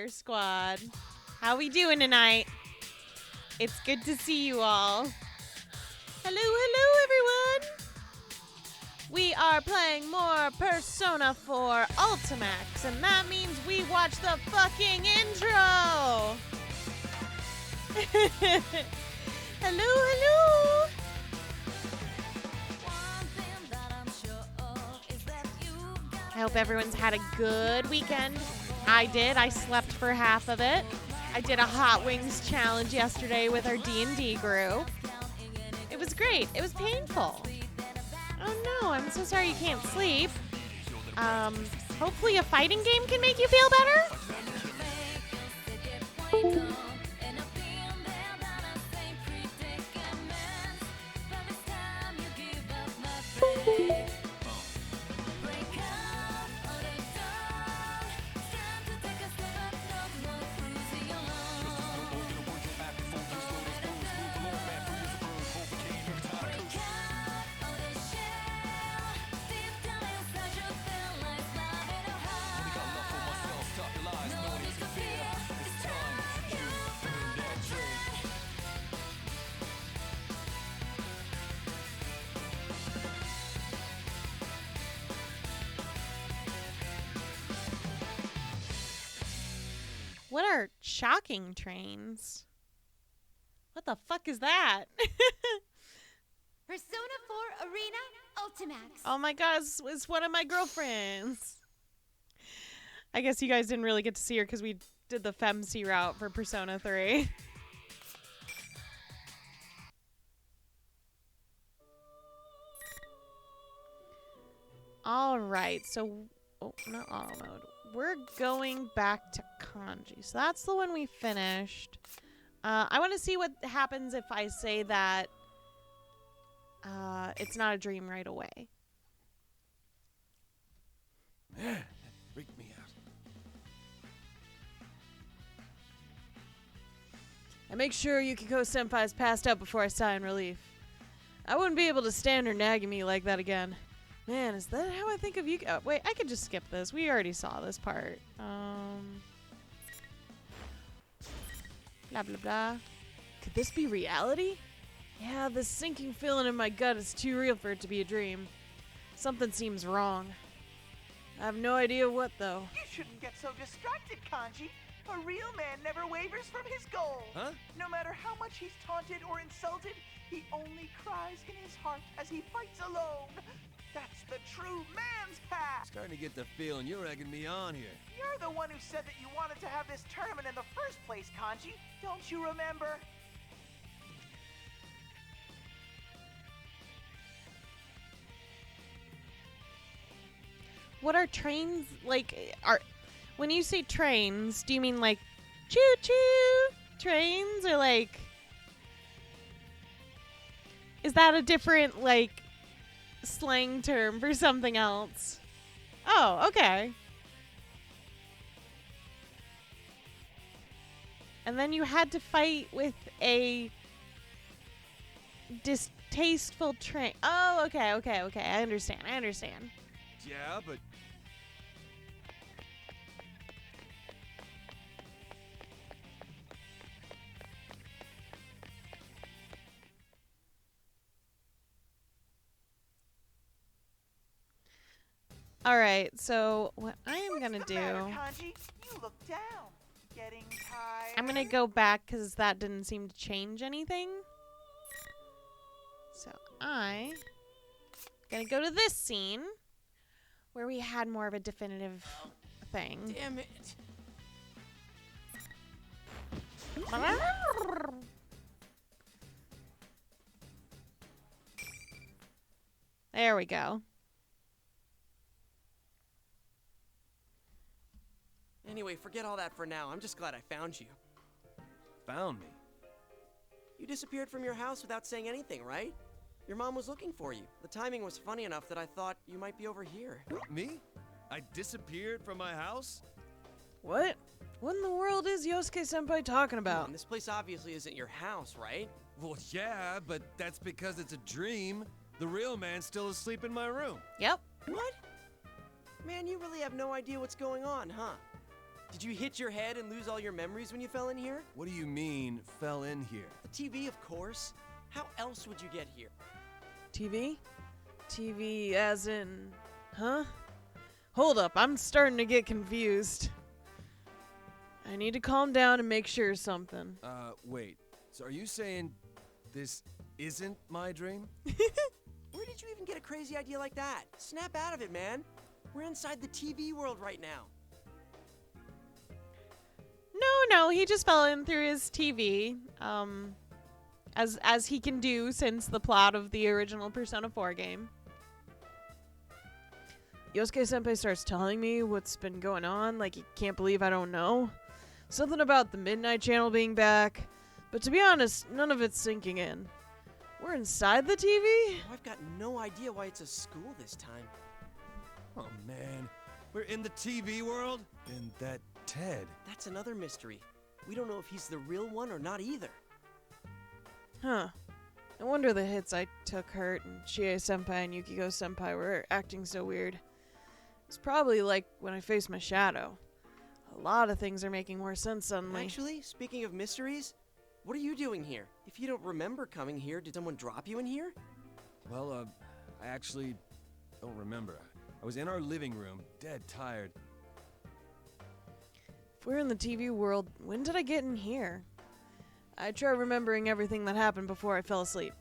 Cheer Squad. How we doing tonight? It's good to see you all. Hello, everyone. We are playing more Persona 4 Ultimax, and that means we watch the fucking intro. Hello. I hope everyone's had a good weekend. I did. I slept for half of it. I did a Hot Wings challenge yesterday with our D&D group. It was great. It was painful. Oh no, I'm so sorry you can't sleep. Hopefully a fighting game can make you feel better. What are shocking trains? What the fuck is that? Persona 4 Arena Ultimax. Oh my god, it's one of my girlfriends. I guess you guys didn't really get to see her because we did the FemC route for Persona 3. Alright, so... Oh, not auto mode. We're going back to Kanji. So that's the one we finished. I want to see what happens if I say that it's not a dream right away. Freak me out. I make sure Yukiko-senpai's passed out before I sign relief. I wouldn't be able to stand her nagging me like that again. Man, is that how I think of Yukiko? Wait, I could just skip this. We already saw this part. Blah, blah, blah. Could this be reality? Yeah, this sinking feeling in my gut is too real for it to be a dream. Something seems wrong. I have no idea what, though. You shouldn't get so distracted, Kanji. A real man never wavers from his goal. Huh? No matter how much he's taunted or insulted, he only cries in his heart as he fights alone. That's the true man's path. Starting to get the feeling you're egging me on here. You're the one who said that you wanted to have this tournament in the first place, Kanji. Don't you remember? What are trains like? When you say trains, do you mean like choo-choo trains, or like is that a different like slang term for something else? Oh, okay. And then you had to fight with a distasteful train. Oh, okay. I understand. Yeah, but... All right, so what I am going to What's the do... matter, Kanji? You look down. Getting tired? I'm going to go back because that didn't seem to change anything. So I'm going to go to this scene where we had more of a definitive thing. Damn it. There we go. Anyway, forget all that for now. I'm just glad I found you. Found me? You disappeared from your house without saying anything, right? Your mom was looking for you. The timing was funny enough that I thought you might be over here. Me? I disappeared from my house? What? What in the world is Yosuke-senpai talking about? This place obviously isn't your house, right? Well, yeah, but that's because it's a dream. The real man's still asleep in my room. Yep. What? Man, you really have no idea what's going on, huh? Did you hit your head and lose all your memories when you fell in here? What do you mean, fell in here? The TV, of course. How else would you get here? TV? TV as in... Huh? Hold up, I'm starting to get confused. I need to calm down and make sure of something. Wait. So are you saying this isn't my dream? Where did you even get a crazy idea like that? Snap out of it, man. We're inside the TV world right now. No, he just fell in through his TV. As he can do since the plot of the original Persona 4 game. Yosuke-senpai starts telling me what's been going on, like he can't believe I don't know. Something about the Midnight Channel being back, but to be honest, none of it's sinking in. We're inside the TV? Oh, I've got no idea why it's a school this time. Oh, man. We're in the TV world? And that Ted. That's another mystery. We don't know if he's the real one or not either. Huh. No wonder the hits I took hurt and Chie-senpai and Yukiko-senpai were acting so weird. It's probably like when I faced my shadow. A lot of things are making more sense suddenly. Actually, speaking of mysteries, what are you doing here? If you don't remember coming here, did someone drop you in here? Well, I actually don't remember. I was in our living room, dead tired. If we're in the TV world, when did I get in here? I try remembering everything that happened before I fell asleep.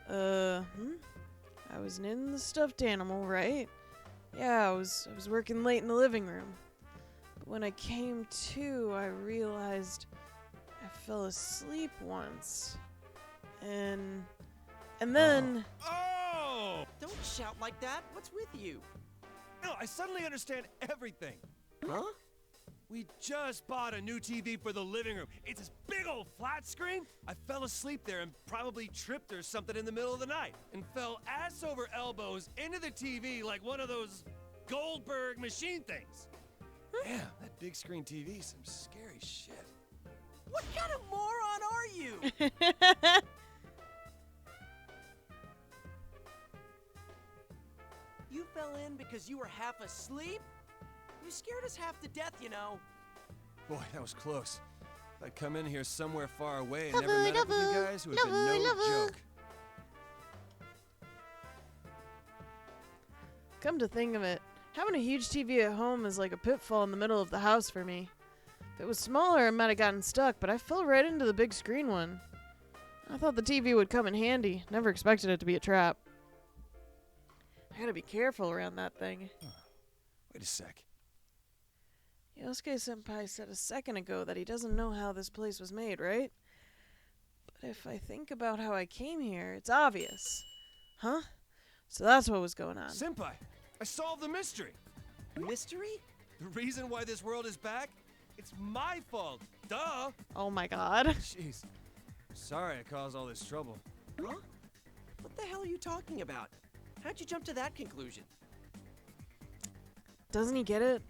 I was in the stuffed animal, right? Yeah, I was working late in the living room. But when I came to, I realized I fell asleep once. And then... Oh! Don't shout like that. What's with you? No, I suddenly understand everything. Huh? We just bought a new TV for the living room. It's this big old flat screen. I fell asleep there and probably tripped or something in the middle of the night and fell ass over elbows into the TV like one of those Goldberg machine things. Damn, that big screen TV, some scary shit. What kind of moron are you? You fell in because you were half asleep? You scared us half to death, you know. Boy, that was close. If I'd come in here somewhere far away and never met up with you guys, it would have been no joke. Come to think of it, having a huge TV at home is like a pitfall in the middle of the house for me. If it was smaller, I might have gotten stuck, but I fell right into the big screen one. I thought the TV would come in handy. Never expected it to be a trap. I gotta be careful around that thing. Wait a sec. Yosuke-senpai said a second ago that he doesn't know how this place was made, right? But if I think about how I came here, it's obvious. Huh? So that's what was going on. Senpai, I solved the mystery. Mystery? The reason why this world is back? It's my fault. Duh. Oh my god. Jeez. Sorry I caused all this trouble. Huh? What the hell are you talking about? How'd you jump to that conclusion? Doesn't he get it?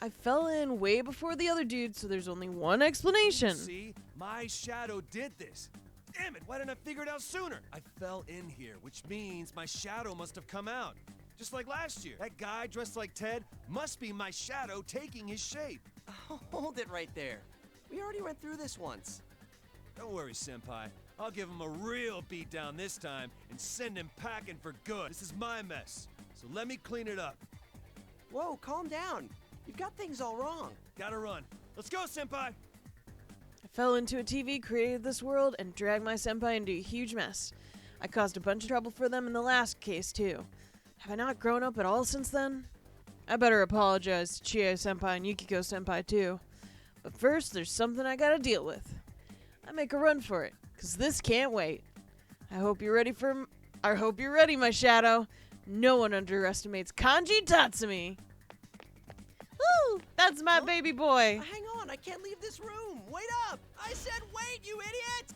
I fell in way before the other dude, so there's only one explanation. See? My shadow did this. Damn it, why didn't I figure it out sooner? I fell in here, which means my shadow must have come out. Just like last year. That guy dressed like Ted must be my shadow taking his shape. Hold it right there. We already went through this once. Don't worry, Senpai. I'll give him a real beatdown this time and send him packing for good. This is my mess, so let me clean it up. Whoa, calm down. You've got things all wrong. Gotta run. Let's go, Senpai! I fell into a TV, created this world, and dragged my senpai into a huge mess. I caused a bunch of trouble for them in the last case, too. Have I not grown up at all since then? I better apologize to Chie-senpai and Yukiko-senpai, too. But first, there's something I gotta deal with. I make a run for it, 'cause this can't wait. I hope you're ready, my shadow. No one underestimates Kanji Tatsumi. Woo! That's my baby boy. Hang on, I can't leave this room. Wait up! I said wait, you idiot!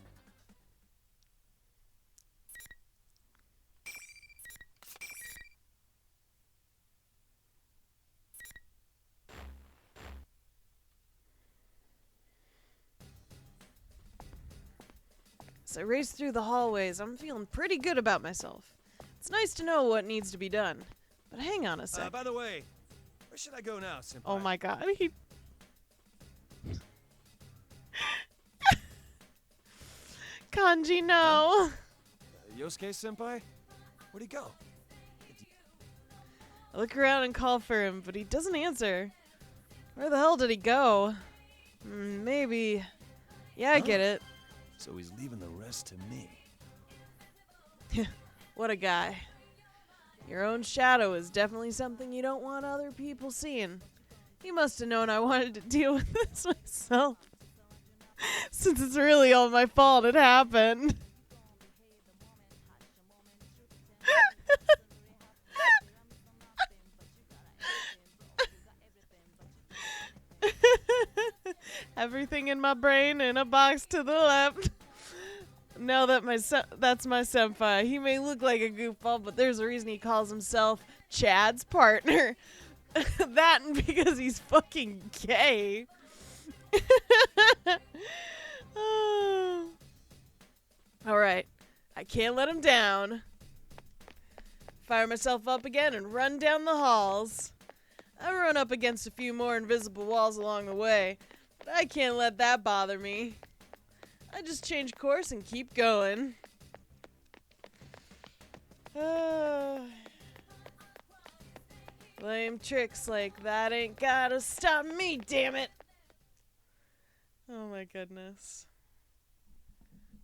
As I race through the hallways, I'm feeling pretty good about myself. It's nice to know what needs to be done. But hang on a sec. By the way, where should I go now, Senpai? Oh my god. Kanji, no. Yosuke-senpai? Where'd he go? I look around and call for him, but he doesn't answer. Where the hell did he go? Maybe. Yeah, I get it. So he's leaving the rest to me. What a guy. Your own shadow is definitely something you don't want other people seeing. He must have known I wanted to deal with this myself. Since it's really all my fault it happened. Everything in my brain in a box to the left. Now that that's my senpai. He may look like a goofball, but there's a reason he calls himself Chad's partner. That and because he's fucking gay. Alright. I can't let him down. Fire myself up again and run down the halls. I run up against a few more invisible walls along the way, but I can't let that bother me. I just change course and keep going. Lame tricks like that ain't gotta stop me, damn it! Oh my goodness.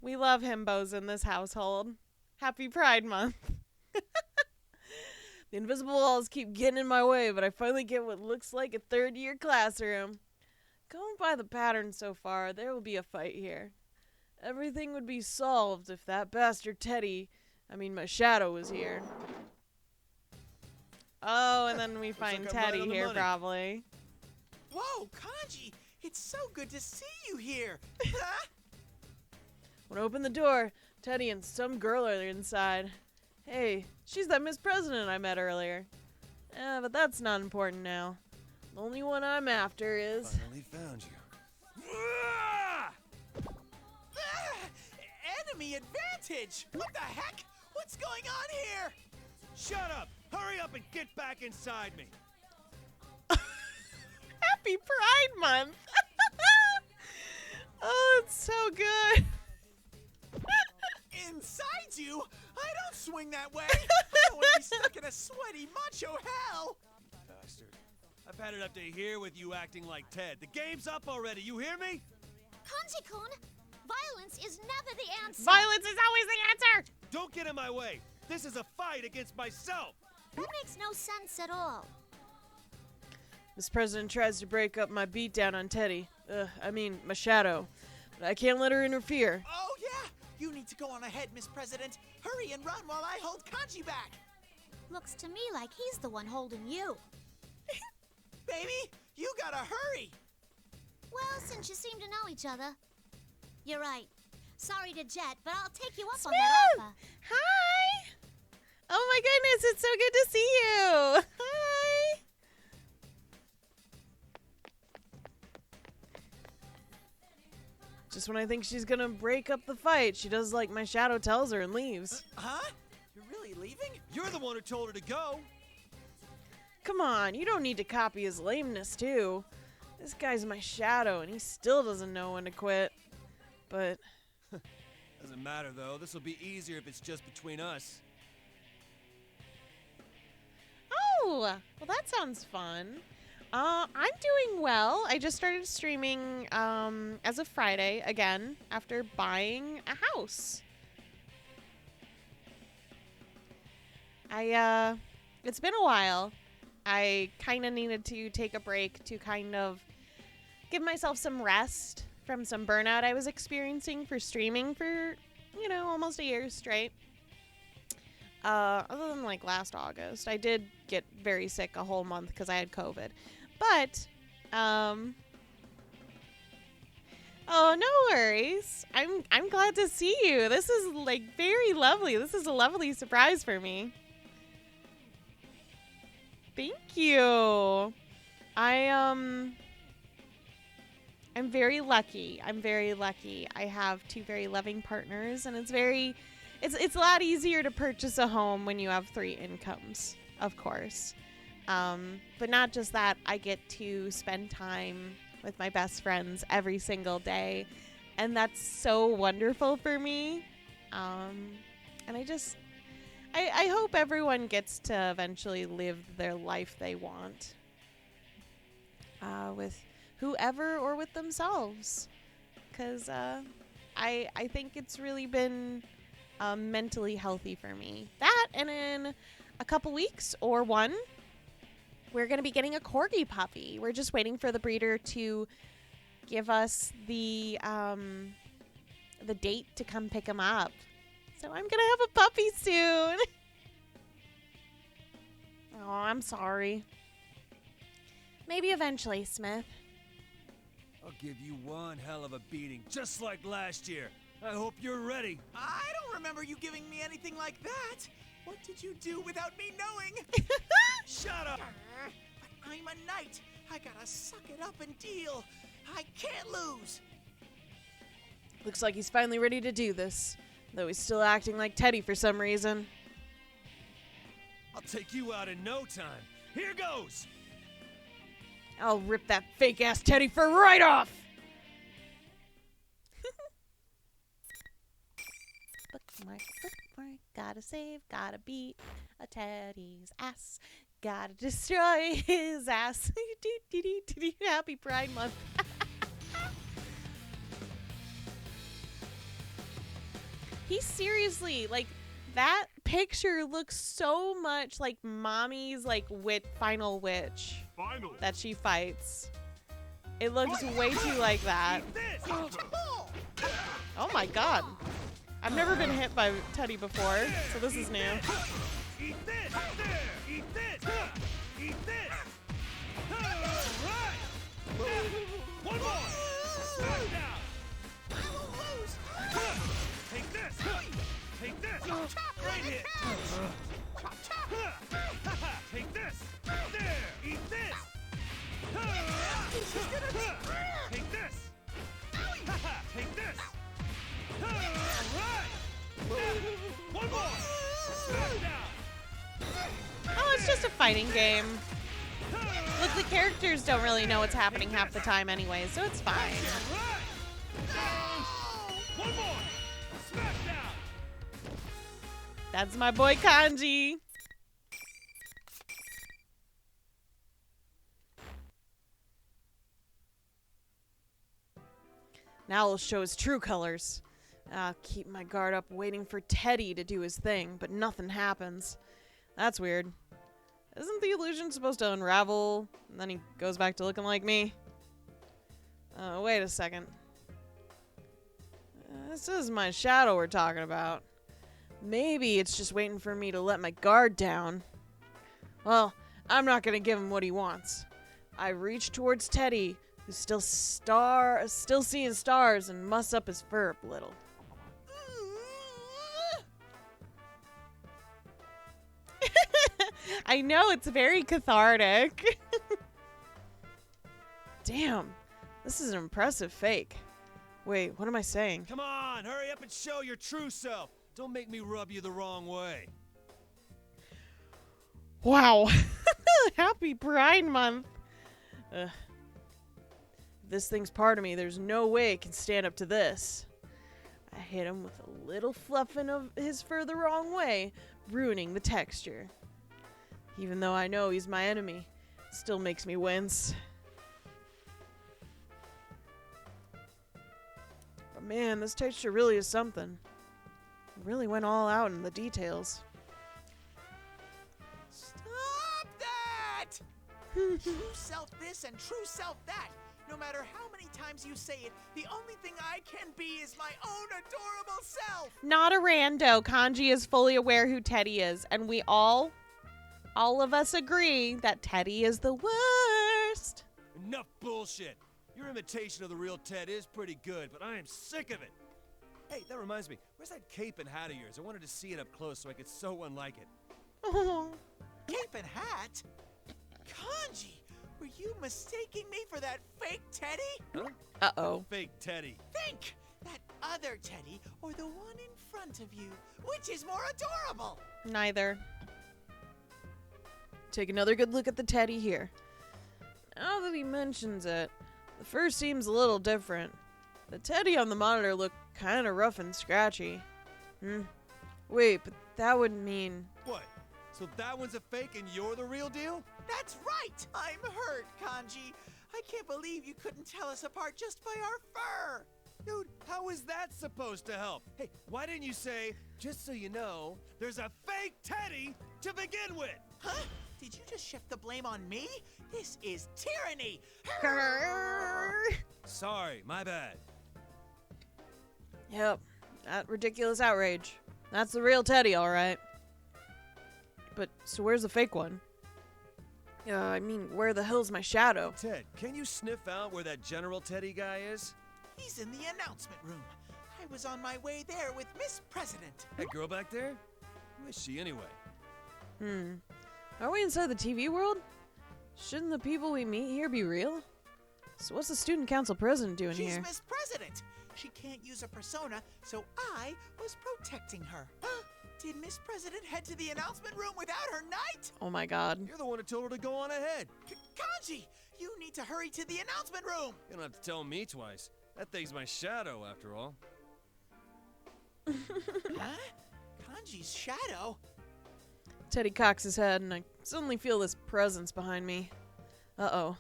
We love himbos in this household. Happy Pride Month. The invisible walls keep getting in my way, but I finally get what looks like a third-year classroom. Going by the pattern so far, there will be a fight here. Everything would be solved if that bastard my shadow was here. Oh, and then we find like I'm right Teddy on the here, money. probably. Whoa, Kanji! It's so good to see you here! When I open the door, Teddy and some girl are inside. Hey, she's that Miss President I met earlier. But that's not important now. The only one I'm after is... Finally found you. Ah! Enemy advantage! What the heck? What's going on here? Shut up! Hurry up and get back inside me! Happy Pride Month! Oh, it's so good. Inside you? I don't swing that way! I don't want to be stuck in a sweaty macho hell! Bastard. I've had it up to here with you acting like Ted. The game's up already, you hear me? Kanji-kun, violence is never the answer. Violence is always the answer! Don't get in my way. This is a fight against myself. That makes no sense at all. Miss President tries to break up my beatdown on Teddy. My shadow. But I can't let her interfere. Oh, yeah! You need to go on ahead, Miss President. Hurry and run while I hold Kanji back. Looks to me like he's the one holding you. Baby, you gotta hurry. Well, since you seem to know each other. You're right. Sorry to jet, but I'll take you up on Smooth! that offer. Hi! Oh my goodness, it's so good to see you! Hi! Just when I think she's gonna break up the fight, she does like my shadow tells her and leaves. Huh? You're really leaving? You're the one who told her to go. Come on, you don't need to copy his lameness, too. This guy's my shadow, and he still doesn't know when to quit. But... Doesn't matter, though. This will be easier if it's just between us. Oh, well, that sounds fun. I'm doing well. I just started streaming as of Friday again after buying a house. It's been a while. I kind of needed to take a break to kind of give myself some rest from some burnout I was experiencing for streaming for, almost a year straight. Other than like last August. I did get very sick a whole month because I had COVID. But, oh, no worries. I'm glad to see you. This is like very lovely. This is a lovely surprise for me. Thank you. I'm very lucky. I'm very lucky. I have two very loving partners, and it's a lot easier to purchase a home when you have 3 incomes, of course. But not just that, I get to spend time with my best friends every single day. And that's so wonderful for me. And I hope everyone gets to eventually live their life they want. With whoever or with themselves. Because I think it's really been mentally healthy for me. That, and in a couple weeks or one, we're going to be getting a corgi puppy. We're just waiting for the breeder to give us the date to come pick him up. So I'm going to have a puppy soon. Oh, I'm sorry. Maybe eventually, Smith. I'll give you one hell of a beating, just like last year. I hope you're ready. I don't remember you giving me anything like that. What did you do without me knowing? Shut up! But I'm a knight. I gotta suck it up and deal. I can't lose. Looks like he's finally ready to do this, though he's still acting like Teddy for some reason. I'll take you out in no time. Here goes! I'll rip that fake-ass Teddy fur right off! Bookmark, bookmark, gotta save, gotta beat a Teddy's ass, gotta destroy his ass. Happy Pride Month. He's seriously, like, that picture looks so much like Mommy's, like, final witch that she fights. It looks way too like that. Oh my god. I've never been hit by Teddy before, so this is new. Eat this! There! Eat this! Eat this! Alright! One more! Smash down! I will lose. Take this! Take this! Right hit! Take this! There! Eat this! Take this! Take this! Alright! One more! Smash down! Oh, it's just a fighting game. Look, the characters don't really know what's happening half the time anyway, so it's fine. One more! Smash down! That's my boy Kanji. Now he'll show his true colors. I'll keep my guard up waiting for Teddy to do his thing, but nothing happens. That's weird. Isn't the illusion supposed to unravel, and then he goes back to looking like me? Wait a second. This is my shadow we're talking about. Maybe it's just waiting for me to let my guard down. Well, I'm not gonna give him what he wants. I reach towards Teddy, who's still seeing stars, and muss up his fur a little. I know, it's very cathartic. Damn, this is an impressive fake. Wait, what am I saying? Come on, hurry up and show your true self. Don't make me rub you the wrong way. Wow. Happy Pride Month. If this thing's part of me, there's no way it can stand up to this. I hit him with a little fluffing of his fur the wrong way, ruining the texture. Even though I know he's my enemy, it still makes me wince. But man, this texture really is something. It really went all out in the details. Stop that! True self this and true self that. No matter how many times you say it, the only thing I can be is my own adorable self. Not a rando. Kanji is fully aware who Teddy is, and we all of us agree that Teddy is the worst. Enough bullshit. Your imitation of the real Ted is pretty good, but I am sick of it. Hey, that reminds me. Where's that cape and hat of yours? I wanted to see it up close so I could sew one like it. Cape and hat? Kanji, were you mistaking me for that fake Teddy? Huh? Uh-oh. Fake Teddy. Think! That other Teddy or the one in front of you? Which is more adorable? Neither. Take another good look at the Teddy here. Now that he mentions it, the fur seems a little different. The teddy on the monitor looked kind of rough and scratchy. Wait, but that would mean... What? So that one's a fake and you're the real deal? That's right! I'm hurt, Kanji. I can't believe you couldn't tell us apart just by our fur. Dude, how is that supposed to help? Hey, why didn't you say, just so you know, there's a fake teddy to begin with? Huh? Did you just shift the blame on me? This is tyranny! Sorry, my bad. Yep, that ridiculous outrage. That's the real teddy, alright. But, so where's the fake one? I mean, where the hell's my shadow? Ted, can you sniff out where that General Teddy guy is? He's in the announcement room. I was on my way there with Miss President. That girl back there? Who is she anyway? Are we inside the TV world? Shouldn't the people we meet here be real? So what's the student council president doing She's here? Miss President. She can't use a persona, so I was protecting her. Did Miss President head to the announcement room without her knight? Oh my god. You're the one who told her to go on ahead. Kanji, you need to hurry to the announcement room. You don't have to tell me twice. That thing's my shadow, after all. Huh? Kanji's shadow? Teddy cocks his head, and I suddenly feel this presence behind me. Uh-oh.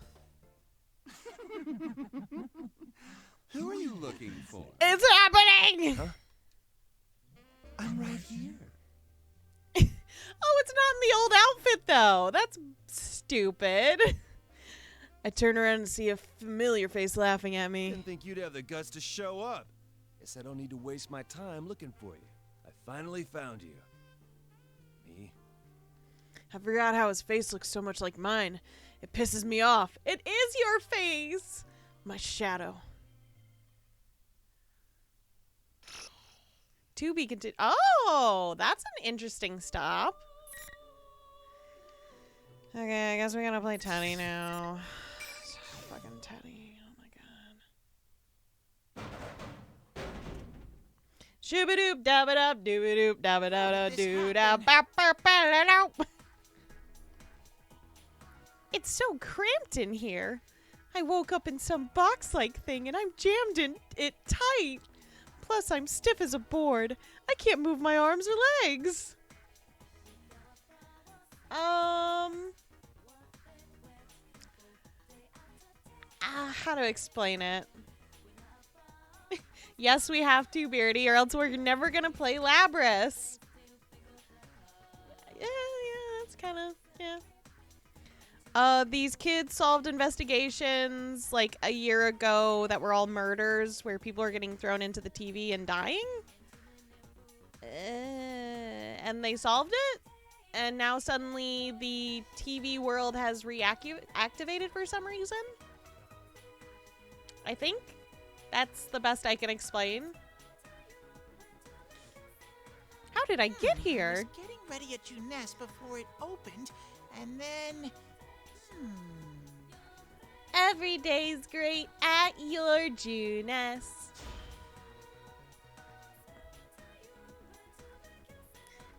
Who are you looking for? It's happening! Huh? I'm right here. Oh, it's not in the old outfit, though. That's stupid. I turn around and see a familiar face laughing at me. Didn't think you'd have the guts to show up. Guess I don't need to waste my time looking for you. I finally found you. Me? I forgot how his face looks so much like mine. It pisses me off. It is your face! My shadow. To be continued. Oh, that's an interesting stop. Okay, I guess we're gonna play Teddy now. Fucking Teddy. Oh my god. Shooba-doop, dabba-dub, dooba-doop, dabba-da-da, doo-da, ba-ba-ba-da-doop. It's so cramped in here. I woke up in some box-like thing and I'm jammed in it tight. Plus, I'm stiff as a board. I can't move my arms or legs. How to explain it? Yes, we have to, Beardy, or else we're never gonna play Labras. Yeah, that's kind of, yeah. These kids solved investigations like a year ago that were all murders where people are getting thrown into the TV and dying. And they solved it. And now suddenly the TV world has reactivated for some reason. I think that's the best I can explain. How did I get I here? was getting ready at Juness before it opened, and then... Every day's great at your Juness.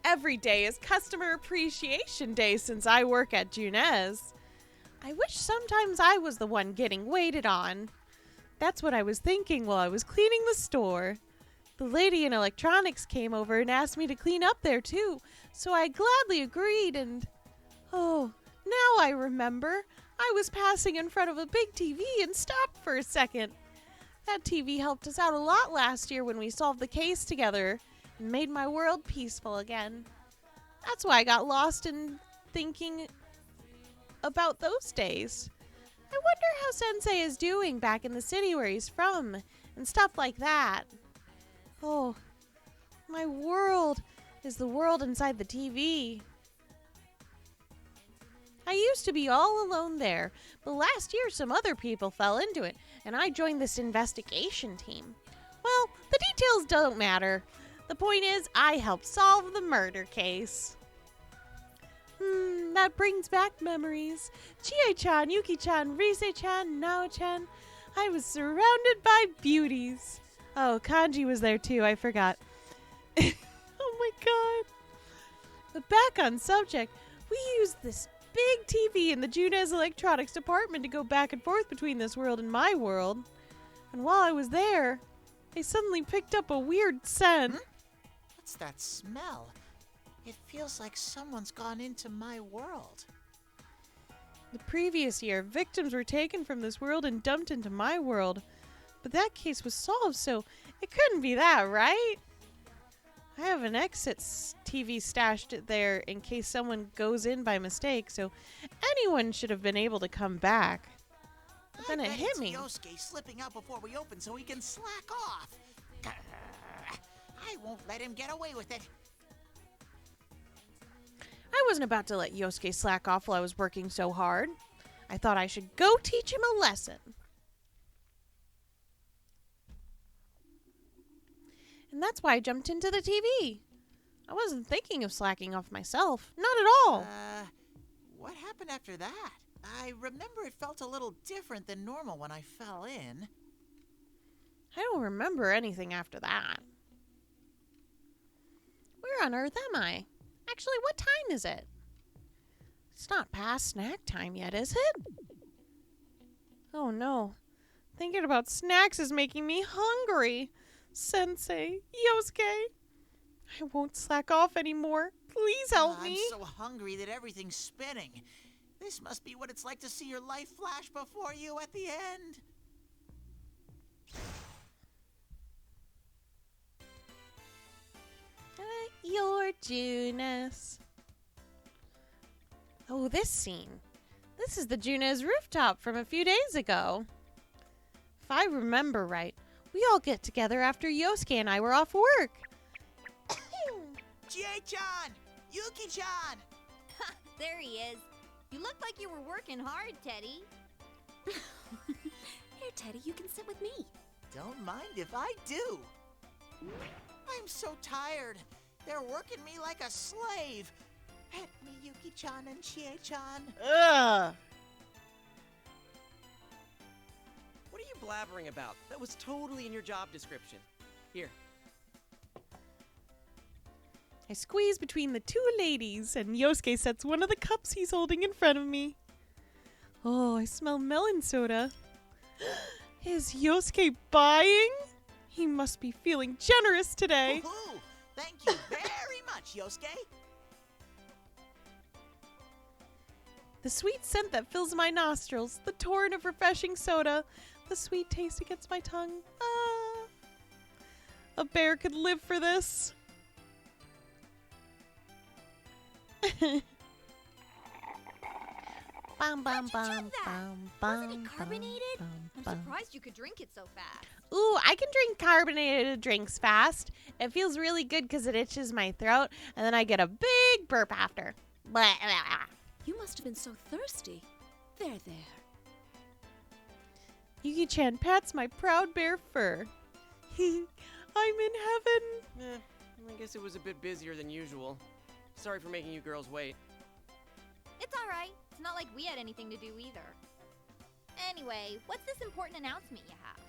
Every day is Customer Appreciation Day since I work at Juness. I wish sometimes I was the one getting waited on. That's what I was thinking while I was cleaning the store. The lady in electronics came over and asked me to clean up there too, so I gladly agreed and... Oh, now I remember. I was passing in front of a big TV and stopped for a second. That TV helped us out a lot last year when we solved the case together and made my world peaceful again. That's why I got lost in thinking about those days. I wonder how Sensei is doing back in the city where he's from and stuff like that. Oh, my world is the world inside the TV. I used to be all alone there, but last year some other people fell into it, and I joined this investigation team. Well, the details don't matter. The point is, I helped solve the murder case. That brings back memories. Chie-chan, Yuki-chan, Rise-chan, Nao-chan. I was surrounded by beauties. Oh, Kanji was there too, I forgot. Oh my god. But back on subject, we used this big TV in the Junez Electronics department to go back and forth between this world and my world. And while I was there, I suddenly picked up a weird scent. What's that smell? It feels like someone's gone into my world. The previous year, victims were taken from this world and dumped into my world. But that case was solved, so it couldn't be that, right? I have an exit TV stashed there in case someone goes in by mistake, so anyone should have been able to come back. But then it hit me. Yosuke slipping out before we open so he can slack off. I won't let him get away with it. I wasn't about to let Yosuke slack off while I was working so hard. I thought I should go teach him a lesson. And that's why I jumped into the TV. I wasn't thinking of slacking off myself. Not at all. What happened after that? I remember it felt a little different than normal when I fell in. I don't remember anything after that. Where on earth am I? Actually, what time is it? It's not past snack time yet, is it? Oh no. Thinking about snacks is making me hungry. Sensei, Yosuke, I won't slack off anymore. Please help me. I'm so hungry that everything's spinning. This must be what it's like to see your life flash before you at the end. Your Junes. Oh, this scene. This is the Junes rooftop from a few days ago. If I remember right, we all get together after Yosuke and I were off work. Chie-chan! Yuki-chan! There he is. You look like you were working hard, Teddy. Here, Teddy, you can sit with me. Don't mind if I do. I'm so tired. They're working me like a slave. Pet me, Yuki-chan and Chie-chan. Ugh! What are you blabbering about? That was totally in your job description. Here. I squeeze between the two ladies, and Yosuke sets one of the cups he's holding in front of me. Oh, I smell melon soda. Is Yosuke buying? He must be feeling generous today. Woohoo! Thank you very much, Yosuke. The sweet scent that fills my nostrils, the torrent of refreshing soda, the sweet taste against my tongue. Ah, a bear could live for this. Bum, bum, bum, bum, Wasn't it bum, carbonated? bum, I'm bum. surprised you could drink it so fast. Ooh, I can drink carbonated drinks fast. It feels really good because it itches my throat, and then I get a big burp after. Blah, blah, blah. You must have been so thirsty. There. Yuki-chan pats my proud bear fur. I'm in heaven. I guess it was a bit busier than usual. Sorry for making you girls wait. It's all right. It's not like we had anything to do either. Anyway, what's this important announcement you have?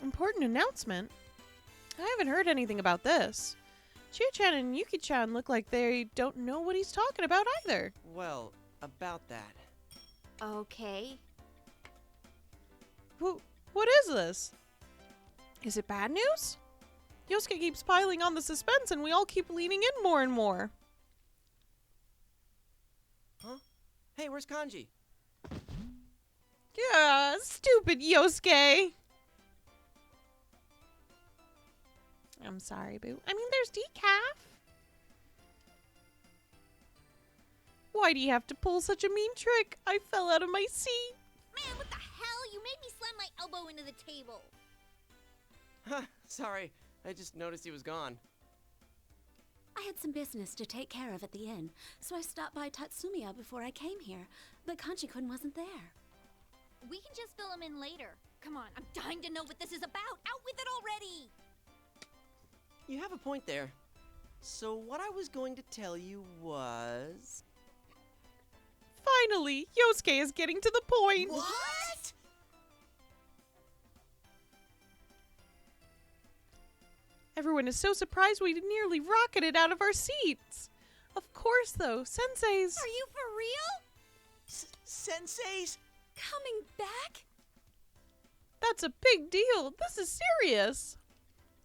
Important announcement? I haven't heard anything about this. Chie-chan and Yuki-chan look like they don't know what he's talking about either. Well, about that. Okay. What is this? Is it bad news? Yosuke keeps piling on the suspense and we all keep leaning in more and more. Huh? Hey, where's Kanji? Yeah, stupid Yosuke. I'm sorry, boo. I mean, there's decaf. Why do you have to pull such a mean trick? I fell out of my seat. Man, what the hell? You made me slam my elbow into the table. Huh, sorry. I just noticed he was gone. I had some business to take care of at the inn, so I stopped by Tatsumiya before I came here, but Kanji-kun wasn't there. We can just fill him in later. Come on, I'm dying to know what this is about. Out with it already! You have a point there. So what I was going to tell you was... Finally, Yosuke is getting to the point. What? Everyone is so surprised we nearly rocketed out of our seats. Of course, though, Sensei's... Are you for real? Sensei's Coming back? That's a big deal. This is serious.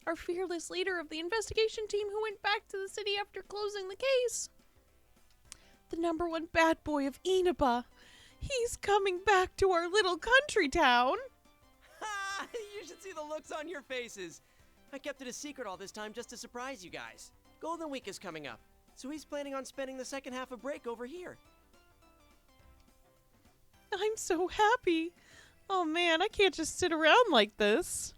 Our fearless leader of the investigation team who went back to the city after closing the case. The #1 bad boy of Inaba. He's coming back to our little country town. Ha! You should see the looks on your faces. I kept it a secret all this time just to surprise you guys. Golden Week is coming up, so he's planning on spending the second half of break over here. I'm so happy. Oh man, I can't just sit around like this.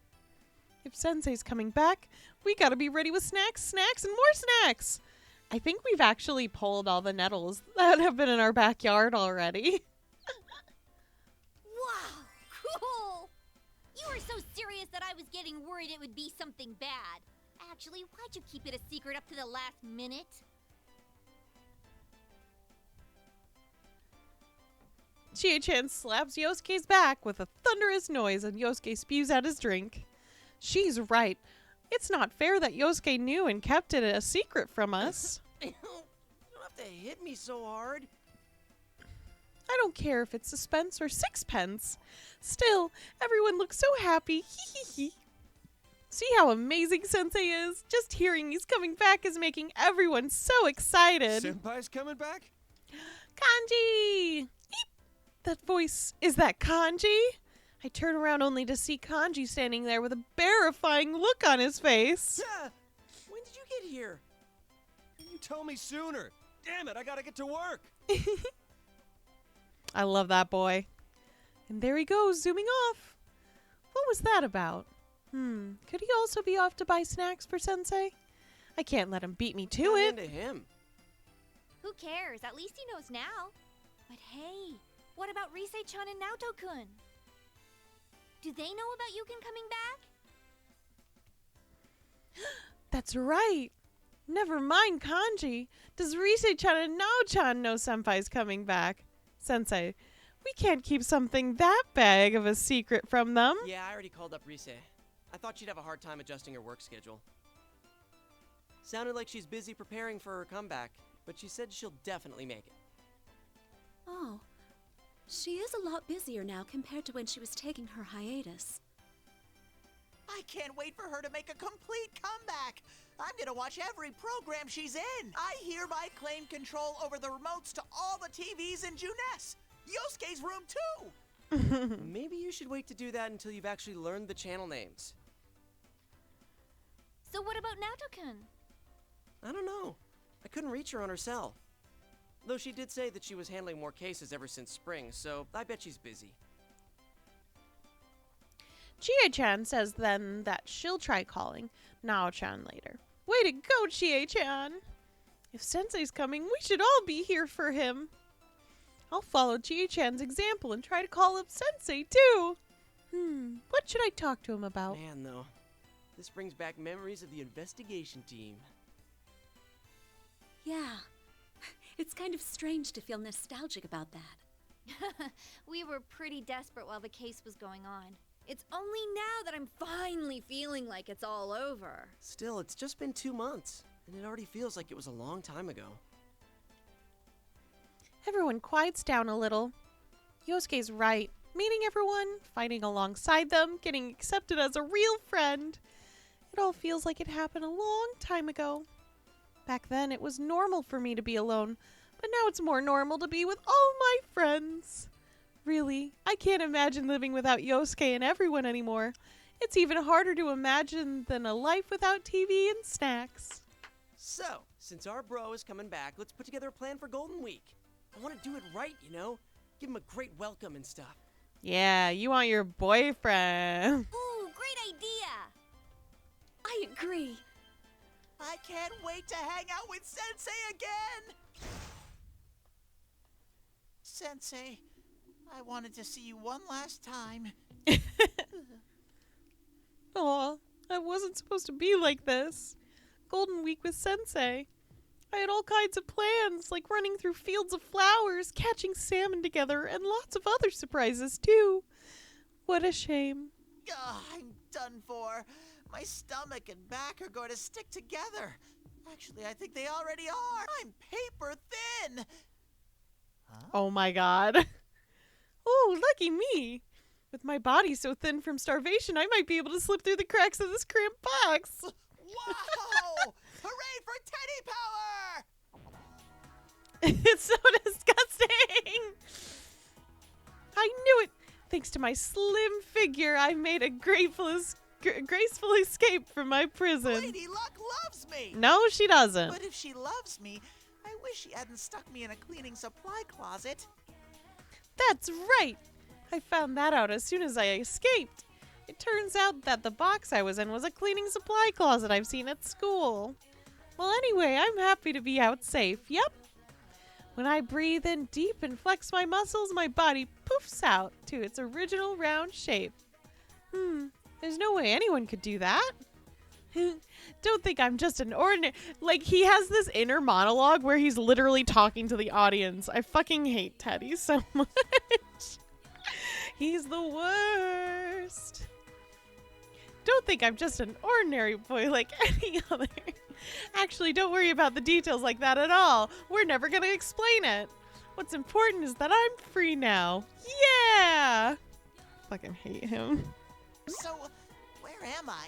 If Sensei's coming back, we gotta be ready with snacks, and more snacks. I think we've actually pulled all the nettles that have been in our backyard already. Wow, cool! You were so serious that I was getting worried it would be something bad. Actually, why'd you keep it a secret up to the last minute? Chie-chan slaps Yosuke's back with a thunderous noise and Yosuke spews out his drink. She's right. It's not fair that Yosuke knew and kept it a secret from us. You don't have to hit me so hard. I don't care if it's suspense or sixpence. Still, everyone looks so happy. Hee hee hee. See how amazing Sensei is? Just hearing he's coming back is making everyone so excited. Senpai's coming back? Kanji! Eep. That voice, is that Kanji? I turn around only to see Kanji standing there with a terrifying look on his face. Yeah. When did you get here? You told me sooner. Damn it, I gotta get to work. I love that boy. And there he goes, zooming off. What was that about? Could he also be off to buy snacks for Sensei? I can't let him beat me to I'm it. into him. Who cares? At least he knows now. But hey, what about Risei-chan and Naoto-kun? Do they know about Yukin coming back? That's right. Never mind Kanji. Does Risei-chan and Nao-chan know Senpai's coming back? Sensei, we can't keep something that big of a secret from them. Yeah, I already called up Rise. I thought she'd have a hard time adjusting her work schedule. Sounded like she's busy preparing for her comeback, but she said she'll definitely make it. Oh, she is a lot busier now compared to when she was taking her hiatus. I can't wait for her to make a complete comeback. I'm gonna watch every program she's in. I hereby claim control over the remotes to all the TVs in Juness. Yosuke's room too. Maybe you should wait to do that until you've actually learned the channel names. So what about Naoto-kun? I don't know. I couldn't reach her on her cell. Though she did say that she was handling more cases ever since spring, so I bet she's busy. Chie-chan says then that she'll try calling Nao-chan later. Way to go, Chie-chan! If Sensei's coming, we should all be here for him. I'll follow Chie-chan's example and try to call up Sensei, too. What should I talk to him about? Man, though, this brings back memories of the investigation team. Yeah, it's kind of strange to feel nostalgic about that. We were pretty desperate while the case was going on. It's only now that I'm finally feeling like it's all over. Still, it's just been 2 months, and it already feels like it was a long time ago. Everyone quiets down a little. Yosuke's right. Meeting everyone, fighting alongside them, getting accepted as a real friend. It all feels like it happened a long time ago. Back then, it was normal for me to be alone, but now it's more normal to be with all my friends. Really, I can't imagine living without Yosuke and everyone anymore. It's even harder to imagine than a life without TV and snacks. So, since our bro is coming back, let's put together a plan for Golden Week. I want to do it right, you know? Give him a great welcome and stuff. Yeah, you want your boyfriend. Ooh, great idea! I agree. I can't wait to hang out with Sensei again! Sensei, I wanted to see you one last time. Aw, I wasn't supposed to be like this. Golden Week with Sensei. I had all kinds of plans, like running through fields of flowers, catching salmon together, and lots of other surprises, too. What a shame. Ugh, I'm done for. My stomach and back are going to stick together. Actually, I think they already are. I'm paper thin. Oh my god. lucky me. With my body so thin from starvation, I might be able to slip through the cracks of this cramped box. Wow! Hooray for teddy power! It's so disgusting. I knew it. Thanks to my slim figure, I made a graceful escape from my prison. Lady Luck loves me! No, she doesn't. But if she loves me, I wish she hadn't stuck me in a cleaning supply closet. That's right. I found that out as soon as I escaped. It turns out that the box I was in was a cleaning supply closet I've seen at school. Well, anyway, I'm happy to be out safe. Yep. When I breathe in deep and flex my muscles, my body poofs out to its original round shape. There's no way anyone could do that. Don't think I'm just an ordinary... Like, he has this inner monologue where he's literally talking to the audience. I fucking hate Teddy so much. He's the worst. Don't think I'm just an ordinary boy like any other. Actually, don't worry about the details like that at all. We're never gonna explain it. What's important is that I'm free now. Yeah! Fucking hate him. So, where am I?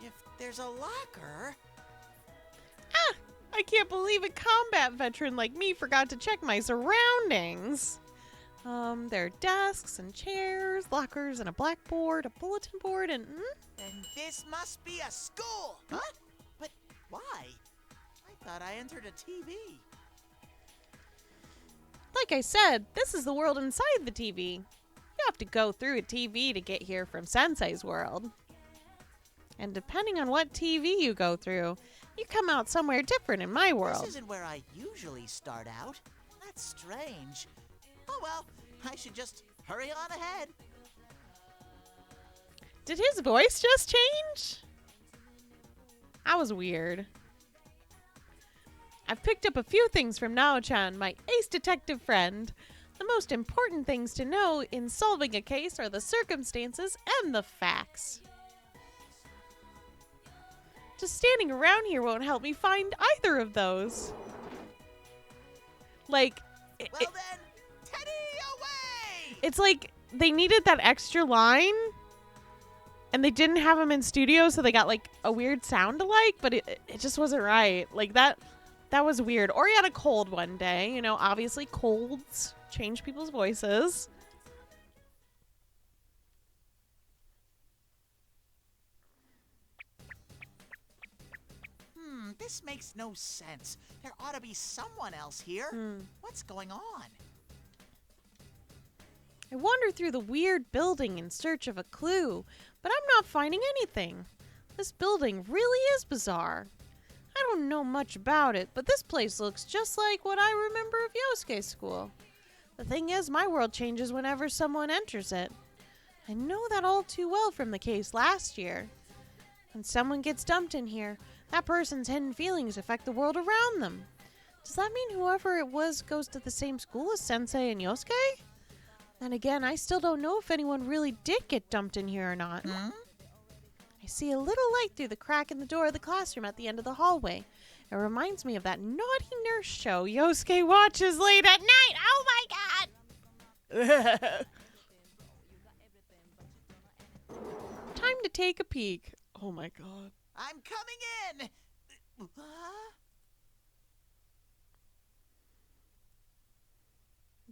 If there's a locker... I can't believe a combat veteran like me forgot to check my surroundings. There are desks and chairs, lockers and a blackboard, a bulletin board, and... Then this must be a school! Huh? But why? I thought I entered a TV. Like I said, this is the world inside the TV. You have to go through a TV to get here from Sensei's world. And depending on what TV you go through, you come out somewhere different in my world. This isn't where I usually start out. That's strange. Oh well, I should just hurry on ahead. Did his voice just change? That was weird. I've picked up a few things from Nao-chan, my ace detective friend. The most important things to know in solving a case are the circumstances and the facts. Just standing around here won't help me find either of those. Like, Well then, Teddy away! it's like they needed that extra line and they didn't have him in studio, so they got like a weird sound alike, but it just wasn't right. Like that was weird. Or he had a cold one day, you know, obviously colds change people's voices. This makes no sense. There ought to be someone else here. What's going on? I wander through the weird building in search of a clue, but I'm not finding anything. This building really is bizarre. I don't know much about it, but this place looks just like what I remember of Yosuke's school. The thing is, my world changes whenever someone enters it. I know that all too well from the case last year. When someone gets dumped in here, that person's hidden feelings affect the world around them. Does that mean whoever it was goes to the same school as Sensei and Yosuke? Then again, I still don't know if anyone really did get dumped in here or not. I see a little light through the crack in the door of the classroom at the end of the hallway. It reminds me of that naughty nurse show Yosuke watches late at night. Oh my god! Time to take a peek. Oh my god. I'm coming in!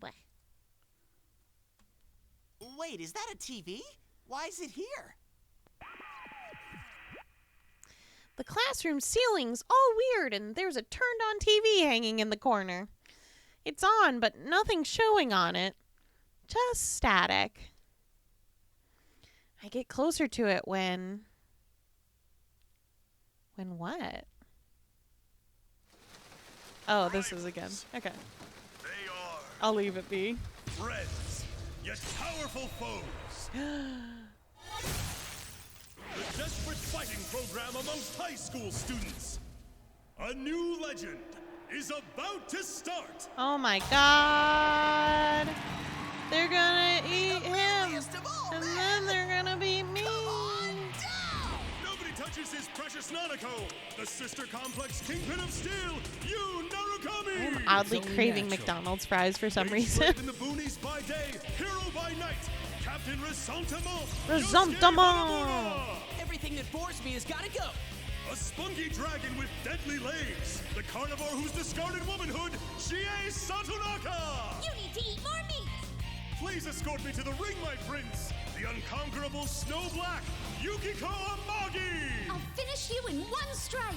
Blech. Wait, is that a TV? Why is it here? The classroom ceiling's all weird, and there's a turned-on TV hanging in the corner. It's on, but nothing's showing on it. Just static. I get closer to it when... When what? Oh, this is again. Okay. They are I'll leave it be. friends, yet powerful foes. The desperate fighting program amongst high school students. A new legend is about to start. Oh my god. They're gonna eat him. Earliest of all, And man. then they're gonna beat me. Come on down! Nobody touches his precious Nanako, the sister complex kingpin of steel, Yu Narukami! me! I'm oddly It's only craving natural. McDonald's fries for some Big reason. Slave in the boonies by day, hero by night. Captain Resentiment. Resentiment. Everything that bores me has got to go. A spunky dragon with deadly legs. The carnivore who's discarded womanhood, Chie Satonaka. You need to eat more meat! Please escort me to the ring, my prince. The unconquerable Snow Black, Yukiko Amagi. I'll finish you in one strike!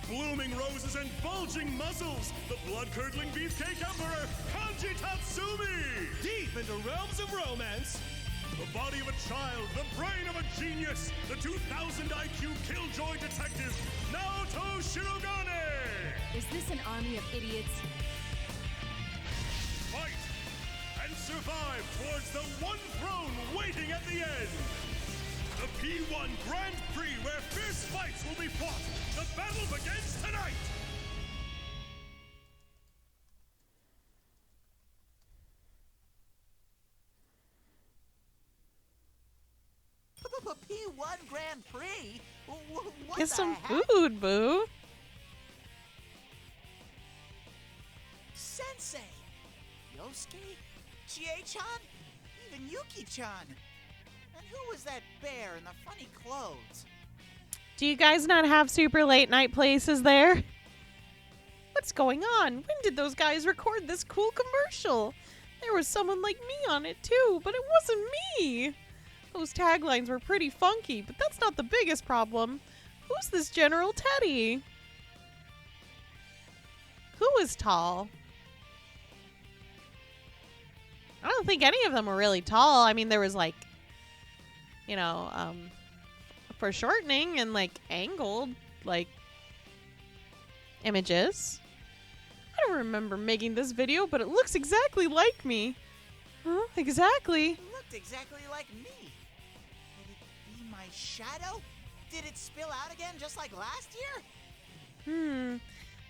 Blooming roses and bulging muzzles, the blood-curdling beefcake emperor, Kanji Tatsumi! Deep into realms of romance, the body of a child, the brain of a genius, the 2000 IQ killjoy detective, Naoto Shirogane! Is this an army of idiots? Fight and survive towards the one throne waiting at the end! The P1 Grand Prix where fierce fights will be fought! The battle begins tonight! P1 Grand Prix? What Get the some heck? food, boo. Sensei! Yosuke? Chie-chan? Even Yuki-chan? And who was that bear in the funny clothes? Do you guys not have super late night places there? What's going on? When did those guys record this cool commercial? There was someone like me on it too, but it wasn't me. Those taglines were pretty funky, but that's not the biggest problem. Who's this General Teddy? Who is tall? I don't think any of them were really tall. I mean, there was like, you know, foreshortening and like angled like images. I don't remember making this video, but it looks exactly like me. Huh? Exactly. It looked exactly like me. Could it be my shadow? Did it spill out again just like last year?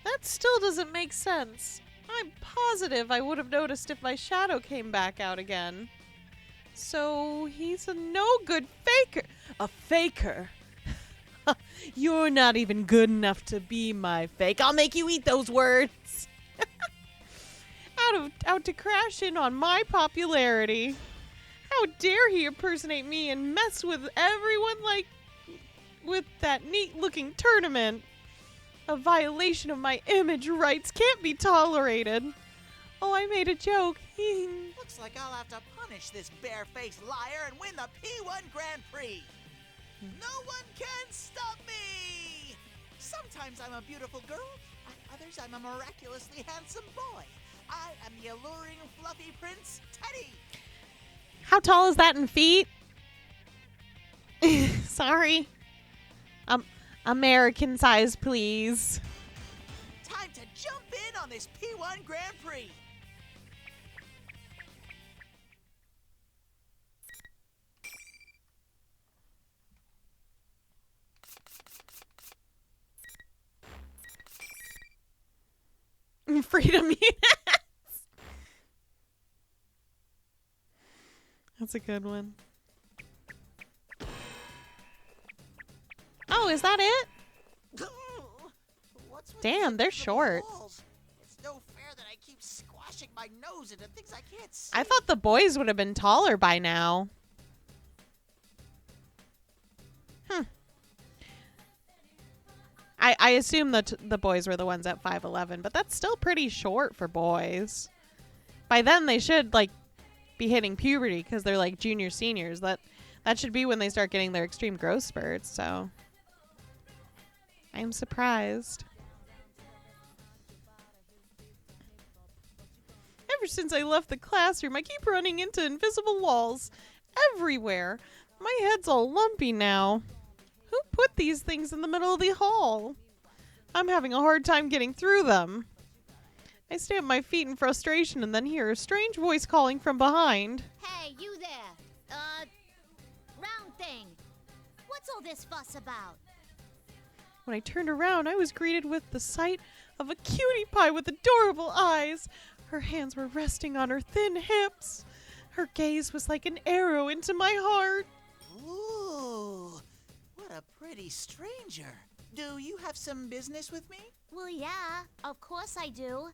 That still doesn't make sense. I'm positive I would have noticed if my shadow came back out again. So he's a no-good faker. A faker? You're not even good enough to be my fake. I'll make you eat those words. Out to crash in on my popularity. How dare he impersonate me and mess with everyone like with that neat-looking tournament. A violation of my image rights can't be tolerated. Oh, I made a joke. Looks like I'll have to punish this barefaced liar and win the P1 Grand Prix. No one can stop me! Sometimes I'm a beautiful girl, at others I'm a miraculously handsome boy. I am the alluring, fluffy Prince Teddy. How tall is that in feet? Sorry. American size, please. Time to jump in on this P1 Grand Prix. Freedom units. That's a good one. Oh, is that it? What's with Damn, these they're little short. walls? It's no fair that I keep squashing my nose into things I can't see. I thought the boys would have been taller by now. I assume that the boys were the ones at 5'11", but that's still pretty short for boys. By then they should like be hitting puberty because they're like junior seniors. That should be when they start getting their extreme growth spurts. So I'm surprised. Ever since I left the classroom, I keep running into invisible walls everywhere. My head's all lumpy now. Who put these things in the middle of the hall? I'm having a hard time getting through them. I stamp my feet in frustration and then hear a strange voice calling from behind. Hey, you there! Round thing. What's all this fuss about? When I turned around, I was greeted with the sight of a cutie pie with adorable eyes. Her hands were resting on her thin hips. Her gaze was like an arrow into my heart. Ooh, what a pretty stranger. Do you have some business with me? Well, yeah, of course I do.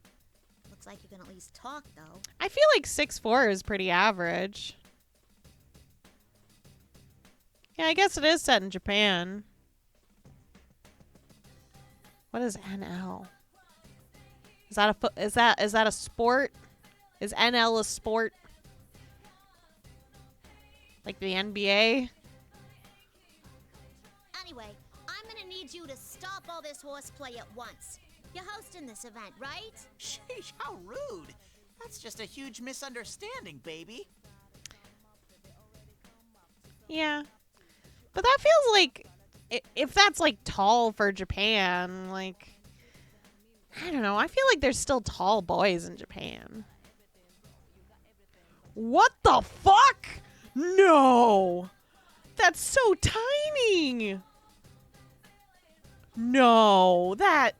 Looks like you can at least talk, though. I feel like 6'4" is pretty average. Yeah, I guess it is set in Japan. What is NL? Is that a sport? Is NL a sport? Like the NBA? Anyway, I'm gonna need you to stop all this horseplay at once. You're hosting this event, right? Sheesh, how rude. That's just a huge misunderstanding, baby. Yeah. But that feels like, if that's like tall for Japan, like, I don't know. I feel like there's still tall boys in Japan. What the fuck? No. That's so tiny. No, that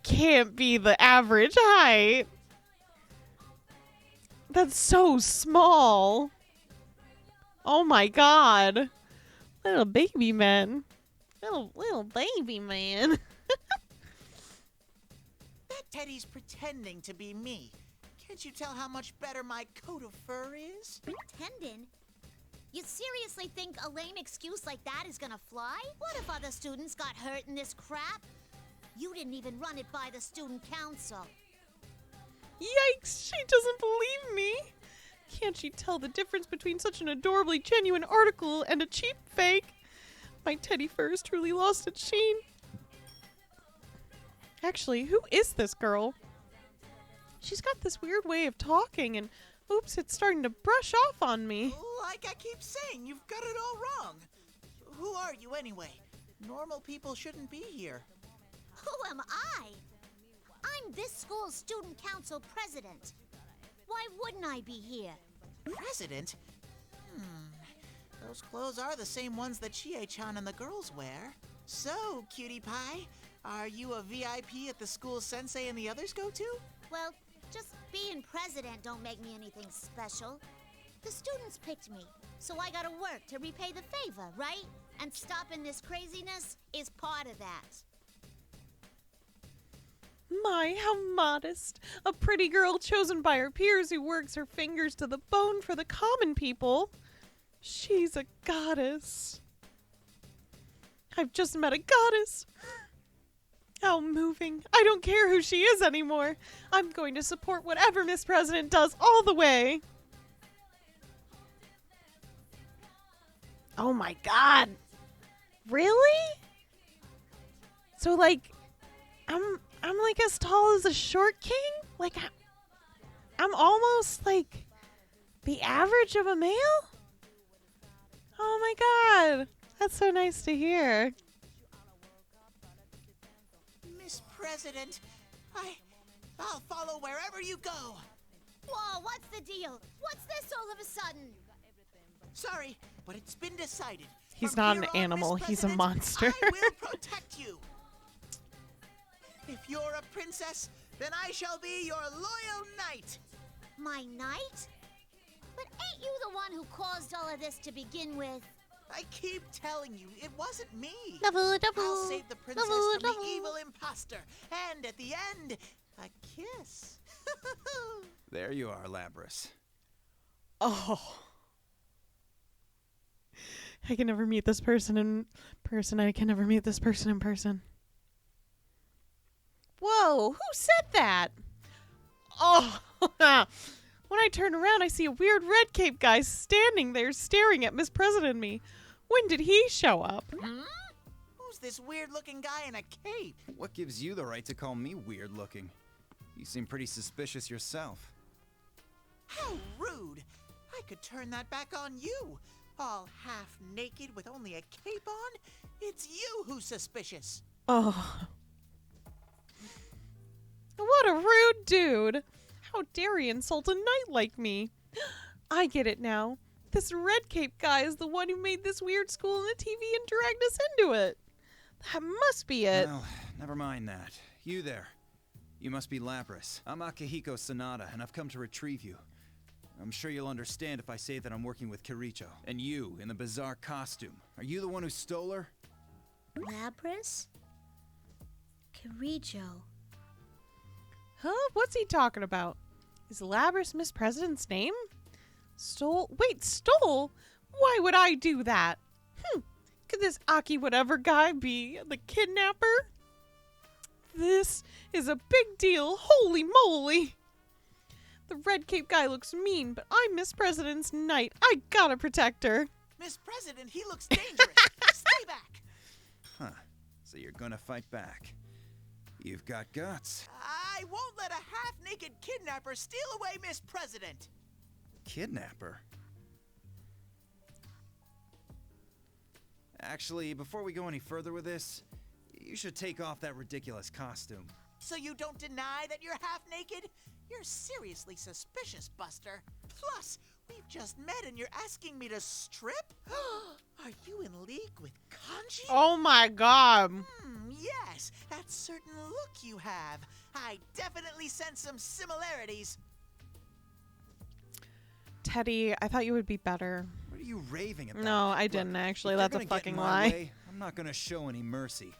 can't be the average height. That's so small. Oh my god. Little baby man. Little baby man. That Teddy's pretending to be me. Can't you tell how much better my coat of fur is? Pretending? You seriously think a lame excuse like that is gonna fly? What if other students got hurt in this crap? You didn't even run it by the student council. Yikes, she doesn't believe me. Can't she tell the difference between such an adorably genuine article and a cheap fake? My teddy fur is truly lost its sheen. Actually, who is this girl? She's got this weird way of talking and oops, it's starting to brush off on me. Like I keep saying, you've got it all wrong. Who are you anyway? Normal people shouldn't be here. Who am I? I'm this school's student council president. Why wouldn't I be here? President? Those clothes are the same ones that Chie-chan and the girls wear. So, cutie pie, are you a VIP at the school sensei and the others go to? Well, just being president don't make me anything special. The students picked me, so I gotta work to repay the favor, right? And stopping this craziness is part of that. My, how modest. A pretty girl chosen by her peers who works her fingers to the bone for the common people. She's a goddess. I've just met a goddess. How moving. I don't care who she is anymore. I'm going to support whatever Miss President does all the way. Oh my god. Really? So like, I'm like as tall as a short king? Like, I'm almost like the average of a male? Oh my god. That's so nice to hear. Miss President, I'll follow wherever you go. Whoa, what's the deal? What's this all of a sudden? Sorry, but it's been decided. He's From not here an on, animal, Miss he's a President, monster. I will protect you. If you're a princess, then I shall be your loyal knight. My knight? But ain't you the one who caused all of this to begin with? I keep telling you, it wasn't me. Double, double. I'll save the princess Double, from double. the evil imposter. And at the end, a kiss. There you are, Labras. Oh. I can never meet this person in person. I can never meet this person in person. Whoa, who said that? Oh, when I turn around, I see a weird red cape guy standing there staring at Miss President and me. When did he show up? Who's this weird-looking guy in a cape? What gives you the right to call me weird looking? You seem pretty suspicious yourself. How rude! I could turn that back on you. All half naked with only a cape on? It's you who's suspicious. Oh. What a rude dude. How dare he insult a knight like me? I get it now. This red cape guy is the one who made this weird school on the TV and dragged us into it. That must be it. Well, never mind that. You there. You must be Lapras. I'm Akihiko Sanada, and I've come to retrieve you. I'm sure you'll understand if I say that I'm working with Kiricho. And you, in the bizarre costume. Are you the one who stole her? Lapras? Kirijo. Huh? What's he talking about? Is Labris Miss President's name? Stole? Wait, stole? Why would I do that? Could this Aki whatever guy be the kidnapper? This is a big deal. Holy moly! The red cape guy looks mean, but I'm Miss President's knight. I gotta protect her. Miss President, he looks dangerous. Stay back. Huh. So you're gonna fight back. You've got guts. I won't let a half-naked kidnapper steal away Miss President. Kidnapper? Actually, before we go any further with this, you should take off that ridiculous costume. So you don't deny that you're half-naked? You're seriously suspicious, Buster. Plus, we've just met and you're asking me to strip? Are you in league with Kanji? Oh my god. Yes, that certain look you have. I definitely sense some similarities. Teddy, I thought you would be better. What are you raving about? No, I Look, didn't actually. if That's you're a gonna get in fucking my lie. way, I'm not gonna show any mercy.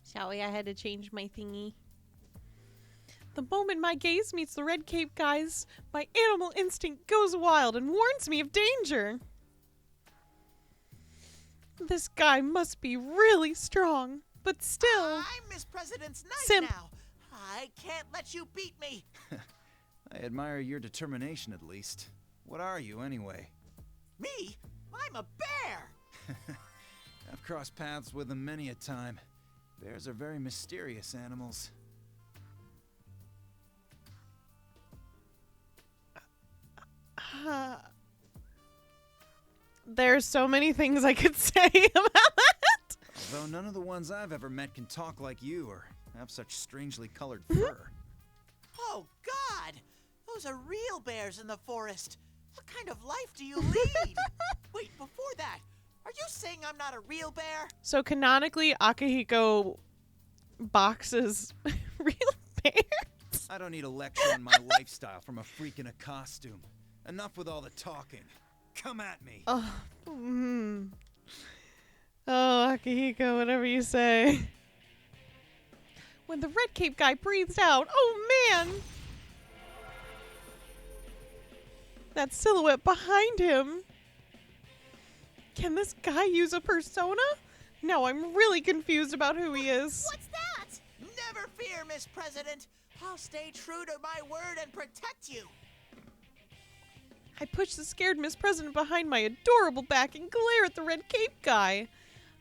Sorry, I had to change my thingy. The moment my gaze meets the red cape guy's, my animal instinct goes wild and warns me of danger. This guy must be really strong, but still. I'm Miss President's knight Simp. now. I can't let you beat me. I admire your determination, at least. What are you, anyway? Me? I'm a bear. I've crossed paths with them many a time. Bears are very mysterious animals. There's so many things I could say about that. Though none of the ones I've ever met can talk like you or have such strangely colored fur. Oh, God! Those are real bears in the forest. What kind of life do you lead? Wait, before that, are you saying I'm not a real bear? So canonically, Akihiko boxes real bears? I don't need a lecture on my lifestyle from a freak in a costume. Enough with all the talking. Come at me. Oh, Oh, Akihiko, whatever you say. When the red cape guy breathed out, oh man! That silhouette behind him. Can this guy use a persona? No, I'm really confused about who he is. What's that? Never fear, Miss President. I'll stay true to my word and protect you. I push the scared Miss President behind my adorable back and glare at the red cape guy.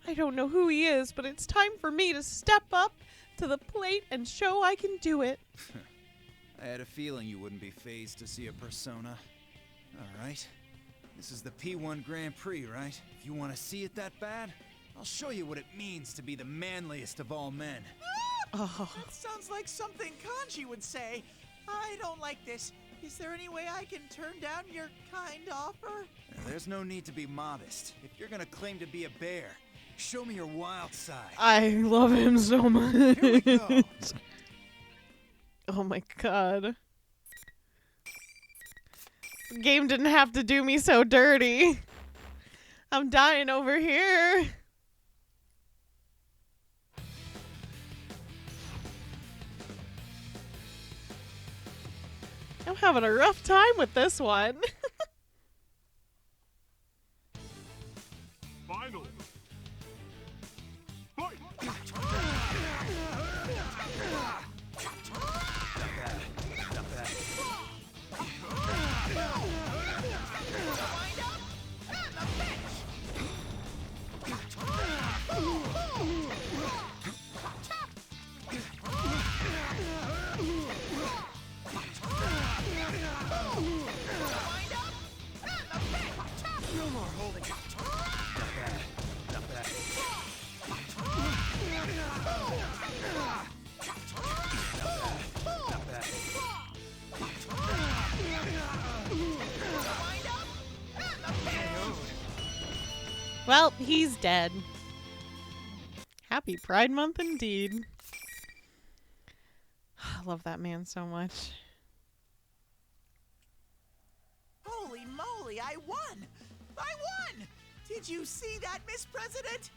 I don't know who he is, but it's time for me to step up to the plate and show I can do it. I had a feeling you wouldn't be fazed to see a persona. All right. This is the P1 Grand Prix, right? If you want to see it that bad, I'll show you what it means to be the manliest of all men. Oh. That sounds like something Kanji would say. I don't like this. Is there any way I can turn down your kind offer? There's no need to be modest. If you're gonna claim to be a bear, show me your wild side. I love him so much. Here we go. Oh my god. The game didn't have to do me so dirty. I'm dying over here. I'm having a rough time with this one. Final. Fight! Well, he's dead. Happy Pride Month indeed. I love that man so much. Holy moly, I won! I won! Did you see that, Miss President?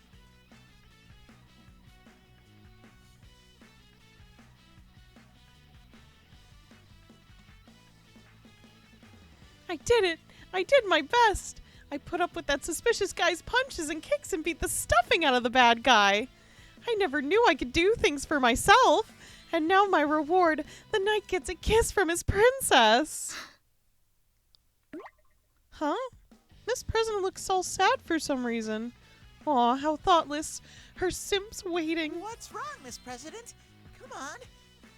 I did it! I did my best! I put up with that suspicious guy's punches and kicks and beat the stuffing out of the bad guy. I never knew I could do things for myself. And now my reward, the knight gets a kiss from his princess. Huh? Miss President looks all sad for some reason. Aw, how thoughtless. Her simp's waiting. What's wrong, Miss President? Come on,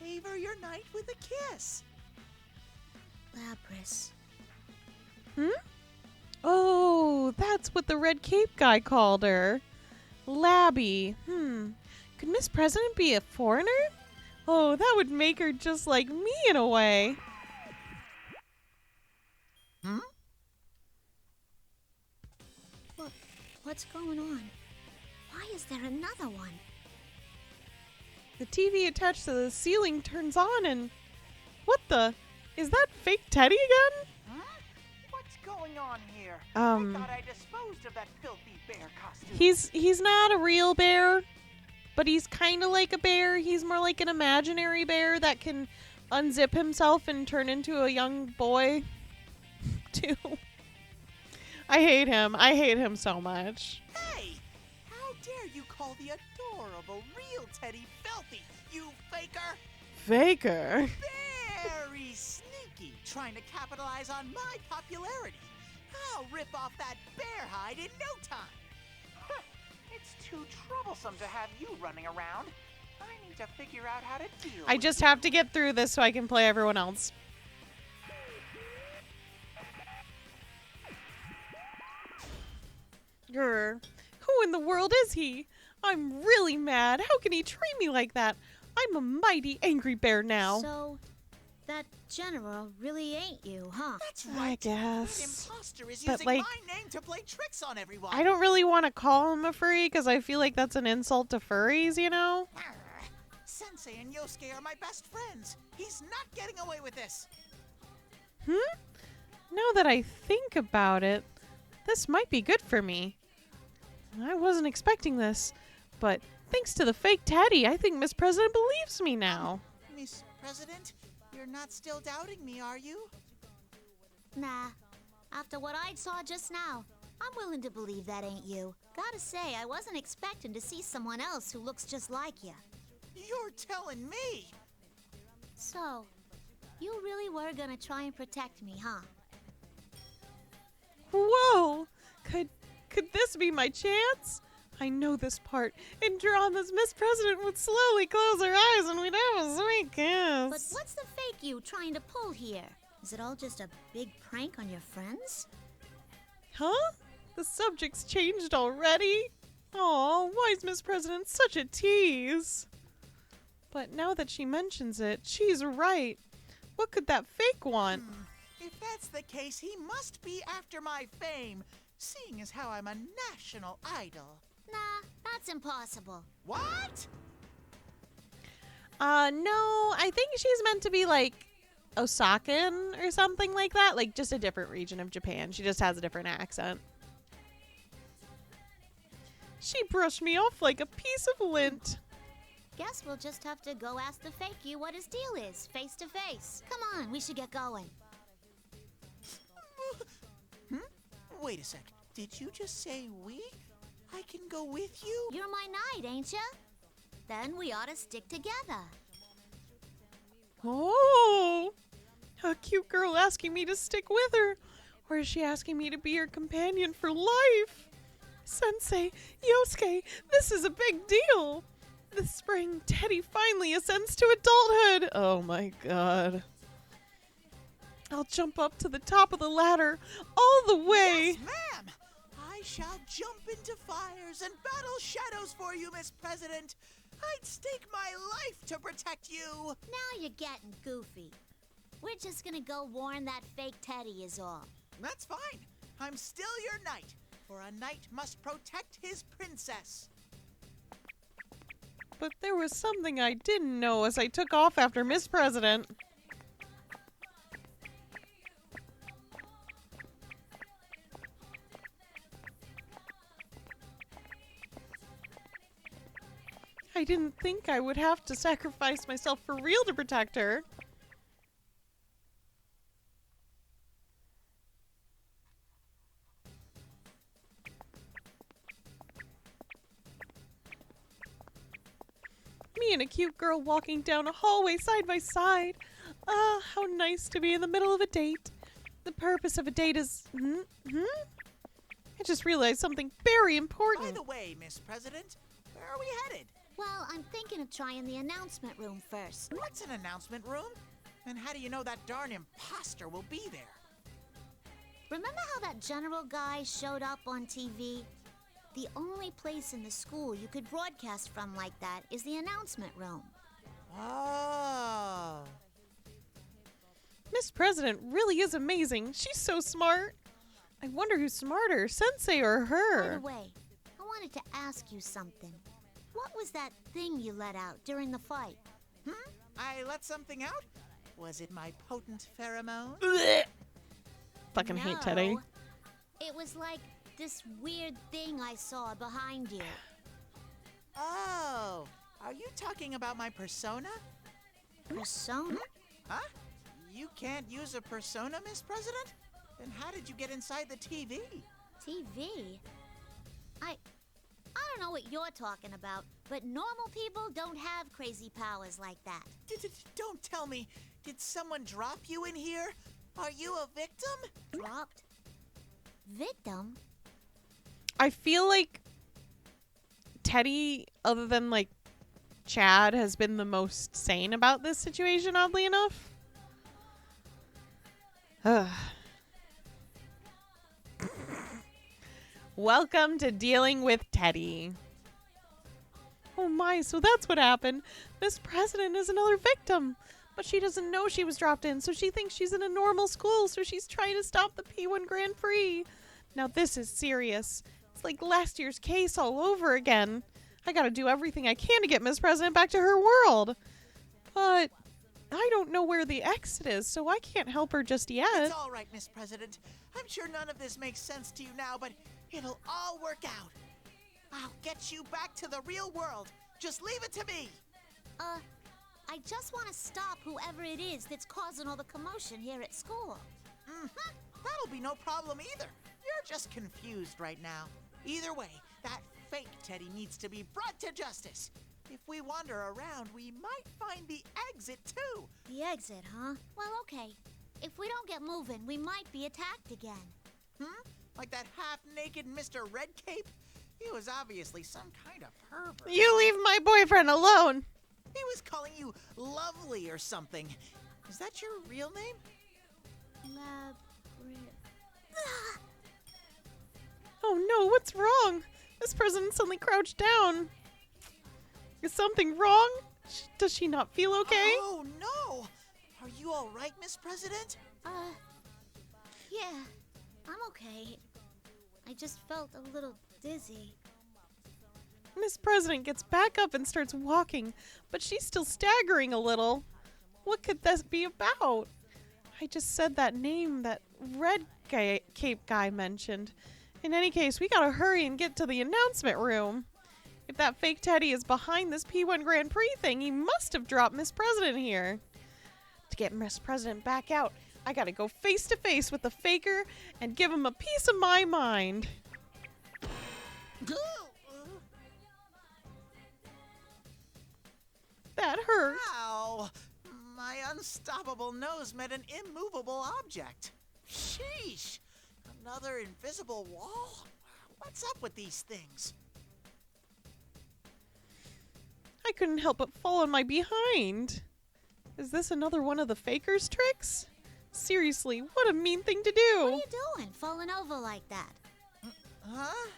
favor your knight with a kiss. Lapras. Oh, that's what the red cape guy called her. Labby. Could Miss President be a foreigner? Oh, that would make her just like me in a way. What's going on? Why is there another one? The TV attached to the ceiling turns on and... What the? Is that fake Teddy again? Huh? What's going on here? I thought I disposed of that filthy bear costume. He's not a real bear, but he's kind of like a bear. He's more like an imaginary bear that can unzip himself and turn into a young boy, too. I hate him. I hate him so much. Hey! How dare you call the adorable real Teddy filthy, you faker! Faker? Very sneaky, trying to capitalize on my popularity. I'll rip off that bear hide in no time. It's too troublesome to have you running around. I need to figure out how to deal I with just you. have to get through this so I can play everyone else. Grr. Who in the world is he? I'm really mad. How can he treat me like that? I'm a mighty angry bear now. So, that general really ain't you, huh? That's I right. That guess. imposter is But, using like, my name to play tricks on everyone. I don't really want to call him a furry because I feel like that's an insult to furries, you know? Arr. Sensei and Yosuke are my best friends. He's not getting away with this. Now that I think about it, this might be good for me. I wasn't expecting this, but thanks to the fake Teddy, I think Miss President believes me now. Miss President, you're not still doubting me, are you? Nah. After what I saw just now, I'm willing to believe that ain't you. Gotta say, I wasn't expecting to see someone else who looks just like you. You're telling me. So, you really were gonna try and protect me, huh? Whoa! Could this be my chance? I know this part. In dramas, Miss President would slowly close her eyes and we'd have a sweet kiss. But what's the fake you trying to pull here? Is it all just a big prank on your friends? Huh? The subject's changed already? Aw, why is Miss President such a tease? But now that she mentions it, she's right. What could that fake want? If that's the case, he must be after my fame, seeing as how I'm a national idol. Nah, that's impossible. What? No, I think she's meant to be like Osakan or something like that. Like just a different region of Japan. She just has a different accent. She brushed me off like a piece of lint. Guess we'll just have to go ask the fake you what his deal is, face to face. Come on, we should get going. Wait a sec. Did you just say we? I can go with you? You're my knight, ain't ya? Then we ought to stick together. Oh, a cute girl asking me to stick with her. Or is she asking me to be her companion for life? Sensei, Yosuke, this is a big deal. This spring, Teddy finally ascends to adulthood. Oh my god. I'll jump up to the top of the ladder all the way. Yes, ma'am. I shall jump into fires and battle shadows for you, Miss President. I'd stake my life to protect you. Now you're getting goofy. We're just gonna go warn that fake Teddy is all. That's fine. I'm still your knight, for a knight must protect his princess. But there was something I didn't know as I took off after Miss President. I didn't think I would have to sacrifice myself for real to protect her. Me and a cute girl walking down a hallway side by side. Ah, how nice to be in the middle of a date. The purpose of a date is... I just realized something very important. By the way, Miss President, where are we headed? Well, I'm thinking of trying the announcement room first. What's an announcement room? And how do you know that darn imposter will be there? Remember how that general guy showed up on TV? The only place in the school you could broadcast from like that is the announcement room. Oh. Miss President really is amazing. She's so smart. I wonder who's smarter, Sensei or By her? the way, I wanted to ask you something. What was that thing you let out during the fight? I let something out? Was it my potent pheromone? Fucking hate Teddy. No. It was like this weird thing I saw behind you. Oh, are you talking about my persona? Persona? Huh? You can't use a persona, Miss President? Then how did you get inside the TV? TV? I don't know what you're talking about, but normal people don't have crazy powers like that. Don't tell me. Did someone drop you in here? Are you a victim? Dropped? Victim? I feel like Teddy, other than like Chad, has been the most sane about this situation, oddly enough. Ugh. Welcome to dealing with Teddy. Oh my, so that's what happened. Miss President is another victim. But she doesn't know she was dropped in, so she thinks she's in a normal school, so she's trying to stop the P1 Grand Prix. Now this is serious. It's like last year's case all over again. I gotta do everything I can to get Miss President back to her world. But I don't know where the exit is, so I can't help her just yet. It's all right, Miss President. I'm sure none of this makes sense to you now, but it'll all work out. I'll get you back to the real world. Just leave it to me. I just want to stop whoever it is that's causing all the commotion here at school. That'll be no problem either. You're just confused right now. Either way, that fake Teddy needs to be brought to justice. If we wander around, we might find the exit too. The exit, huh? Well, okay. If we don't get moving, we might be attacked again. Like that half-naked Mr. Red Cape? He was obviously some kind of pervert. You leave my boyfriend alone. He was calling you lovely or something. Is that your real name? Oh no, what's wrong? This President suddenly crouched down. Is something wrong? Does she not feel okay? Oh no! Are you all right, Miss President? Yeah, I'm okay. I just felt a little dizzy. Miss President gets back up and starts walking, but she's still staggering a little. What could this be about? I just said that name that Red Cape guy mentioned. In any case, we gotta hurry and get to the announcement room. If that fake Teddy is behind this P1 Grand Prix thing, he must have dropped Miss President here. To get Miss President back out, I gotta go face to face with the faker and give him a piece of my mind. That hurt. Ow! My unstoppable nose met an immovable object. Sheesh! Another invisible wall? What's up with these things? I couldn't help but fall on my behind. Is this another one of the faker's tricks? Seriously, what a mean thing to do. What are you doing, falling over like that? Huh?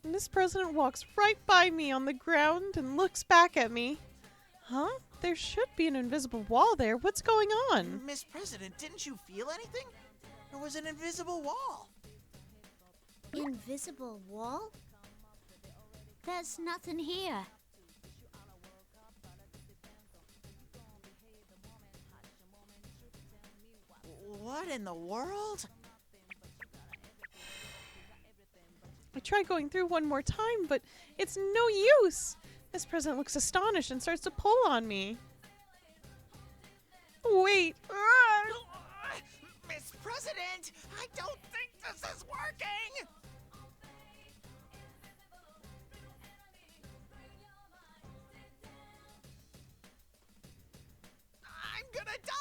Miss President walks right by me on the ground and looks back at me. Huh? There should be an invisible wall there. What's going on? Miss President, didn't you feel anything? There was an invisible wall. Invisible wall? There's nothing here. What in the world? I try going through one more time, but it's no use. This president looks astonished and starts to pull on me. Wait. Miss President, I don't think this is working! I'm gonna die!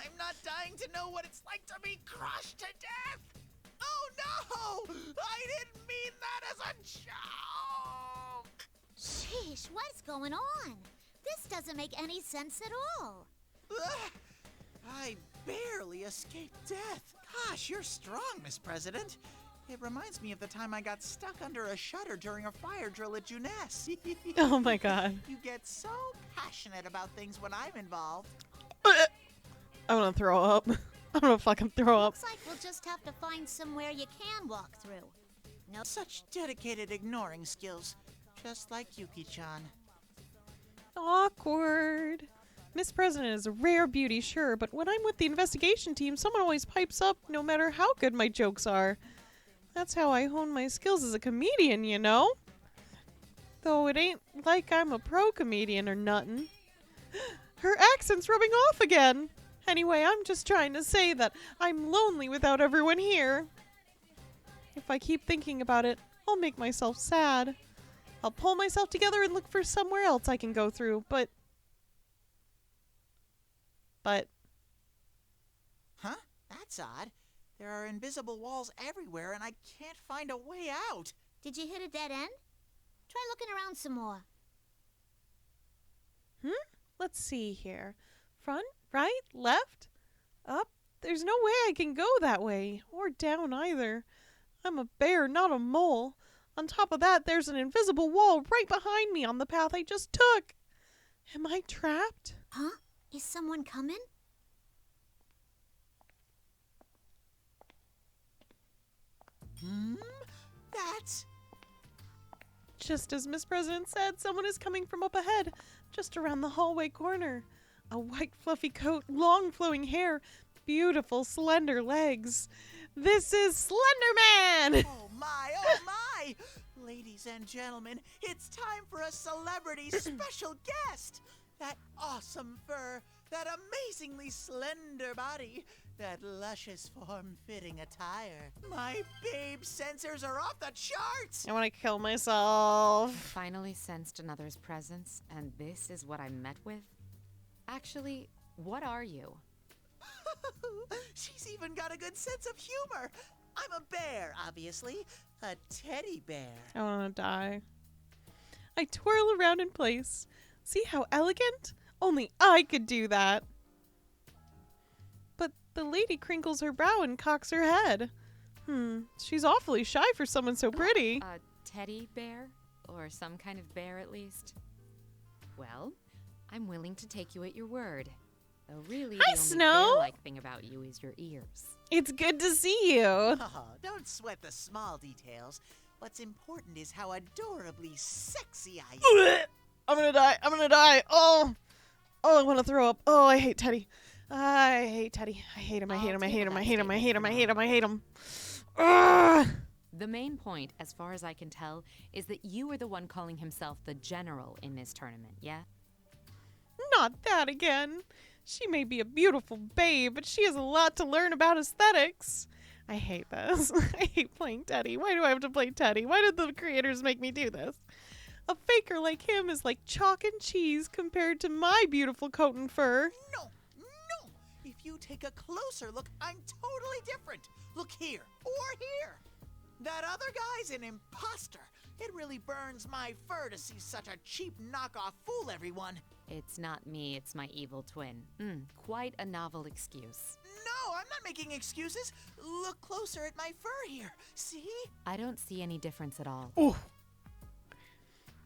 I'm not dying to know what it's like to be crushed to death! Oh no! I didn't mean that as a joke! Sheesh, what's going on? This doesn't make any sense at all. Ugh, I barely escaped death. Gosh, you're strong, Miss President. It reminds me of the time I got stuck under a shutter during a fire drill at Juness. Oh my god. You get so passionate about things when I'm involved. I'm gonna throw up. I'm gonna fucking throw up. Looks like we'll just have to find somewhere you can walk through. No. Such dedicated ignoring skills, just like Yuki-chan. Awkward. Miss President is a rare beauty, sure, but when I'm with the investigation team, someone always pipes up no matter how good my jokes are. That's how I hone my skills as a comedian, you know? Though it ain't like I'm a pro comedian or nothin'. Her accent's rubbing off again. Anyway, I'm just trying to say that I'm lonely without everyone here. If I keep thinking about it, I'll make myself sad. I'll pull myself together and look for somewhere else I can go through, but... Huh? That's odd. There are invisible walls everywhere, and I can't find a way out. Did you hit a dead end? Try looking around some more. Let's see here. Front, right, left, up. There's no way I can go that way, or down either. I'm a bear, not a mole. On top of that, there's an invisible wall right behind me on the path I just took. Am I trapped? Huh? Is someone coming? That's... Just as Miss President said, someone is coming from up ahead, just around the hallway corner. A white fluffy coat, long flowing hair, beautiful slender legs. This is Slender Man! Oh my! Ladies and gentlemen, it's time for a celebrity special guest! That awesome fur, that amazingly slender body, that luscious form-fitting attire. My babe sensors are off the charts! I want to kill myself. Finally sensed another's presence, and this is what I'm met with? Actually, what are you? She's even got a good sense of humor. I'm a bear, obviously. A teddy bear. I want to die. I twirl around in place. See how elegant? Only I could do that. But the lady crinkles her brow and cocks her head. She's awfully shy for someone so pretty. A teddy bear? Or some kind of bear, at least? Well, I'm willing to take you at your word. Though really, Hi, the only Snow. bear-like thing about you is your ears. It's good to see you. Oh, don't sweat the small details. What's important is how adorably sexy I am. I'm gonna die. Oh, I want to throw up. Oh, I hate Teddy. I hate Teddy. I hate him. Ugh. The main point, as far as I can tell, is that you are the one calling himself the general in this tournament, yeah? Not that again. She may be a beautiful babe, but she has a lot to learn about aesthetics. I hate this. I hate playing Teddy. Why do I have to play Teddy? Why did the creators make me do this? A faker like him is like chalk and cheese compared to my beautiful coat and fur. No. If you take a closer look, I'm totally different. Look here, or here. That other guy's an imposter. It really burns my fur to see such a cheap knockoff fool everyone. It's not me, it's my evil twin. Quite a novel excuse. No, I'm not making excuses. Look closer at my fur here. See? I don't see any difference at all. Oh.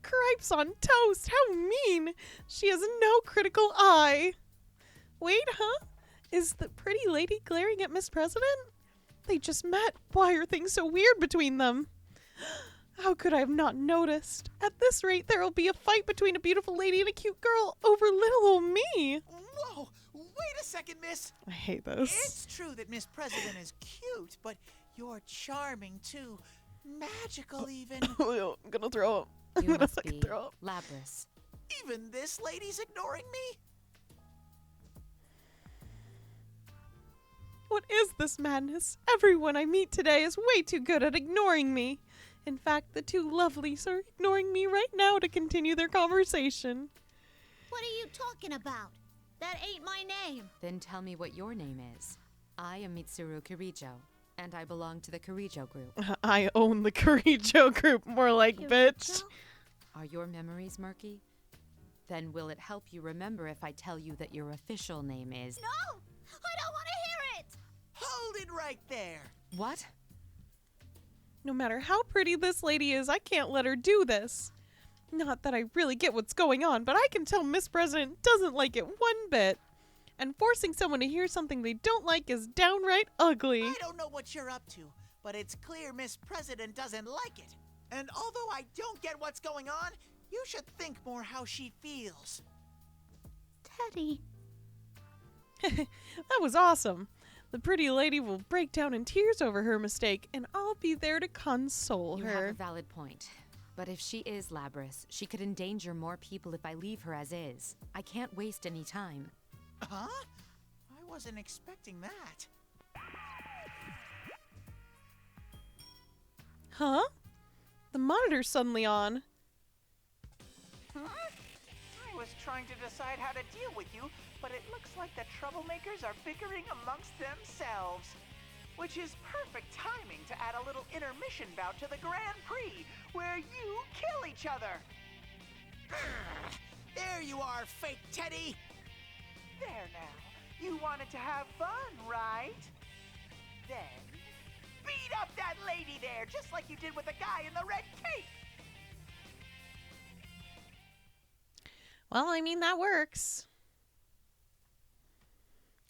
Cripes on toast. How mean. She has no critical eye. Wait, huh? Is the pretty lady glaring at Miss President? They just met. Why are things so weird between them? How could I have not noticed? At this rate, there will be a fight between a beautiful lady and a cute girl over little old me. Whoa, Wait a second, miss. I hate this. It's true that Miss President is cute, but you're charming too. Magical even. I'm gonna throw up. I'm You gonna must fucking be throw up. Lapras. Even this lady's ignoring me? What is this madness? Everyone I meet today is way too good at ignoring me. In fact, the two lovelies are ignoring me right now to continue their conversation. What are you talking about? That ain't my name. Then tell me what your name is. I am Mitsuru Kirijo, and I belong to the Kirijo group. I own the Kirijo group, more like bitch. Kirijo? Are your memories murky? Then will it help you remember if I tell you that your official name is... No! I don't want to hear it! Hold it right there. What? No matter how pretty this lady is, I can't let her do this. Not that I really get what's going on, but I can tell Miss President doesn't like it one bit. And forcing someone to hear something they don't like is downright ugly. I don't know what you're up to, but it's clear Miss President doesn't like it. And although I don't get what's going on, you should think more how she feels. Teddy. That was awesome. The pretty lady will break down in tears over her mistake, and I'll be there to console You have a her. valid point. But if she is Lapras, she could endanger more people if I leave her as is. I can't waste any time. Huh? I wasn't expecting that. Huh? The monitor's suddenly on. Huh? I was trying to decide how to deal with you, but it looks like the troublemakers are bickering amongst themselves. Which is perfect timing to add a little intermission bout to the Grand Prix, where you kill each other. There you are, fake Teddy. There now. You wanted to have fun, right? Then, beat up that lady there, just like you did with the guy in the red cape. Well, I mean, that works.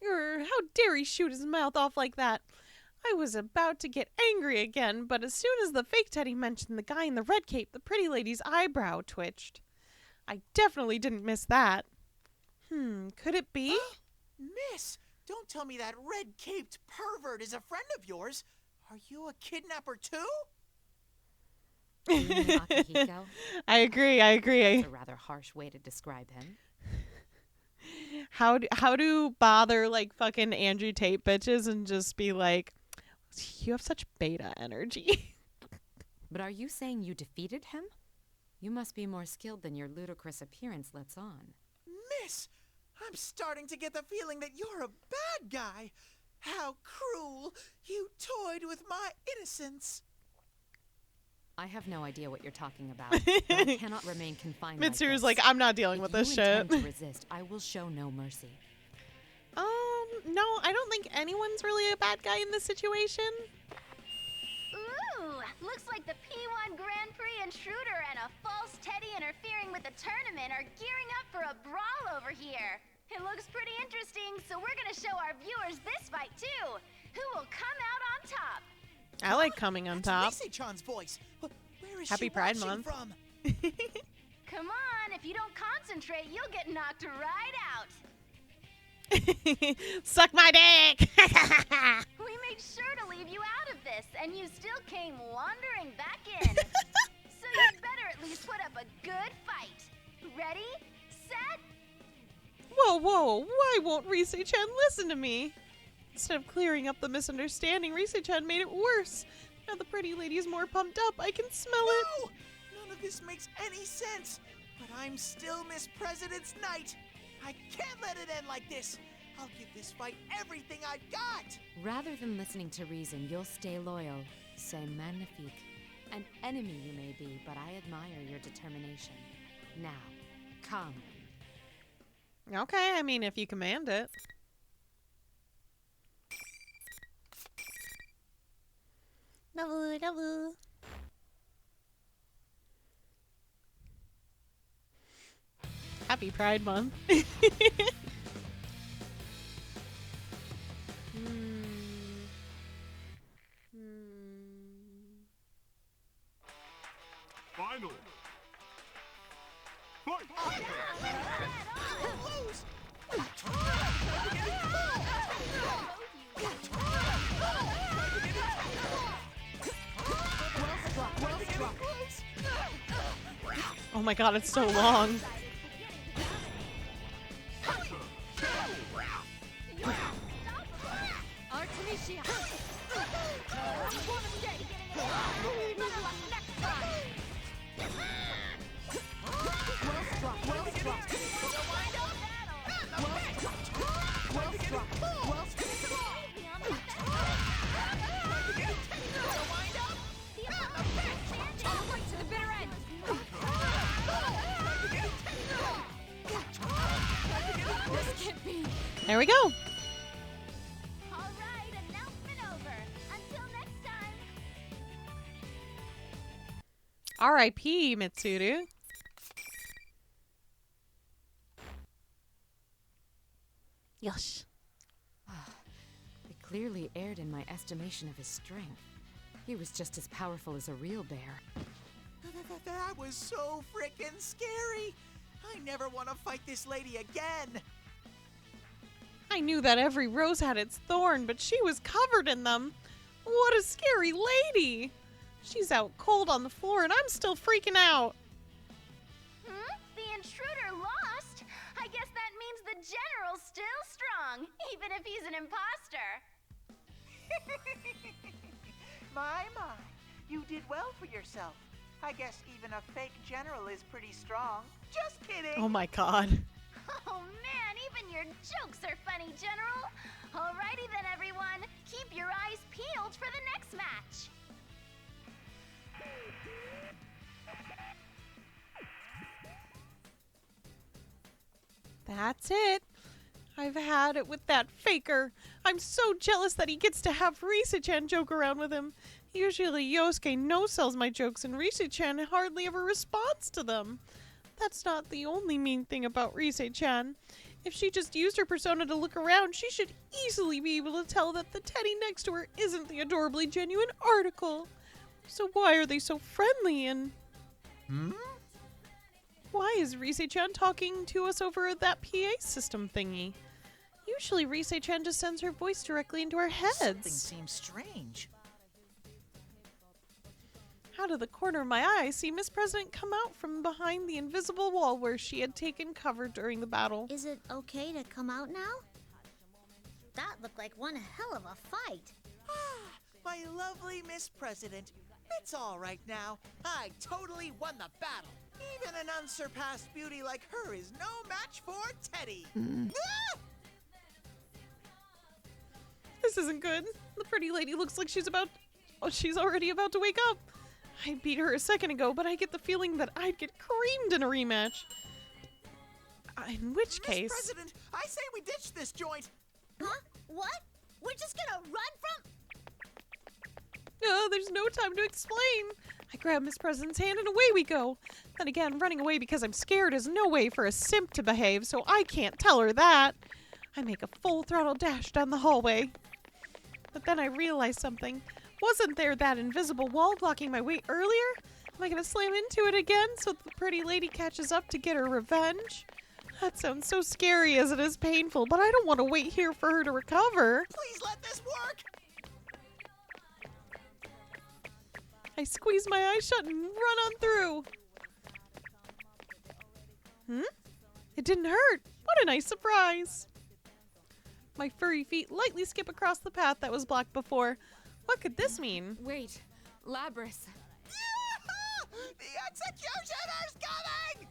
How dare he shoot his mouth off like that? I was about to get angry again, but as soon as the fake Teddy mentioned the guy in the red cape, the pretty lady's eyebrow twitched. I definitely didn't miss that. Could it be? Miss, don't tell me that red-caped pervert is a friend of yours. Are you a kidnapper too? Do you mean Akihiko? I agree. It's a rather harsh way to describe him. How do bother like fucking Andrew Tate bitches and just be like, you have such beta energy. But are you saying you defeated him? You must be more skilled than your ludicrous appearance lets on. Miss, I'm starting to get the feeling that you're a bad guy. How cruel. You toyed with my innocence. I have no idea what you're talking about. But I cannot remain confined Mitsuru's like like, this. I'm not dealing with this If shit. you intend to resist, I will show no mercy. No, I don't think anyone's really a bad guy in this situation. Ooh, looks like the P1 Grand Prix intruder and a false Teddy interfering with the tournament are gearing up for a brawl over here. It looks pretty interesting, so we're gonna show our viewers this fight too. Who will come out on top? I like coming on top. That's Lacey-chan's voice. Where is Happy she Pride watching Month. from? Come on, if you don't concentrate, you'll get knocked right out. Suck my dick. We made sure to leave you out of this, and you still came wandering back in. So you'd better at least put up a good fight. Ready, set, Whoa, why won't Rise-chan listen to me? Instead of clearing up the misunderstanding, Rise-chan made it worse. Now the pretty lady's more pumped up. I can smell it. No! None of this makes any sense. But I'm still Miss President's knight. I can't let it end like this. I'll give this fight everything I've got. Rather than listening to reason, you'll stay loyal. C'est magnifique. An enemy you may be, but I admire your determination. Now, come. Okay, I mean, if you command it. Double. Happy Pride Month. Final. Fight! Lose! my god, it's so long. Artemisia! There we go. All right, announcement over. Until next time. R.I.P. Mitsuru. Yosh. It clearly erred in my estimation of his strength. He was just as powerful as a real bear. That was so frickin' scary. I never want to fight this lady again. I knew that every rose had its thorn, but she was covered in them. What a scary lady! She's out cold on the floor and I'm still freaking out. The intruder lost? I guess that means the general's still strong, even if he's an imposter. My, you did well for yourself. I guess even a fake general is pretty strong. Just kidding. Oh my god. Oh man, even your jokes are funny, General. Alrighty then, everyone. Keep your eyes peeled for the next match. That's it. I've had it with that faker. I'm so jealous that he gets to have Risa-chan joke around with him. Usually Yosuke no-sells my jokes and Risa-chan hardly ever responds to them. That's not the only mean thing about Risa-chan. If she just used her persona to look around, she should easily be able to tell that the teddy next to her isn't the adorably genuine article. So why are they so friendly and... Why is Rise-chan talking to us over that PA system thingy? Usually Rise-chan just sends her voice directly into our heads. Something seems strange. Out of the corner of my eye, I see Miss President come out from behind the invisible wall where she had taken cover during the battle. Is it okay to come out now? That looked like one hell of a fight. My lovely Miss President. It's all right now. I totally won the battle. Even an unsurpassed beauty like her is no match for Teddy. Ah! This isn't good. The pretty lady looks like she's already about to wake up. I beat her a second ago, but I get the feeling that I'd get creamed in a rematch. In which case... Miss President, I say we ditch this joint. Huh? What? We're just gonna run from... Oh, there's no time to explain. I grab Miss President's hand and away we go. Then again, running away because I'm scared is no way for a simp to behave, so I can't tell her that. I make a full throttle dash down the hallway. But then I realize something. Wasn't there that invisible wall blocking my way earlier? Am I gonna slam into it again so the pretty lady catches up to get her revenge? That sounds so scary as it is painful, but I don't want to wait here for her to recover. Please let this work. I squeeze my eyes shut and run on through. It didn't hurt. What a nice surprise. My furry feet lightly skip across the path that was blocked before. What could this mean? Wait, Labrys. The executioner's coming!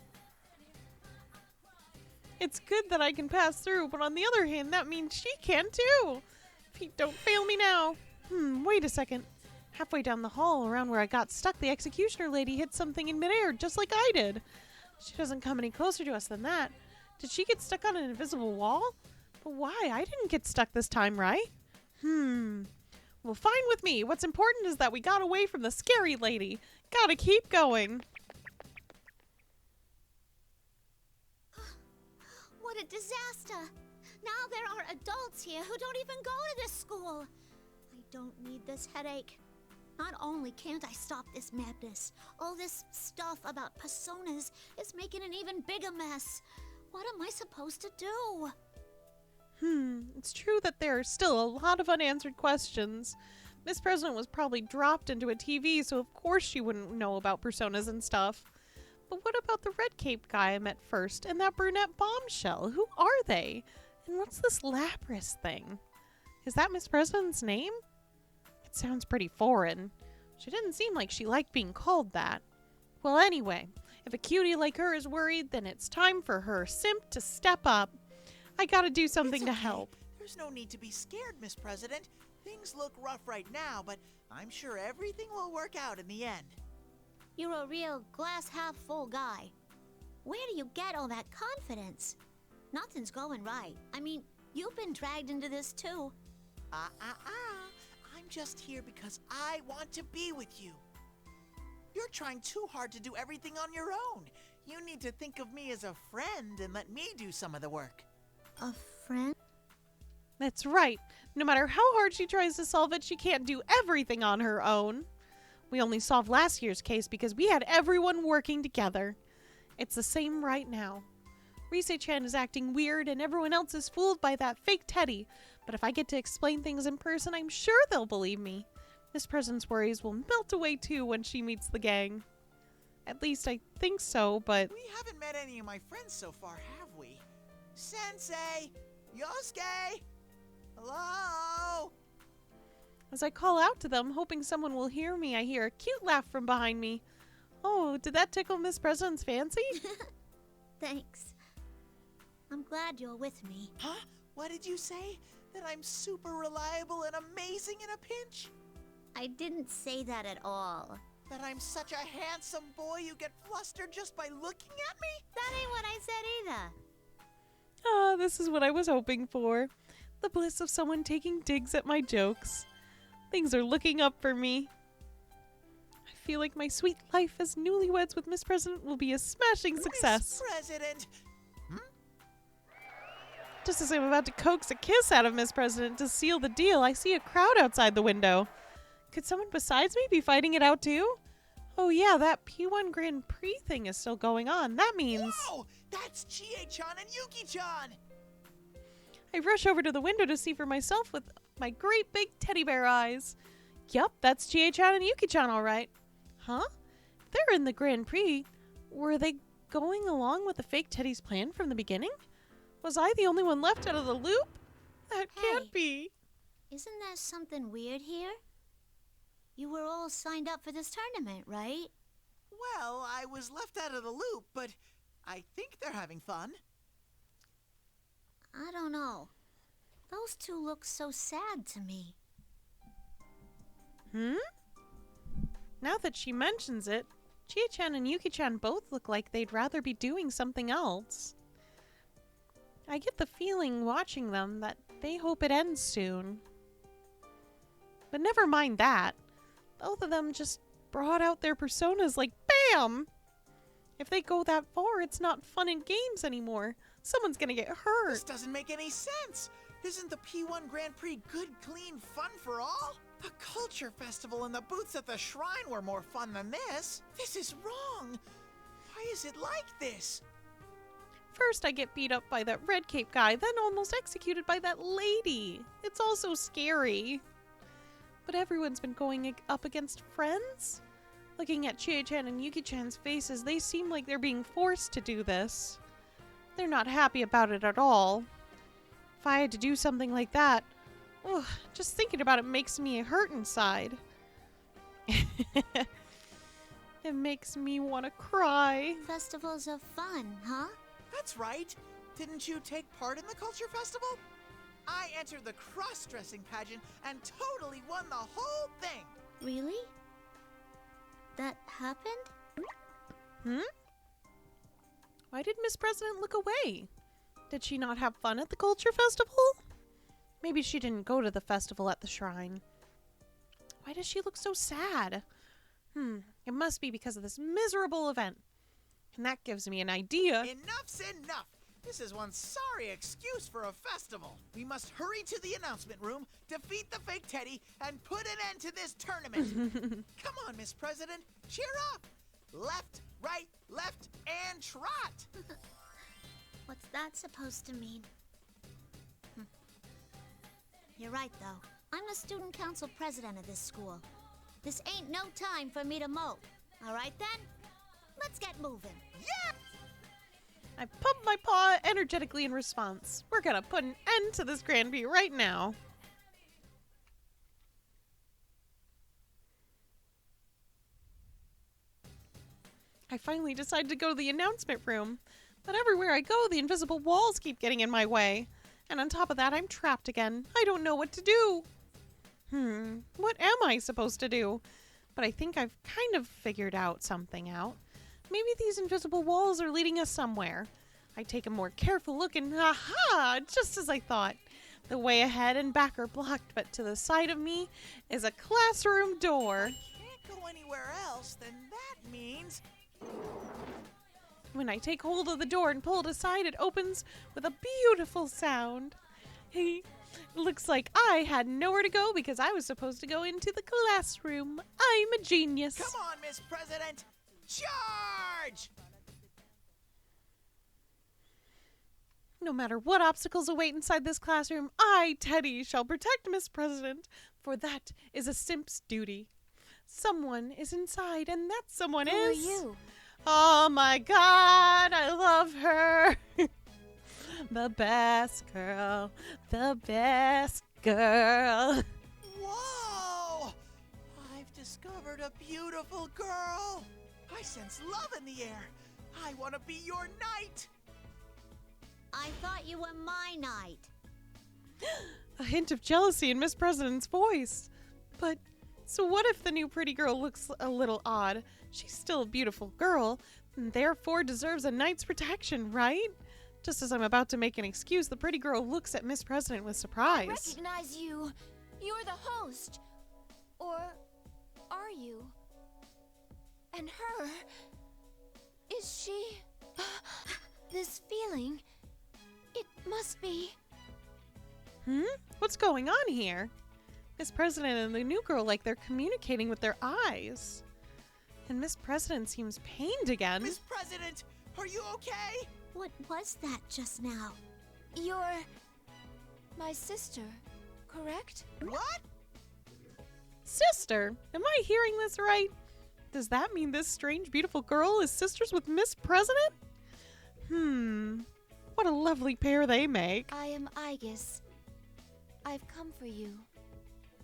It's good that I can pass through, but on the other hand, that means she can too. Feet don't fail me now. Wait a second. Halfway down the hall, around where I got stuck, the executioner lady hit something in midair, just like I did. She doesn't come any closer to us than that. Did she get stuck on an invisible wall? But why? I didn't get stuck this time, right? Well, fine with me. What's important is that we got away from the scary lady. Gotta keep going. What a disaster. Now there are adults here who don't even go to this school. I don't need this headache. Not only can't I stop this madness, all this stuff about personas is making an even bigger mess. What am I supposed to do? It's true that there are still a lot of unanswered questions. Miss President was probably dropped into a TV, so of course she wouldn't know about personas and stuff. But what about the red cape guy I met first and that brunette bombshell? Who are they? And what's this Lapras thing? Is that Miss President's name? It sounds pretty foreign. She didn't seem like she liked being called that. Well, anyway, if a cutie like her is worried, then it's time for her simp to step up. I gotta do something to help. There's no need to be scared, Miss President. Things look rough right now, but I'm sure everything will work out in the end. You're a real glass half full guy. Where do you get all that confidence? Nothing's going right. I mean, you've been dragged into this too. I'm just here because I want to be with you. You're trying too hard to do everything on your own. You need to think of me as a friend and let me do some of the work. A friend? That's right. No matter how hard she tries to solve it, she can't do everything on her own. We only solved last year's case because we had everyone working together. It's the same right now. Rise-chan is acting weird and everyone else is fooled by that fake Teddy. But if I get to explain things in person, I'm sure they'll believe me. Miss President's worries will melt away too when she meets the gang. At least I think so, but... We haven't met any of my friends so far, have we? Sensei! Yosuke! Hello? As I call out to them, hoping someone will hear me, I hear a cute laugh from behind me. Oh, did that tickle Miss President's fancy? Thanks. I'm glad you're with me. Huh? What did you say? That I'm super reliable and amazing in a pinch? I didn't say that at all. That I'm such a handsome boy you get flustered just by looking at me? That ain't what I said either. Ah, this is what I was hoping for. The bliss of someone taking digs at my jokes. Things are looking up for me. I feel like my sweet life as newlyweds with Miss President will be a smashing success. Miss President! Just as I'm about to coax a kiss out of Miss President to seal the deal, I see a crowd outside the window. Could someone besides me be fighting it out too? Oh yeah, that P1 Grand Prix thing is still going on. That means... Whoa! That's Chie-chan and Yuki-chan! I rush over to the window to see for myself with my great big teddy bear eyes. Yup, that's Chie-chan and Yuki-chan all right. Huh? If they're in the Grand Prix, were they going along with the fake Teddy's plan from the beginning? Was I the only one left out of the loop? That can't be. Isn't there something weird here? You were all signed up for this tournament, right? Well, I was left out of the loop, but I think they're having fun. I don't know. Those two look so sad to me. Now that she mentions it, Chie-chan and Yuki-chan both look like they'd rather be doing something else. I get the feeling watching them that they hope it ends soon. But never mind that. Both of them just brought out their personas like BAM! If they go that far, it's not fun and games anymore. Someone's gonna get hurt. This doesn't make any sense. Isn't the P1 Grand Prix good, clean fun for all? The Culture Festival and the booths at the shrine were more fun than this. This is wrong. Why is it like this? First I get beat up by that red cape guy, then almost executed by that lady. It's all so scary. But everyone's been going up against friends? Looking at Chie-chan and Yuki-chan's faces, they seem like they're being forced to do this. They're not happy about it at all. If I had to do something like that, ugh, just thinking about it makes me hurt inside. It makes me want to cry. Festivals are fun, huh? That's right. Didn't you take part in the Culture Festival? I entered the cross-dressing pageant and totally won the whole thing. Really? That happened? Why did Miss President look away? Did she not have fun at the Culture Festival? Maybe she didn't go to the festival at the shrine. Why does she look so sad? It must be because of this miserable event. And that gives me an idea. Enough's enough! This is one sorry excuse for a festival. We must hurry to the announcement room, defeat the fake Teddy, and put an end to this tournament. Come on, Miss President, cheer up! Left, right, left, and trot! What's that supposed to mean? You're right, though. I'm the student council president of this school. This ain't no time for me to mope. All right, then? Let's get moving. I pump my paw energetically in response. We're gonna put an end to this Grand Prix right now. I finally decide to go to the announcement room, but everywhere I go, the invisible walls keep getting in my way. And on top of that, I'm trapped again. I don't know what to do. What am I supposed to do? But I think I've kind of figured something out. Maybe these invisible walls are leading us somewhere. I take a more careful look and aha! Just as I thought. The way ahead and back are blocked, but to the side of me is a classroom door. Can't go anywhere else, then that means... When I take hold of the door and pull it aside, it opens with a beautiful sound. Hey, looks like I had nowhere to go because I was supposed to go into the classroom. I'm a genius. Come on, Miss President! Charge! No matter what obstacles await inside this classroom, I, Teddy, shall protect Miss President, for that is a simp's duty. Someone is inside, and that someone Who is... are you? Oh my God, I love her. The best girl, the best girl. Whoa! I've discovered a beautiful girl. I sense love in the air. I want to be your knight. I thought you were my knight. A hint of jealousy in Miss President's voice. But, so what if the new pretty girl looks a little odd? She's still a beautiful girl, and therefore deserves a knight's protection, right? Just as I'm about to make an excuse, the pretty girl looks at Miss President with surprise. I recognize you. You're the host. Or are you? And her. Is she... This feeling... It must be... What's going on here? Miss President and the new girl like they're communicating with their eyes. And Miss President seems pained again. Miss President, are you okay? What was that just now? You're... my sister, correct? What? Sister? Am I hearing this right? Does that mean this strange, beautiful girl is sisters with Miss President? What a lovely pair they make. I am Aegis. I've come for you.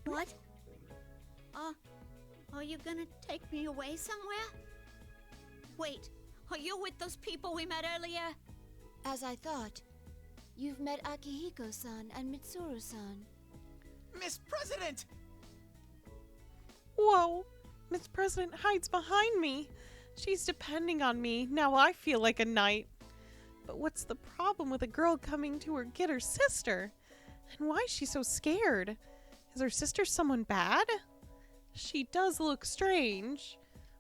What? Are you gonna take me away somewhere? Wait, are you with those people we met earlier? As I thought. You've met Akihiko-san and Mitsuru-san. Miss President! Whoa! Miss President hides behind me. She's depending on me. Now I feel like a knight. But what's the problem with a girl coming to get her sister? And why is she so scared? Is her sister someone bad? She does look strange.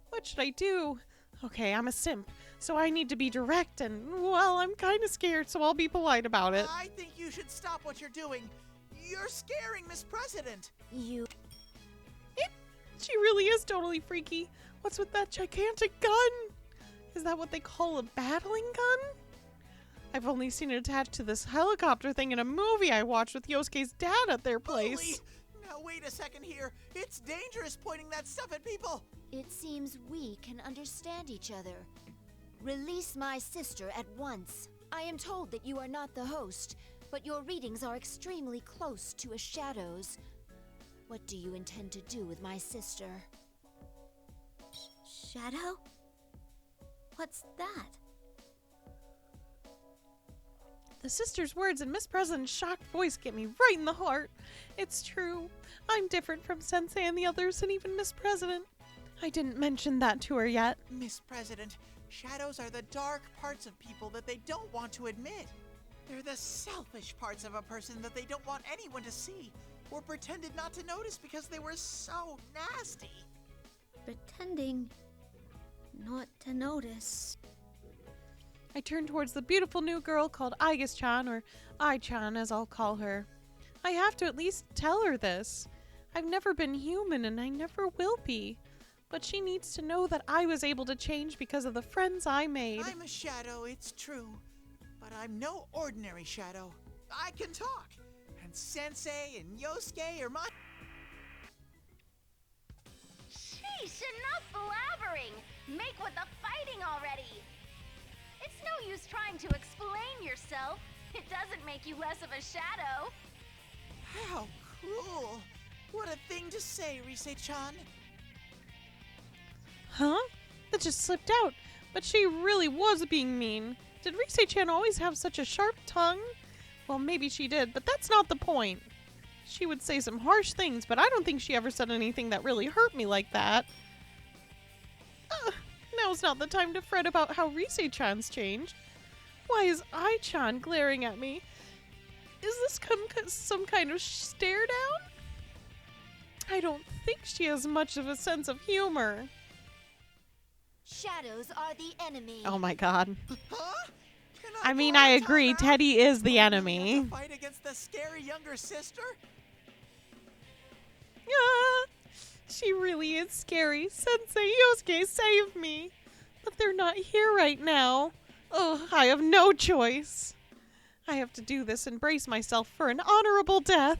What should I do? Okay, I'm a simp, so I need to be direct and, well, I'm kind of scared, so I'll be polite about it. I think you should stop what you're doing. You're scaring Miss President. You... She really is totally freaky. What's with that gigantic gun? Is that what they call a battling gun? I've only seen it attached to this helicopter thing in a movie I watched with Yosuke's dad at their place. Holy. Now wait a second here. It's dangerous pointing that stuff at people. It seems we can understand each other. Release my sister at once. I am told that you are not the host, but your readings are extremely close to a shadow's. What do you intend to do with my sister? Shadow? What's that? The sister's words and Miss President's shocked voice get me right in the heart. It's true. I'm different from Sensei and the others and even Miss President. I didn't mention that to her yet. Miss President, shadows are the dark parts of people that they don't want to admit. They're the selfish parts of a person that they don't want anyone to see, or pretended not to notice because they were so nasty. Pretending not to notice. I turn towards the beautiful new girl called Aegis-chan, or Ai-chan as I'll call her. I have to at least tell her this. I've never been human and I never will be. But she needs to know that I was able to change because of the friends I made. I'm a shadow, it's true. But I'm no ordinary shadow. I can talk. And Sensei and Yosuke are my... Sheesh, enough blabbering! Make with the fighting already! It's no use trying to explain yourself. It doesn't make you less of a shadow. How cruel. What a thing to say, Rise-chan. Huh? That just slipped out. But she really was being mean. Did Rise-chan always have such a sharp tongue? Well, maybe she did, but that's not the point. She would say some harsh things, but I don't think she ever said anything that really hurt me like that. Now's not the time to fret about how Rise-chan's changed. Why is Ai-chan glaring at me? Is this some kind of stare down? I don't think she has much of a sense of humor. Shadows are the enemy. Oh my god. Huh? I mean, I agree. Teddy is the enemy. Fight against the scary younger sister? Yeah, she really is scary. Sensei Yosuke, save me. But they're not here right now. Ugh, I have no choice. I have to do this and brace myself for an honorable death.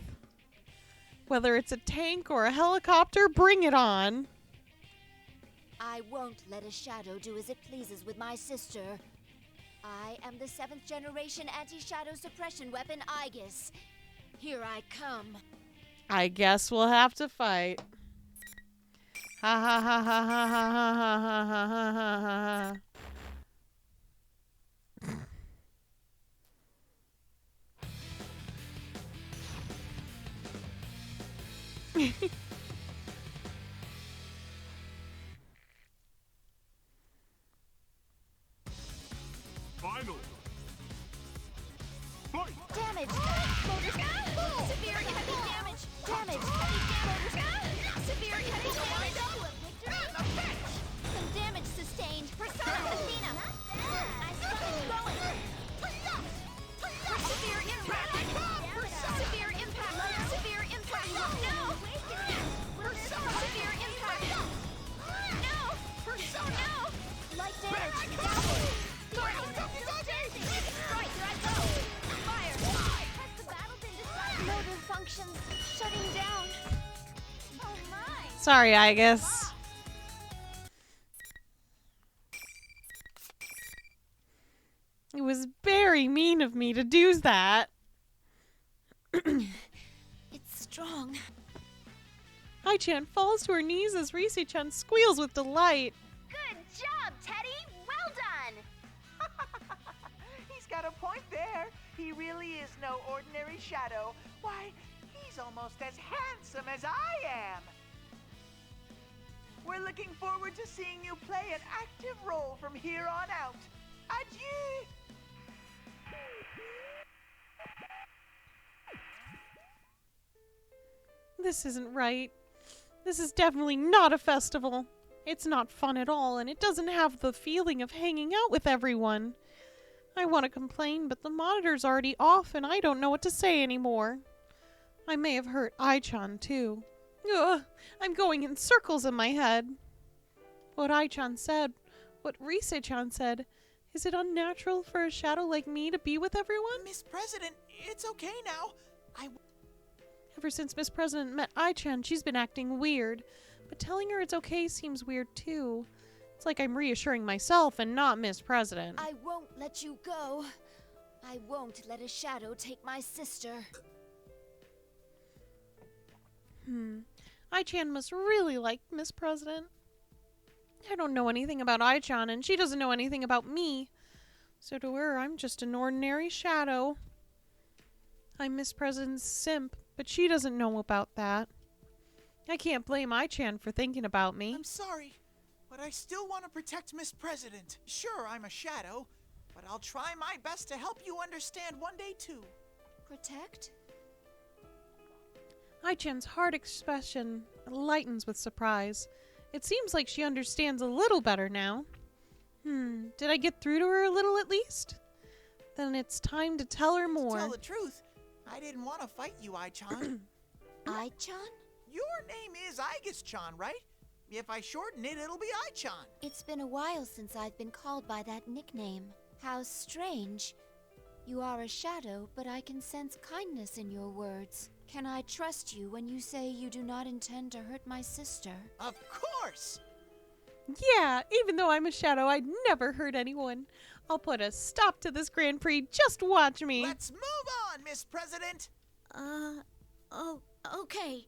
Whether it's a tank or a helicopter, bring it on. I won't let a shadow do as it pleases with my sister. I am the 7th generation anti-shadow suppression weapon, Aegis. Here I come. I guess we'll have to fight. Ha ha ha ha ha ha ha ha ha ha ha ha. Final. Fight. Damage! Severe heavy damage! Damage! Severe heavy damage! Some damage sustained. Persona Athena! I saw it going! Severe impact! Severe impact! Severe impact! No! Severe impact! No! No! Light damage! Motor functions shutting down. Oh my! Sorry, I guess. It was very mean of me to do that. It's strong. Ai-chan falls to her knees as Rise-chan squeals with delight. Good job, Teddy! Well done! He's got a point there. He really is no ordinary shadow. Why, he's almost as handsome as I am. We're looking forward to seeing you play an active role from here on out. Adieu! This isn't right. This is definitely not a festival. It's not fun at all, and it doesn't have the feeling of hanging out with everyone. I want to complain, but the monitor's already off, and I don't know what to say anymore. I may have hurt Ai-chan, too. Ugh, I'm going in circles in my head. What Ai-chan said, what Rise-chan said, is it unnatural for a shadow like me to be with everyone? Miss President, it's okay now. Ever since Miss President met Ai-chan, she's been acting weird. But telling her it's okay seems weird, too. It's like I'm reassuring myself and not Miss President. I won't let you go. I won't let a shadow take my sister. Ai-chan must really like Miss President. I don't know anything about Ai-chan, and she doesn't know anything about me. So to her, I'm just an ordinary shadow. I'm Miss President's simp, but she doesn't know about that. I can't blame Ai-chan for thinking about me. I'm sorry, but I still want to protect Miss President. Sure, I'm a shadow, but I'll try my best to help you understand one day, too. Protect? Ai-chan's hard expression lightens with surprise. It seems like she understands a little better now. Did I get through to her a little at least? Then it's time to tell her more. To tell the truth, I didn't want to fight you, Ai-chan. Ai-chan? Your name is Aegis-chan, right? If I shorten it, it'll be Ai-chan. It's been a while since I've been called by that nickname. How strange. You are a shadow, but I can sense kindness in your words. Can I trust you when you say you do not intend to hurt my sister? Of course! Yeah, even though I'm a shadow, I'd never hurt anyone. I'll put a stop to this Grand Prix. Just watch me. Let's move on, Miss President! Oh, okay.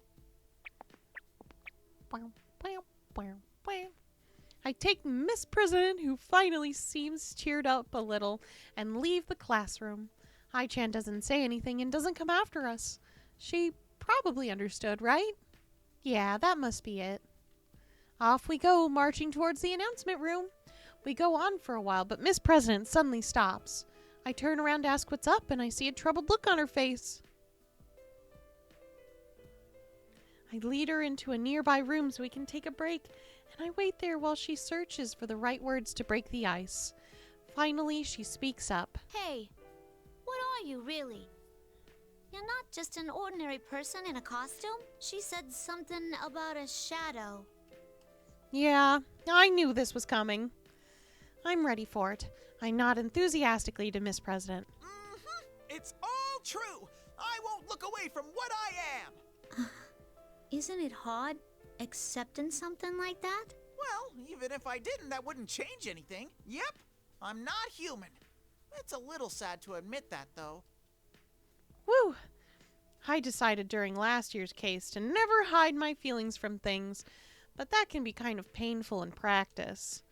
I take Miss President, who finally seems cheered up a little, and leave the classroom. Hai-chan doesn't say anything and doesn't come after us. She probably understood, right? Yeah, that must be it. Off we go, marching towards the announcement room. We go on for a while, but Miss President suddenly stops. I turn around to ask what's up, and I see a troubled look on her face. I lead her into a nearby room so we can take a break, and I wait there while she searches for the right words to break the ice. Finally, she speaks up. Hey, what are you really? You're not just an ordinary person in a costume. She said something about a shadow. Yeah, I knew this was coming. I'm ready for it. I nod enthusiastically to Miss President. It's all true! I won't look away from what I am! Isn't it hard accepting something like that? Well, even if I didn't, that wouldn't change anything. Yep, I'm not human. It's a little sad to admit that, though. Woo! I decided during last year's case to never hide my feelings from things, but that can be kind of painful in practice.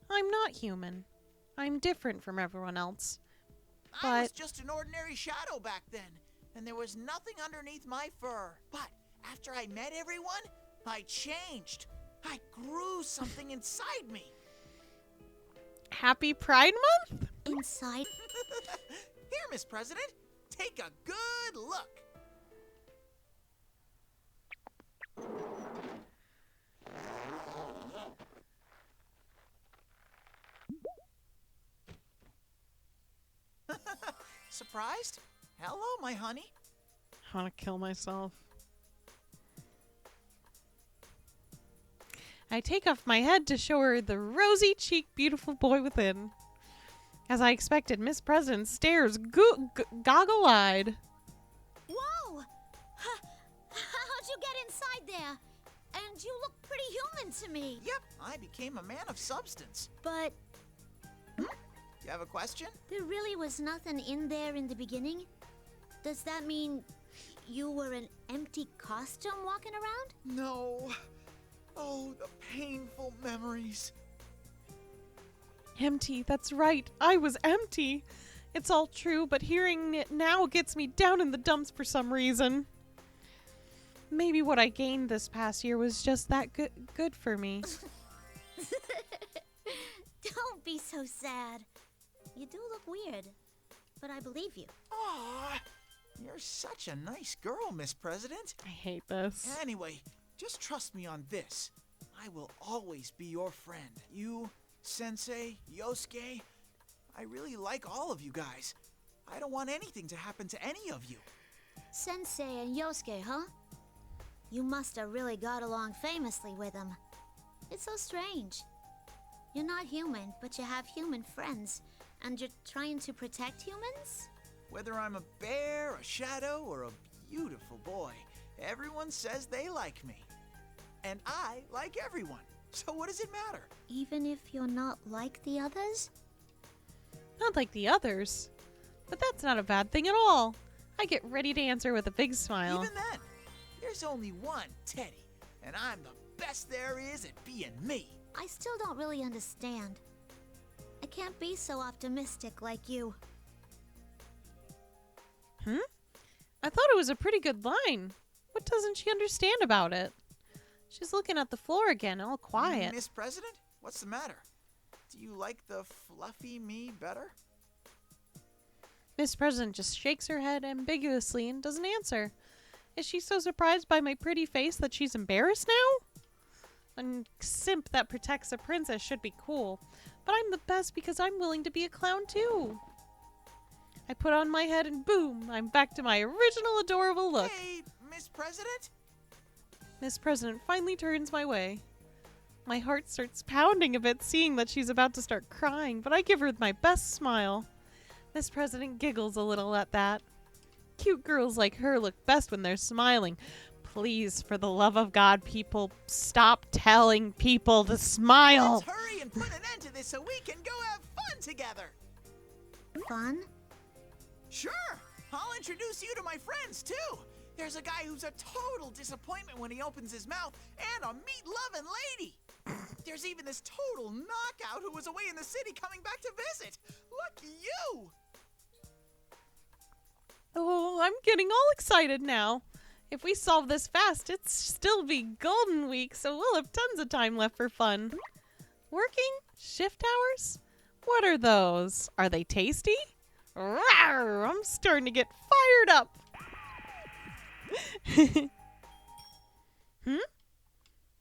I'm not human. I'm different from everyone else. I was just an ordinary shadow back then, and there was nothing underneath my fur. But after I met everyone, I changed. I grew something inside me. Happy Pride Month? Inside? Here, Miss President, take a good look. Surprised? Hello, my honey. I want to kill myself. I take off my head to show her the rosy-cheeked, beautiful boy within. As I expected, Miss President stares goggle-eyed. Whoa! How'd you get inside there? And you look pretty human to me. Yep, I became a man of substance. But You have a question? there really was nothing in there in the beginning? Does that mean you were an empty costume walking around? No. Oh, the painful memories. Empty, that's right. I was empty. It's all true, but hearing it now gets me down in the dumps for some reason. Maybe what I gained this past year was just that good for me. Don't be so sad. You do look weird, but I believe you. Aw, you're such a nice girl, Miss President. I hate this. Anyway, just trust me on this. I will always be your friend. You, Sensei, Yosuke, I really like all of you guys. I don't want anything to happen to any of you. Sensei and Yosuke, huh? You must have really got along famously with them. It's so strange. You're not human, but you have human friends, and you're trying to protect humans? Whether I'm a bear, a shadow, or a beautiful boy, everyone says they like me. And I like everyone. So what does it matter? Even if you're not like the others? Not like the others. But that's not a bad thing at all. I get ready to answer with a big smile. Even then, there's only one Teddy, and I'm the best there is at being me. I still don't really understand. I can't be so optimistic like you. I thought it was a pretty good line. What doesn't she understand about it? She's looking at the floor again, all quiet. Miss President, what's the matter? Do you like the fluffy me better? Miss President just shakes her head ambiguously and doesn't answer. Is she so surprised by my pretty face that she's embarrassed now? A simp that protects a princess should be cool, but I'm the best because I'm willing to be a clown too. I put on my head and boom, I'm back to my original adorable look. Hey, Miss President? Miss President finally turns my way. My heart starts pounding a bit seeing that she's about to start crying, but I give her my best smile. Miss President giggles a little at that. Cute girls like her look best when they're smiling. Please, for the love of God, people, stop telling people to smile. Let's hurry and put an end to this so we can go have fun together. Fun? Sure. I'll introduce you to my friends, too. There's a guy who's a total disappointment when he opens his mouth, and a meat-loving lady. There's even this total knockout who was away in the city coming back to visit. Lucky you! Oh, I'm getting all excited now. If we solve this fast, it'll still be Golden Week, so we'll have tons of time left for fun. Working? Shift hours? What are those? Are they tasty? Rawr, I'm starting to get fired up.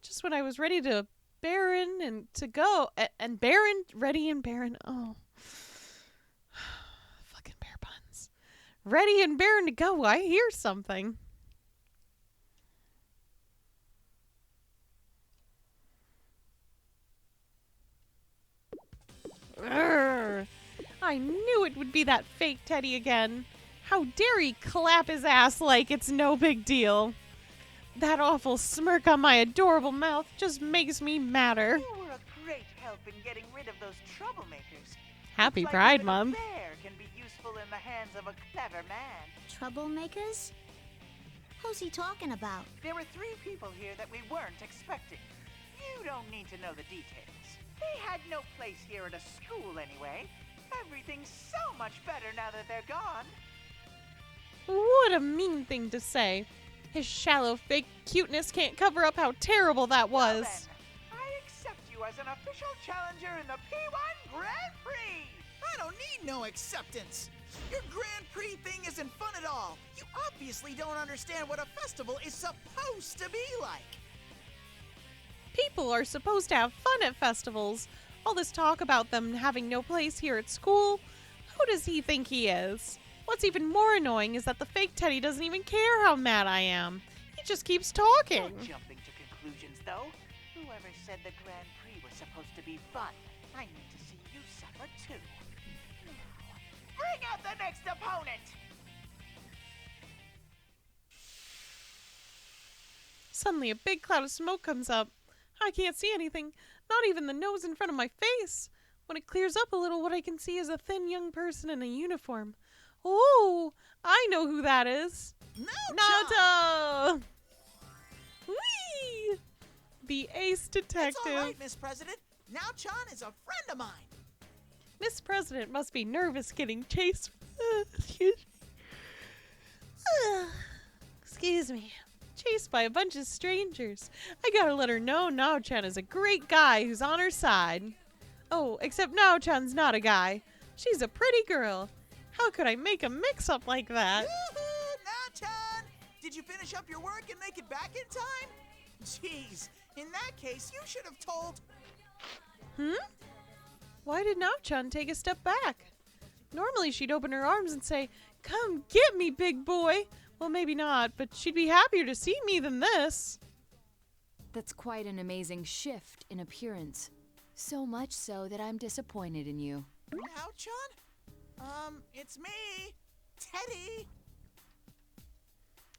Just when I was ready to Baron and to go, and Baron, ready and Baron, oh. Fucking bear puns. Ready and Baron to go, I hear something. Urgh. I knew it would be that fake Teddy again. How dare he clap his ass like it's no big deal. That awful smirk on my adorable mouth just makes me madder. You were a great help in getting rid of those troublemakers. Happy Looks Pride like even Month. A bear can be useful in the hands of a clever man. Troublemakers? Who's he talking about? There were 3 people here that we weren't expecting. You don't need to know the details. They had no place here at a school anyway. Everything's so much better now that they're gone. What a mean thing to say. His shallow fake cuteness can't cover up how terrible that Well was. then, I accept you as an official challenger in the P1 Grand Prix. I don't need no acceptance. Your Grand Prix thing isn't fun at all. You obviously don't understand what a festival is supposed to be like. People are supposed to have fun at festivals. All this talk about them having no place here at school. Who does he think he is? What's even more annoying is that the fake Teddy doesn't even care how mad I am. He just keeps talking. Don't jumping to conclusions, though. Whoever said the Grand Prix was supposed to be fun, I need to see you suffer too. Now, bring out the next opponent! Suddenly a big cloud of smoke comes up. I can't see anything, not even the nose in front of my face. When it clears up a little, what I can see is a thin young person in a uniform. Oh, I know who that is. Naruto! Whee! The ace detective. It's all right, Miss President. Now-chan is a friend of mine. Miss President must be nervous getting chased. Excuse me. Chased by a bunch of strangers. I gotta let her know Nao-chan is a great guy who's on her side. Oh, except Nao-chan's not a guy. She's a pretty girl. How could I make a mix-up like that? Yoo-hoo, Now-chan! Did you finish up your work and make it back in time? Jeez, in that case, you should have told... Why did Nao-chan take a step back? Normally she'd open her arms and say, "Come get me, big boy." Well, maybe not, but she'd be happier to see me than this. That's quite an amazing shift in appearance. So much so that I'm disappointed in you. Now-chan? It's me, Teddy.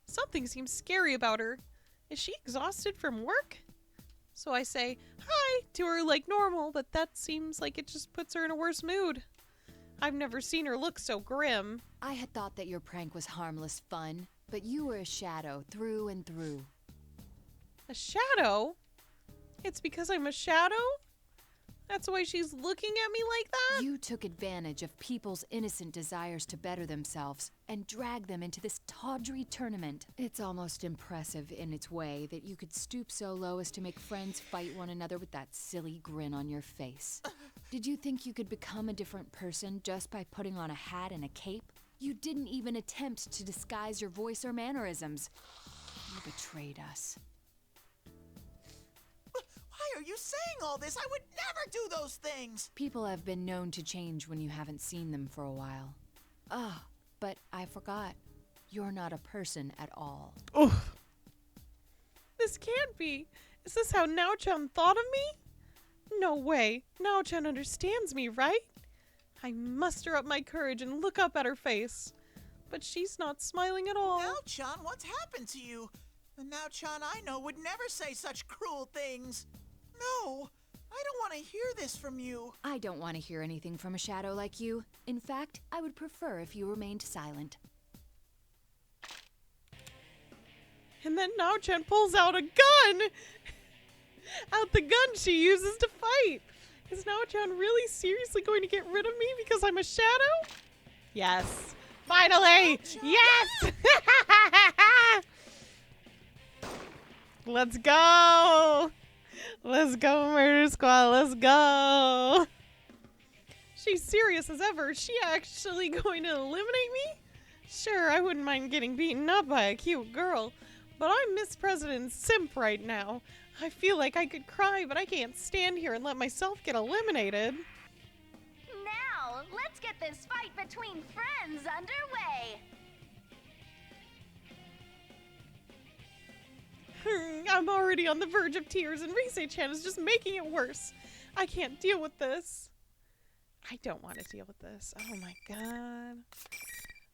Something seems scary about her. Is she exhausted from work? So I say hi to her like normal, but that seems like it just puts her in a worse mood. I've never seen her look so grim. I had thought that your prank was harmless fun, but you were a shadow through and through. A shadow? It's because I'm a shadow? That's why she's looking at me like that? You took advantage of people's innocent desires to better themselves and dragged them into this tawdry tournament. It's almost impressive in its way that you could stoop so low as to make friends fight one another with that silly grin on your face. Did you think you could become a different person just by putting on a hat and a cape? You didn't even attempt to disguise your voice or mannerisms. You betrayed us. Why are you saying all this? I would never do those things! People have been known to change when you haven't seen them for a while. But I forgot. You're not a person at all. This can't be. Is this how Nao-chan thought of me? No way. Nao-chan understands me, right? I muster up my courage and look up at her face. But she's not smiling at all. Now-chan, what's happened to you? The Now-chan I know would never say such cruel things. No, I don't want to hear this from you. I don't want to hear anything from a shadow like you. In fact, I would prefer if you remained silent. And then Now-chan pulls out a gun! Out the gun she uses to fight! Is Now-chan really seriously going to get rid of me because I'm a shadow? Yes. Finally! Yes! Let's go! Let's go, Murder Squad, let's go! She's serious as ever. Is she actually going to eliminate me? Sure, I wouldn't mind getting beaten up by a cute girl, but I'm Miss President Simp right now. I feel like I could cry, but I can't stand here and let myself get eliminated. Now, let's get this fight between friends underway. I'm already on the verge of tears, and Rise-chan is just making it worse. I can't deal with this. I don't want to deal with this. Oh my god.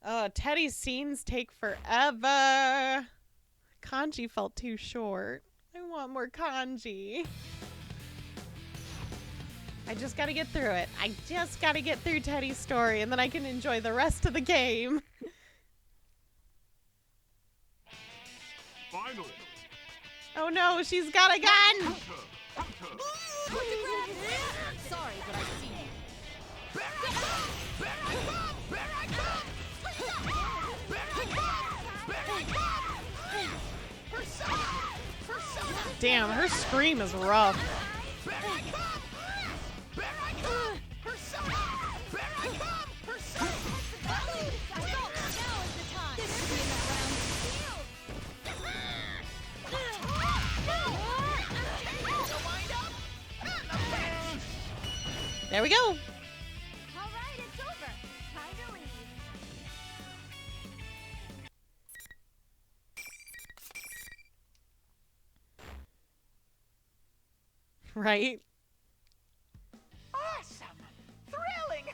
Oh, Teddy's scenes take forever. Kanji felt too short. I want more kanji. I just gotta get through it. I just gotta get through Teddy's story, and then I can enjoy the rest of the game. Finally. Oh no, she's got a gun! Sorry, but I've seen it. Damn, her scream is rough. There we go. All right, it's over. Time to leave. Right? Awesome! Thrilling!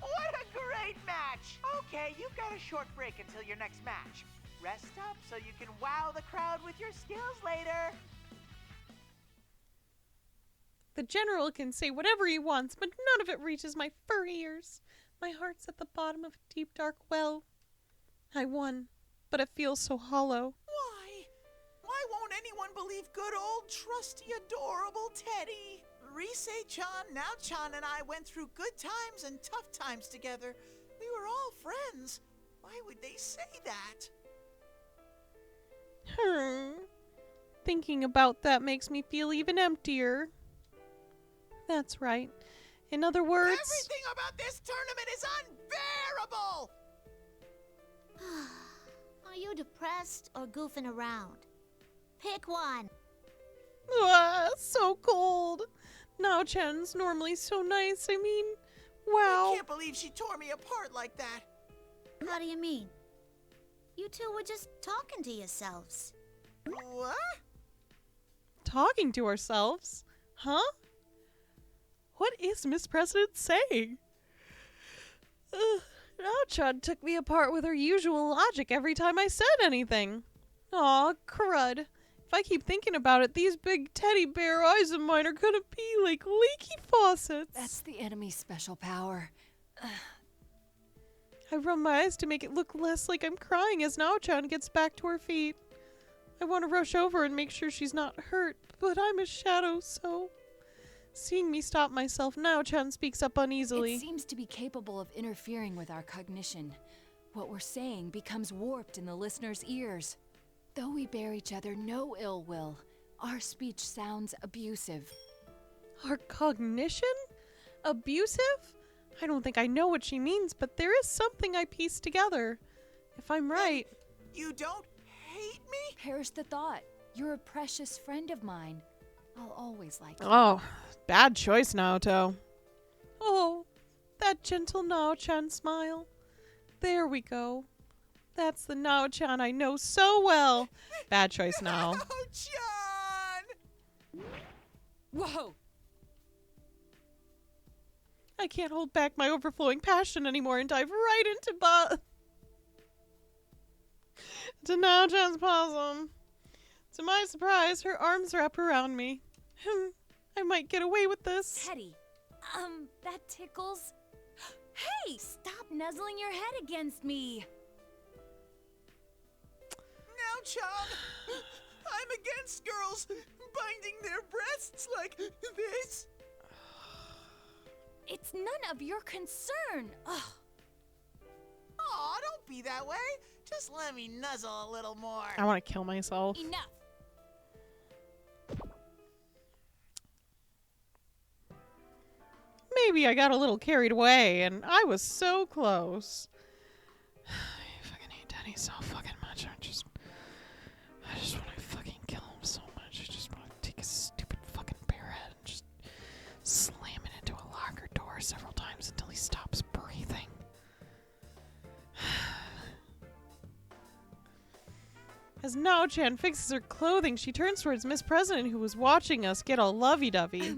What a great match! Okay, you've got a short break until your next match. Rest up so you can wow the crowd with your skills later. The general can say whatever he wants, but none of it reaches my fur ears. My heart's at the bottom of a deep, dark well. I won, but it feels so hollow. Why? Why won't anyone believe good old, trusty, adorable Teddy? Rise-chan, Now-chan, and I went through good times and tough times together. We were all friends. Why would they say that? Thinking about that makes me feel even emptier. That's right. In other words... Everything about this tournament is unbearable! Are you depressed or goofing around? Pick one. So cold. Now-chan's normally so nice. I mean, wow. I can't believe she tore me apart like that. How do you mean? You two were just talking to yourselves. What? Talking to ourselves? Huh? What is Miss President saying? Now-chan took me apart with her usual logic every time I said anything. Aw, crud. If I keep thinking about it, these big teddy bear eyes of mine are gonna be like leaky faucets. That's the enemy's special power. I rub my eyes to make it look less like I'm crying as Now-chan gets back to her feet. I want to rush over and make sure she's not hurt, but I'm a shadow, so... Seeing me stop myself, Now-chan speaks up uneasily. It seems to be capable of interfering with our cognition. What we're saying becomes warped in the listener's ears. Though we bear each other no ill will, our speech sounds abusive. Our cognition? Abusive? I don't think I know what she means, but there is something I pieced together. If I'm right... You don't hate me? Perish the thought. You're a precious friend of mine. I'll always like you. Oh, bad choice, Naoto. Oh, that gentle Nao-chan smile. There we go. That's the Nao-chan I know so well. Bad choice, Nao. Nao-chan! Whoa! I can't hold back my overflowing passion anymore and dive right into to Now-chan's possum. To my surprise, her arms wrap around me. I might get away with this. Teddy, that tickles. Hey, stop nuzzling your head against me. Now-chan, I'm against girls binding their breasts like this. It's none of your concern. Ugh. Aw, don't be that way. Just let me nuzzle a little more. I want to kill myself. Enough. Maybe I got a little carried away, and I was so close. I fucking hate Daddy so fucking much. I just want to fucking kill him so much. I just want to take his stupid fucking bare head and just slam it into a locker door several times until he stops breathing. As Now-chan fixes her clothing, she turns towards Miss President, who was watching us get all lovey-dovey.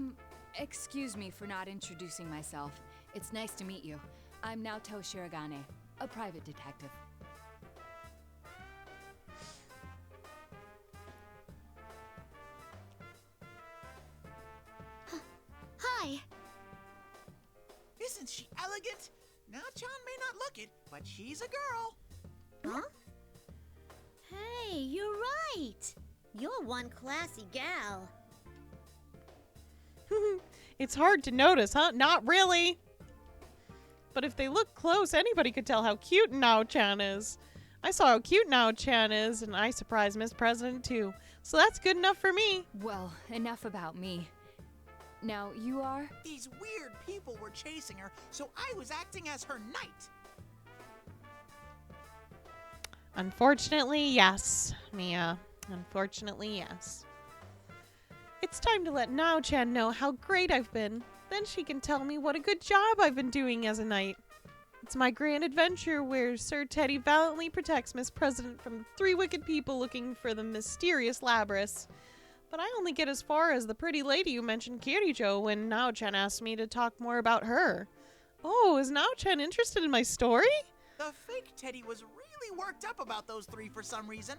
Excuse me for not introducing myself. It's nice to meet you. I'm Naoto Shiragane, a private detective. Hi. Isn't she elegant? Now-chan may not look it, but she's a girl. Huh? Hey, you're right. You're one classy gal. It's hard to notice, huh? Not really. But if they look close, anybody could tell how cute Now-chan is. I saw how cute Now-chan is, and I surprised Miss President too. So that's good enough for me. Well, enough about me. Now, you are? These weird people were chasing her, so I was acting as her knight. Unfortunately, yes, Mia. Unfortunately, yes. It's time to let Now-chan know how great I've been. Then she can tell me what a good job I've been doing as a knight. It's my grand adventure where Sir Teddy valiantly protects Miss President from the 3 wicked people looking for the mysterious Labrys. But I only get as far as the pretty lady you mentioned, Kirijo, when Now-chan asked me to talk more about her. Oh, is Now-chan interested in my story? The fake Teddy was really worked up about those 3 for some reason.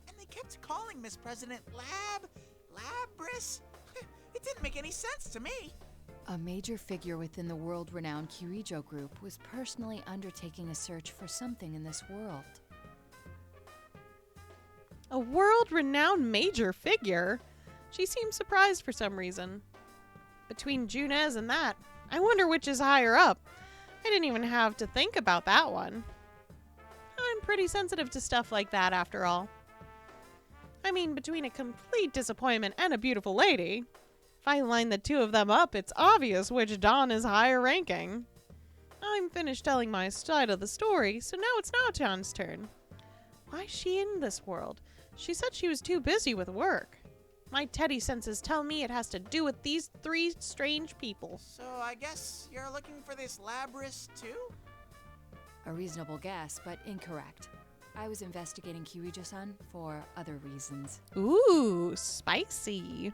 And they kept calling Miss President Labrys. It didn't make any sense to me. A major figure within the world-renowned Kirijo group was personally undertaking a search for something in this world. A world-renowned major figure? She seemed surprised for some reason. Between Junez and that, I wonder which is higher up. I didn't even have to think about that one. I'm pretty sensitive to stuff like that, after all. I mean, between a complete disappointment and a beautiful lady, if I line the 2 of them up, it's obvious which Dawn is higher ranking. I'm finished telling my side of the story, so now it's Now-chan's turn. Why is she in this world? She said she was too busy with work. My Teddy senses tell me it has to do with these 3 strange people. So I guess you're looking for this Labrys too? A reasonable guess, but incorrect. I was investigating Kirijo-san for other reasons. Ooh, spicy.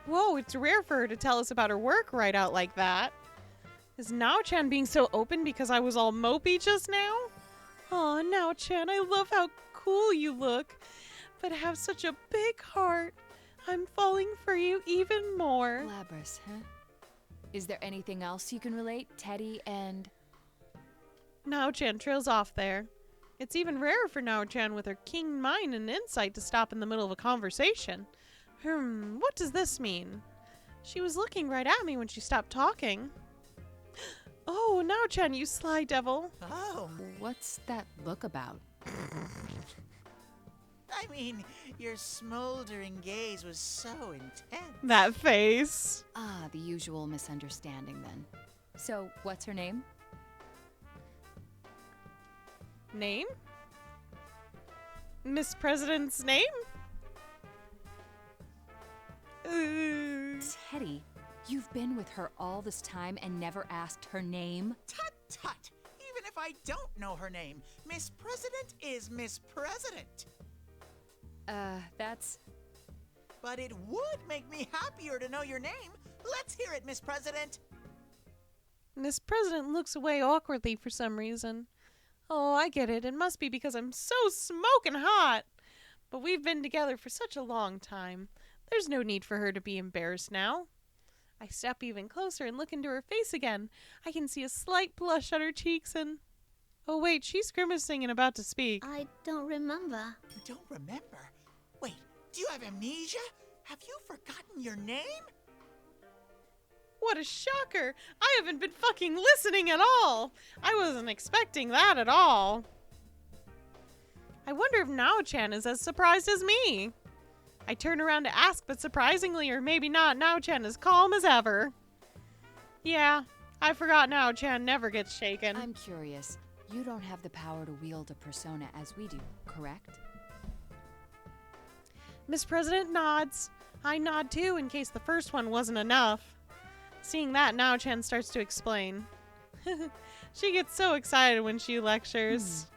Whoa, it's rare for her to tell us about her work right out like that. Is Now-chan being so open because I was all mopey just now? Aw, Now-chan, I love how cool you look, but have such a big heart. I'm falling for you even more. Labrys, huh? Is there anything else you can relate, Teddy and... Now-chan trails off there. It's even rarer for Now-chan with her keen mind and insight to stop in the middle of a conversation. What does this mean? She was looking right at me when she stopped talking. Oh, Now-chan, you sly devil. Oh. What's that look about? I mean, your smoldering gaze was so intense. That face. Ah, the usual misunderstanding then. So, what's her name? Name? Miss President's name? Teddy, you've been with her all this time and never asked her name? Tut tut! Even if I don't know her name, Miss President is Miss President. That's But it would make me happier to know your name. Let's hear it, Miss President. Miss President looks away awkwardly for some reason. Oh, I get it. It must be because I'm so smoking hot. But we've been together for such a long time. There's no need for her to be embarrassed now. I step even closer and look into her face again. I can see a slight blush on her cheeks and... Oh, wait, she's grimacing and about to speak. I don't remember. You don't remember? Wait, do you have amnesia? Have you forgotten your name? What a shocker! I haven't been fucking listening at all! I wasn't expecting that at all. I wonder if Nao-chan is as surprised as me. I turn around to ask, but surprisingly, or maybe not, Nao-chan is calm as ever. Yeah, I forgot Nao-chan never gets shaken. I'm curious. You don't have the power to wield a persona as we do, correct? Miss President nods. I nod too, in case the first one wasn't enough. Seeing that, Nao-chan starts to explain. She gets so excited when she lectures.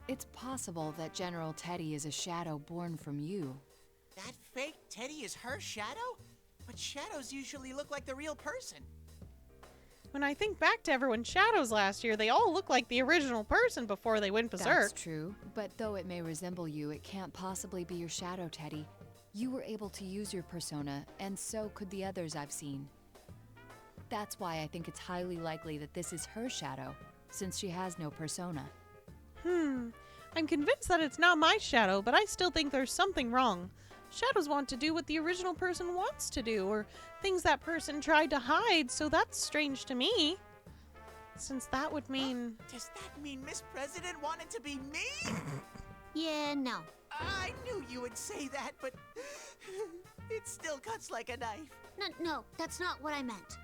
It's possible that General Teddy is a shadow born from you. That fake Teddy is her shadow? But shadows usually look like the real person. When I think back to everyone's shadows last year, they all look like the original person before they went berserk. That's true, but though it may resemble you, it can't possibly be your shadow, Teddy. You were able to use your persona, and so could the others I've seen. That's why I think it's highly likely that this is her shadow, since she has no persona. I'm convinced that it's not my shadow, but I still think there's something wrong. Shadows want to do what the original person wants to do, or things that person tried to hide, so that's strange to me. Since that would mean... Does that mean Miss President wanted to be me? Yeah, no. I knew you would say that, but it still cuts like a knife. No, that's not what I meant.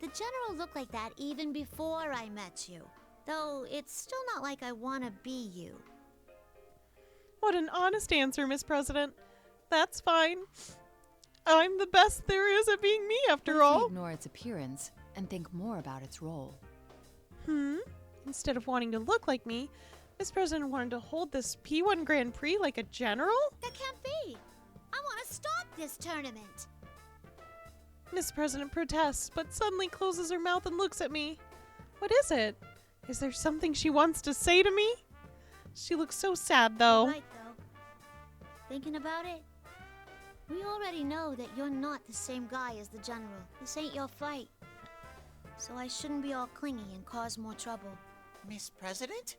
The general looked like that even before I met you. Though it's still not like I want to be you. What an honest answer, Miss President. That's fine. I'm the best there is at being me, after all. Ignore its appearance and think more about its role. Instead of wanting to look like me, Miss President wanted to hold this P1 Grand Prix like a general? That can't be. I want to stop this tournament. Miss President protests, but suddenly closes her mouth and looks at me. What is it? Is there something she wants to say to me? She looks so sad, though. Right, though. Thinking about it, we already know that you're not the same guy as the general. This ain't your fight. So I shouldn't be all clingy and cause more trouble. Miss President?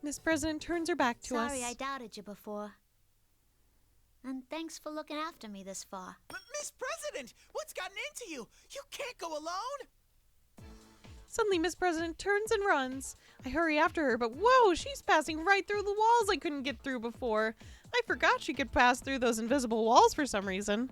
Miss President turns her back to us. Sorry I doubted you before. And thanks for looking after me this far. Miss President, what's gotten into you? You can't go alone. Suddenly, Miss President turns and runs. I hurry after her, but whoa, she's passing right through the walls I couldn't get through before. I forgot she could pass through those invisible walls for some reason.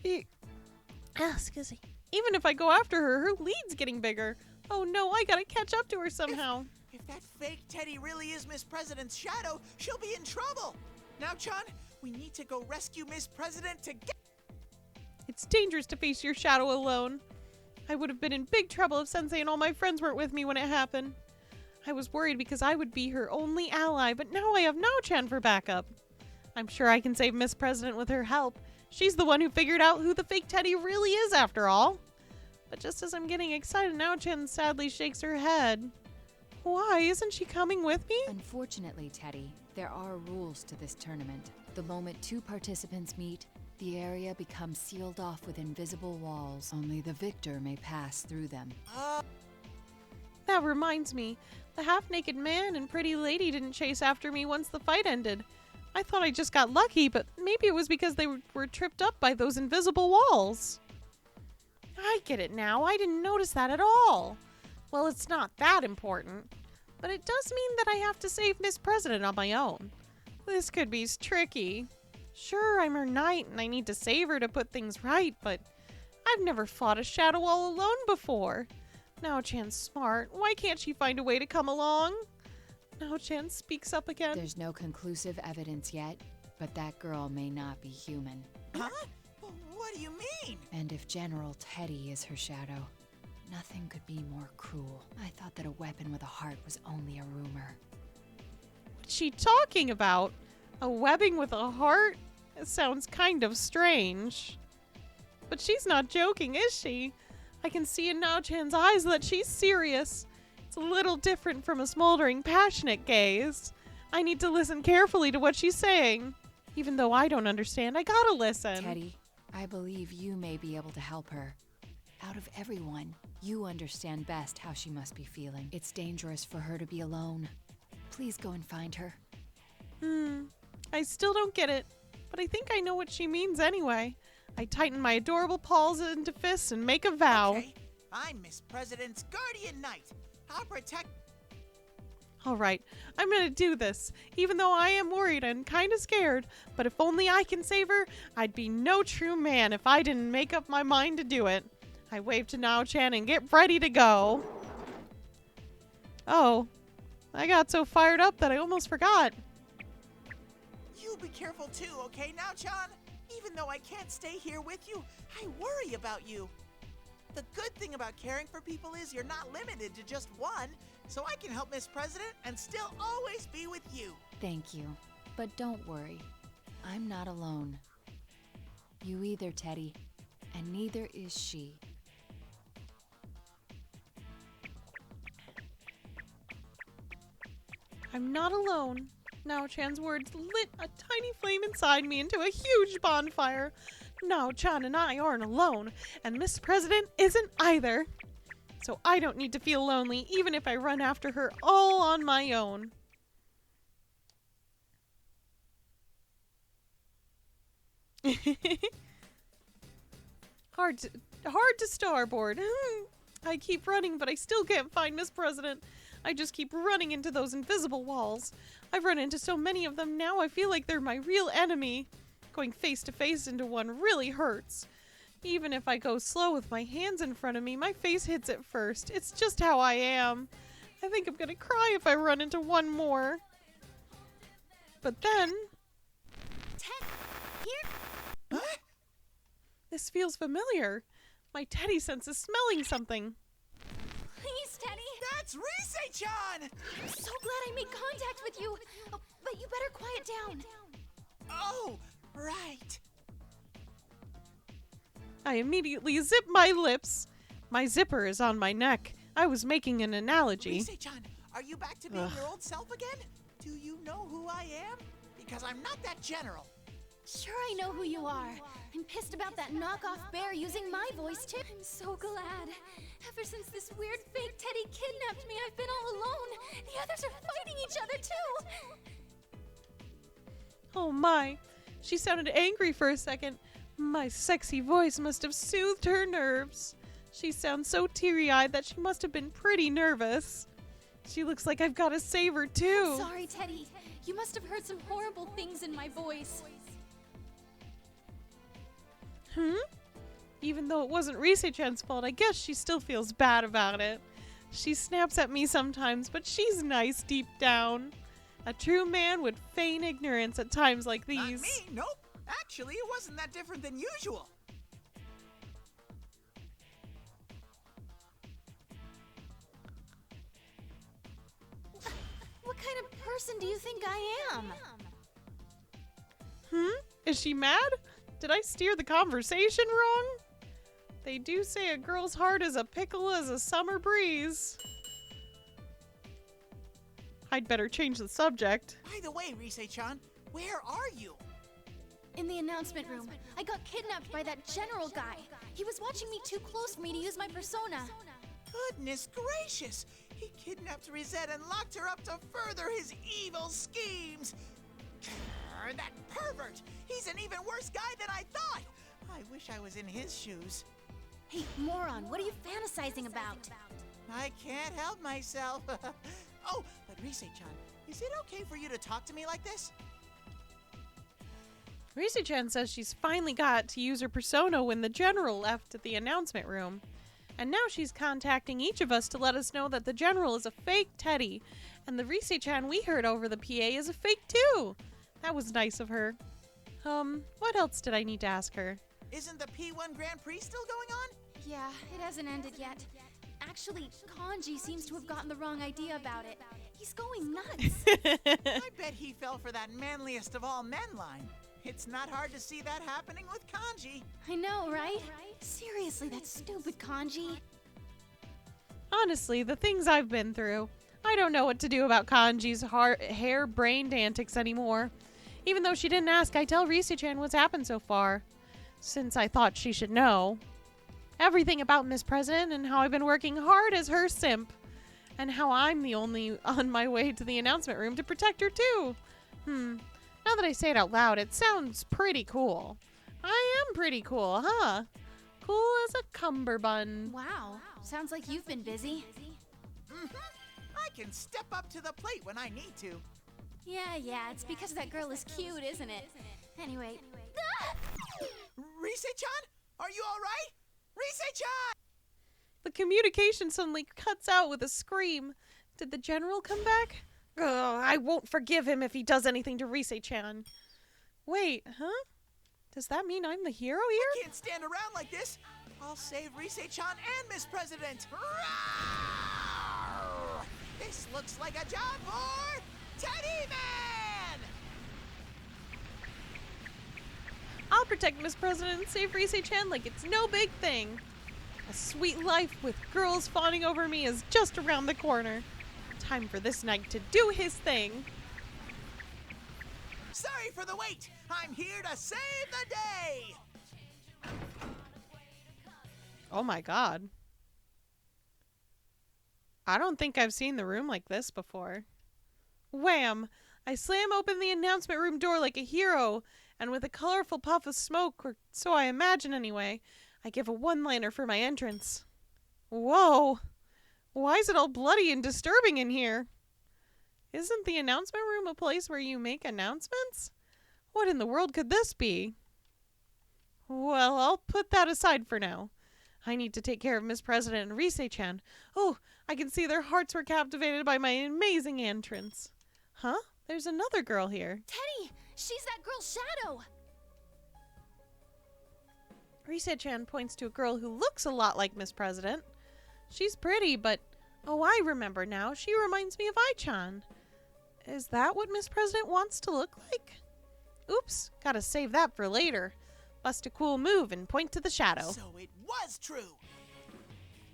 Excuse me. Even if I go after her, her lead's getting bigger. Oh no, I gotta catch up to her somehow. If that fake Teddy really is Miss President's shadow, she'll be in trouble. Now, Chan, we need to go rescue Miss President together. It's dangerous to face your shadow alone. I would have been in big trouble if Sensei and all my friends weren't with me when it happened. I was worried because I would be her only ally, but now I have Nao-chan for backup. I'm sure I can save Miss President with her help. She's the one who figured out who the fake Teddy really is after all. But just as I'm getting excited, Nao-chan sadly shakes her head. Why? Isn't she coming with me? Unfortunately, Teddy, there are rules to this tournament. The moment two participants meet, the area becomes sealed off with invisible walls. Only the victor may pass through them. That reminds me, the half-naked man and pretty lady didn't chase after me once the fight ended. I thought I just got lucky, but maybe it was because they were tripped up by those invisible walls. I get it now. I didn't notice that at all. Well, it's not that important, but it does mean that I have to save Miss President on my own. This could be tricky. Sure, I'm her knight and I need to save her to put things right, but I've never fought a shadow all alone before. Nao-chan's smart. Why can't she find a way to come along? Nao-chan speaks up again. There's no conclusive evidence yet, but that girl may not be human. Huh? What do you mean? And if General Teddy is her shadow, nothing could be more cruel. I thought that a weapon with a heart was only a rumor. What's she talking about? A webbing with a heart? It sounds kind of strange. But she's not joking, is she? I can see in Nao-chan's eyes that she's serious. It's a little different from a smoldering, passionate gaze. I need to listen carefully to what she's saying. Even though I don't understand, I gotta listen. Teddy, I believe you may be able to help her. Out of everyone, you understand best how she must be feeling. It's dangerous for her to be alone. Please go and find her. I still don't get it, but I think I know what she means anyway. I tighten my adorable paws into fists and make a vow. Okay, I'm Miss President's guardian knight. I'll protect... All right, I'm gonna do this, even though I am worried and kinda scared, but if only I can save her, I'd be no true man if I didn't make up my mind to do it. I wave to Nao-chan and get ready to go. Oh, I got so fired up that I almost forgot. You be careful too, okay, Nao-chan? Even though I can't stay here with you, I worry about you. The good thing about caring for people is you're not limited to just one, so I can help Miss President and still always be with you. Thank you. But don't worry. I'm not alone. You either, Teddy. And neither is she. I'm not alone. Nao-chan's words lit a tiny flame inside me into a huge bonfire. Nao-chan and I aren't alone, and Miss President isn't either. So I don't need to feel lonely, even if I run after her all on my own. Hard to starboard. I keep running, but I still can't find Miss President. I just keep running into those invisible walls. I've run into so many of them now I feel like they're my real enemy. Going face to face into one really hurts. Even if I go slow with my hands in front of me, my face hits it first. It's just how I am. I think I'm gonna cry if I run into one more. But then... Ted, here. Huh? This feels familiar. My Teddy sense is smelling something. Please, Teddy. That's Rise-chan! I'm so glad I made contact with you. Oh, but you better quiet down. Oh, right. I immediately zip my lips. My zipper is on my neck. I was making an analogy. Rise-chan, are you back to being your old self again? Do you know who I am? Because I'm not that general. Sure, I know who you are. I'm pissed about that knockoff bear using my voice, too. I'm so glad. Ever since this weird fake Teddy kidnapped me, I've been all alone. The others are fighting each other, too. Oh my. She sounded angry for a second. My sexy voice must have soothed her nerves. She sounds so teary-eyed that she must have been pretty nervous. She looks like I've got to save her, too. Sorry, Teddy. You must have heard some horrible things in my voice. Even though it wasn't Rise-chan's fault, I guess she still feels bad about it. She snaps at me sometimes, but she's nice deep down. A true man would feign ignorance at times like these. Not me, nope. Actually, it wasn't that different than usual. What kind of person do you think I am? Is she mad? Did I steer the conversation wrong? They do say a girl's heart is a pickle as a summer breeze. I'd better change the subject. By the way, Rise-chan, where are you? In the announcement room. I got kidnapped by that general guy. He was watching me too close for me to use my persona. Goodness gracious! He kidnapped Rosette and locked her up to further his evil schemes. That pervert! He's an even worse guy than I thought! I wish I was in his shoes. Hey, moron, what are you fantasizing about? I can't help myself. Oh, but Rise-chan, is it okay for you to talk to me like this? Rise-chan says she's finally got to use her persona when the general left at the announcement room. And now she's contacting each of us to let us know that the general is a fake Teddy, and the Rise-chan we heard over the PA is a fake too. That was nice of her. What else did I need to ask her? Isn't the P1 Grand Prix still going on? Yeah, it hasn't ended yet. Actually, Kanji seems to have gotten the wrong idea about it. He's going nuts. I bet he fell for that manliest of all men line. It's not hard to see that happening with Kanji. I know, right? Seriously, that stupid Kanji. Honestly, the things I've been through, I don't know what to do about Kanji's hair-brained antics anymore. Even though she didn't ask, I tell Risa-chan what's happened so far, since I thought she should know. Everything about Miss President and how I've been working hard as her simp, and how I'm the only on my way to the announcement room to protect her too. Now that I say it out loud, it sounds pretty cool. I am pretty cool, huh? Cool as a cummerbund. Wow, sounds like you've been busy. I can step up to the plate when I need to. Yeah, it's because that girl is cute, isn't it? Anyway. Rise-chan? Are you alright? Rise-chan! The communication suddenly cuts out with a scream. Did the general come back? Ugh, I won't forgive him if he does anything to Rise-chan. Wait, huh? Does that mean I'm the hero here? I can't stand around like this. I'll save Rise-chan and Miss President. Rawr! This looks like a job for Teddy Man! I'll protect Miss President and save Rise-chan like it's no big thing. A sweet life with girls fawning over me is just around the corner. Time for this knight to do his thing. Sorry for the wait. I'm here to save the day. Oh my god. I don't think I've seen the room like this before. Wham! I slam open the announcement room door like a hero, and with a colorful puff of smoke, or so I imagine anyway, I give a one-liner for my entrance. Whoa! Why is it all bloody and disturbing in here? Isn't the announcement room a place where you make announcements? What in the world could this be? Well, I'll put that aside for now. I need to take care of Miss President and Rise-chan. Oh, I can see their hearts were captivated by my amazing entrance. Huh? There's another girl here. Teddy! She's that girl's shadow! Rise-chan points to a girl who looks a lot like Miss President. She's pretty, but... Oh, I remember now. She reminds me of Ai-chan. Is that what Miss President wants to look like? Oops, gotta save that for later. Bust a cool move and point to the shadow. So it was true.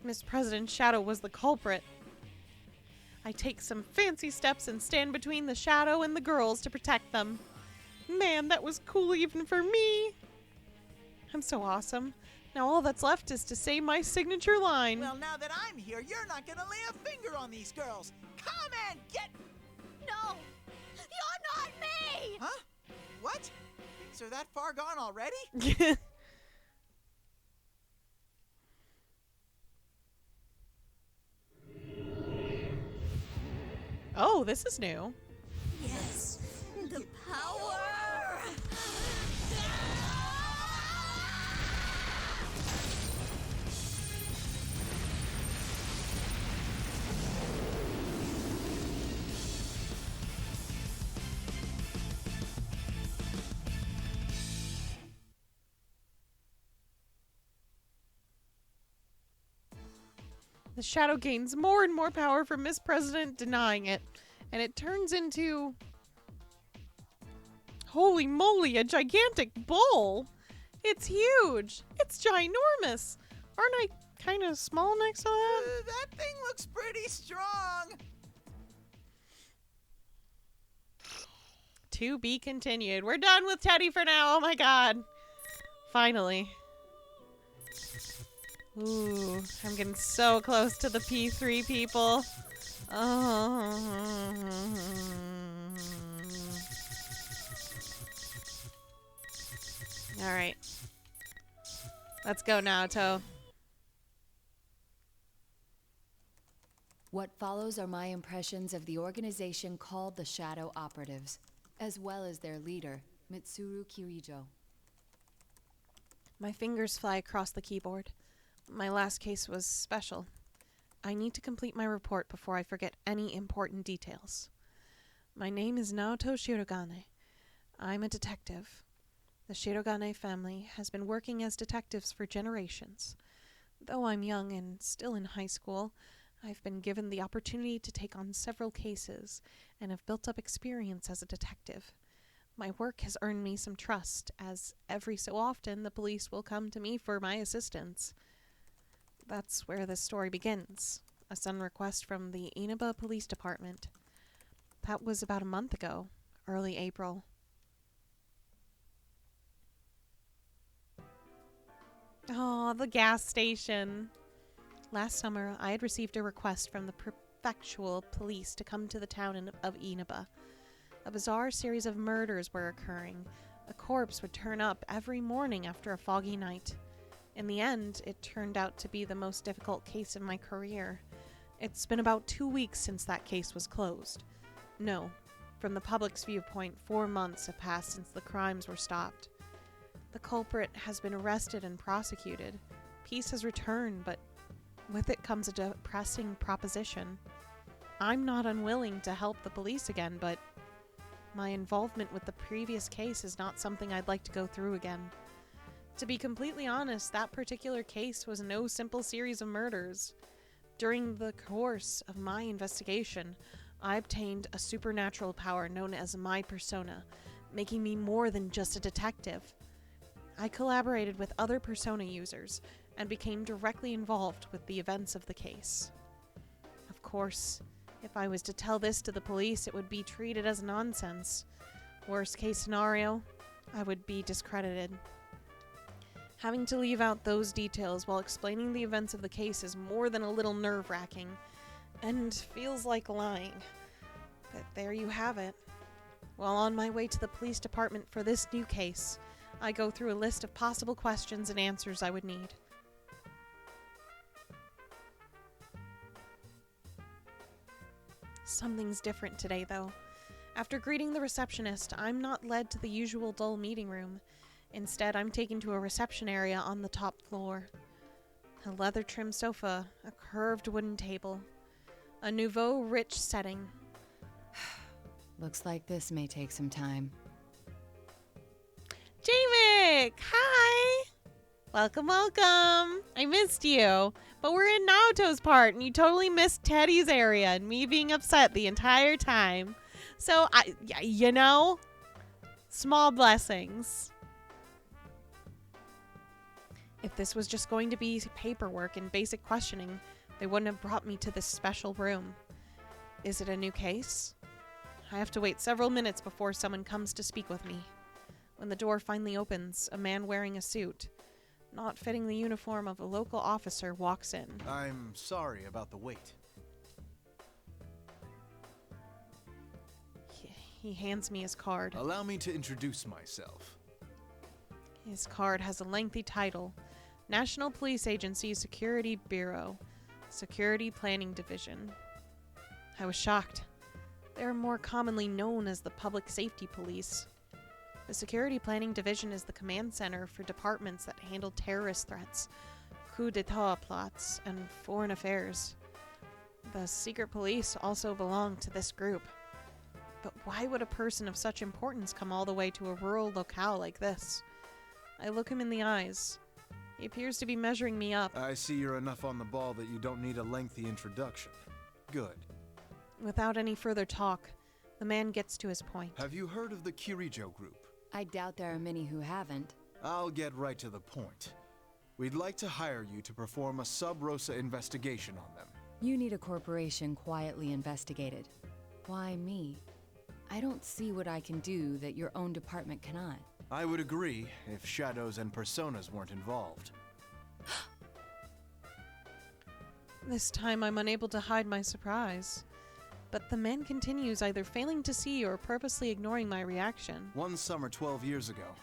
Miss President's shadow was the culprit. I take some fancy steps and stand between the shadow and the girls to protect them. Man, that was cool even for me. I'm so awesome. Now all that's left is to say my signature line. Well, now that I'm here, you're not gonna lay a finger on these girls. Come and get... No! You're not me! Huh? What? Things are that far gone already? Oh, this is new. Yes! The power! The shadow gains more and more power from Miss President denying it, and it turns into... Holy moly, a gigantic bull! It's huge! It's ginormous! Aren't I kind of small next to that? That thing looks pretty strong. To be continued. We're done with Teddy for now. Oh my god. Finally. Ooh, I'm getting so close to the P3 people. Oh. Alright. Let's go, Naoto. What follows are my impressions of the organization called the Shadow Operatives, as well as their leader, Mitsuru Kirijo. My fingers fly across the keyboard. My last case was special. I need to complete my report before I forget any important details. My name is Naoto Shirogane. I'm a detective. The Shirogane family has been working as detectives for generations. Though I'm young and still in high school, I've been given the opportunity to take on several cases and have built up experience as a detective. My work has earned me some trust, as every so often the police will come to me for my assistance. That's where this story begins. A sudden request from the Inaba Police Department. That was about a month ago, early April. Oh, the gas station. Last summer, I had received a request from the prefectural police to come to the town of Inaba. A bizarre series of murders were occurring. A corpse would turn up every morning after a foggy night. In the end, it turned out to be the most difficult case in my career. It's been about 2 weeks since that case was closed. No, from the public's viewpoint, 4 months have passed since the crimes were stopped. The culprit has been arrested and prosecuted. Peace has returned, but with it comes a depressing proposition. I'm not unwilling to help the police again, but my involvement with the previous case is not something I'd like to go through again. To be completely honest, that particular case was no simple series of murders. During the course of my investigation, I obtained a supernatural power known as my persona, making me more than just a detective. I collaborated with other persona users and became directly involved with the events of the case. Of course, if I was to tell this to the police, it would be treated as nonsense. Worst case scenario, I would be discredited. Having to leave out those details while explaining the events of the case is more than a little nerve-wracking, and feels like lying. But there you have it. While on my way to the police department for this new case, I go through a list of possible questions and answers I would need. Something's different today, though. After greeting the receptionist, I'm not led to the usual dull meeting room. Instead, I'm taken to a reception area on the top floor. A leather-trimmed sofa, a curved wooden table, a nouveau rich setting. Looks like this may take some time. Jamie! Hi! Welcome, welcome! I missed you. But we're in Naoto's part, and you totally missed Teddy's area and me being upset the entire time. So, small blessings. If this was just going to be paperwork and basic questioning, they wouldn't have brought me to this special room. Is it a new case? I have to wait several minutes before someone comes to speak with me. When the door finally opens, a man wearing a suit, not fitting the uniform of a local officer, walks in. I'm sorry about the wait. He hands me his card. Allow me to introduce myself. His card has a lengthy title: National Police Agency Security Bureau, Security Planning Division. I was shocked. They are more commonly known as the Public Safety Police. The Security Planning Division is the command center for departments that handle terrorist threats, coup d'etat plots, and foreign affairs. The secret police also belong to this group. But why would a person of such importance come all the way to a rural locale like this? I look him in the eyes. He appears to be measuring me up. I see you're enough on the ball that you don't need a lengthy introduction. Good. Without any further talk, the man gets to his point. Have you heard of the Kirijo Group? I doubt there are many who haven't. I'll get right to the point. We'd like to hire you to perform a sub-rosa investigation on them. You need a corporation quietly investigated. Why me? I don't see what I can do that your own department cannot. I would agree if shadows and personas weren't involved. This time I'm unable to hide my surprise. But the man continues, either failing to see or purposely ignoring my reaction. One summer 12 years ago,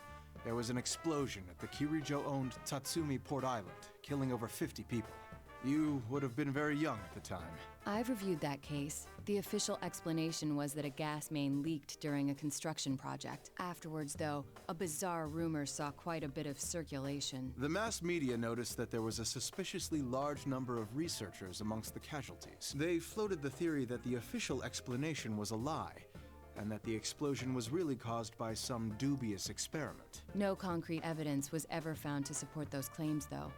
there was an explosion at the Kirijo-owned Tatsumi Port Island, killing over 50 people. You would have been very young at the time. I've reviewed that case. The official explanation was that a gas main leaked during a construction project. Afterwards, though, a bizarre rumor saw quite a bit of circulation. The mass media noticed that there was a suspiciously large number of researchers amongst the casualties. They floated the theory that the official explanation was a lie, and that the explosion was really caused by some dubious experiment. No concrete evidence was ever found to support those claims, though.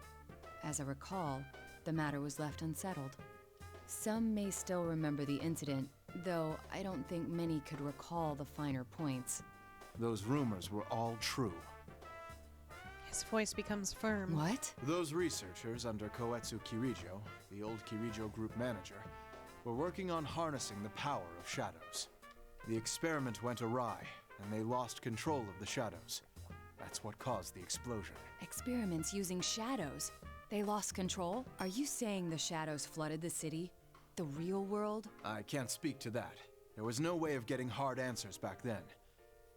As I recall, the matter was left unsettled. Some may still remember the incident, though I don't think many could recall the finer points. Those rumors were all true. His voice becomes firm. What? Those researchers under Koetsu Kirijo, the old Kirijo group manager, were working on harnessing the power of shadows. The experiment went awry, and they lost control of the shadows. That's what caused the explosion. Experiments using shadows. They lost control? Are you saying the shadows flooded the city? The real world? I can't speak to that. There was no way of getting hard answers back then.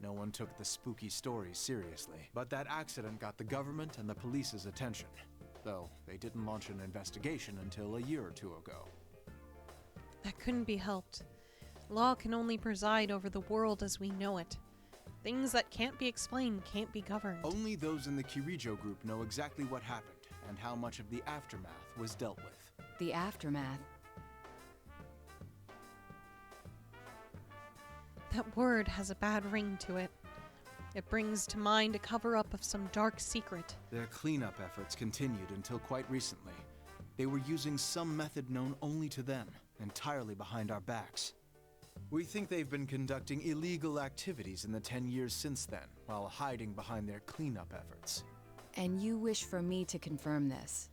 No one took the spooky stories seriously. But that accident got the government and the police's attention. Though they didn't launch an investigation until a year or two ago. That couldn't be helped. Law can only preside over the world as we know it. Things that can't be explained can't be governed. Only those in the Kirijo group know exactly what happened and how much of the aftermath was dealt with. The aftermath? That word has a bad ring to it. It brings to mind a cover-up of some dark secret. Their cleanup efforts continued until quite recently. They were using some method known only to them, entirely behind our backs. We think they've been conducting illegal activities in the 10 years since then, while hiding behind their cleanup efforts. And you wish for me to confirm this?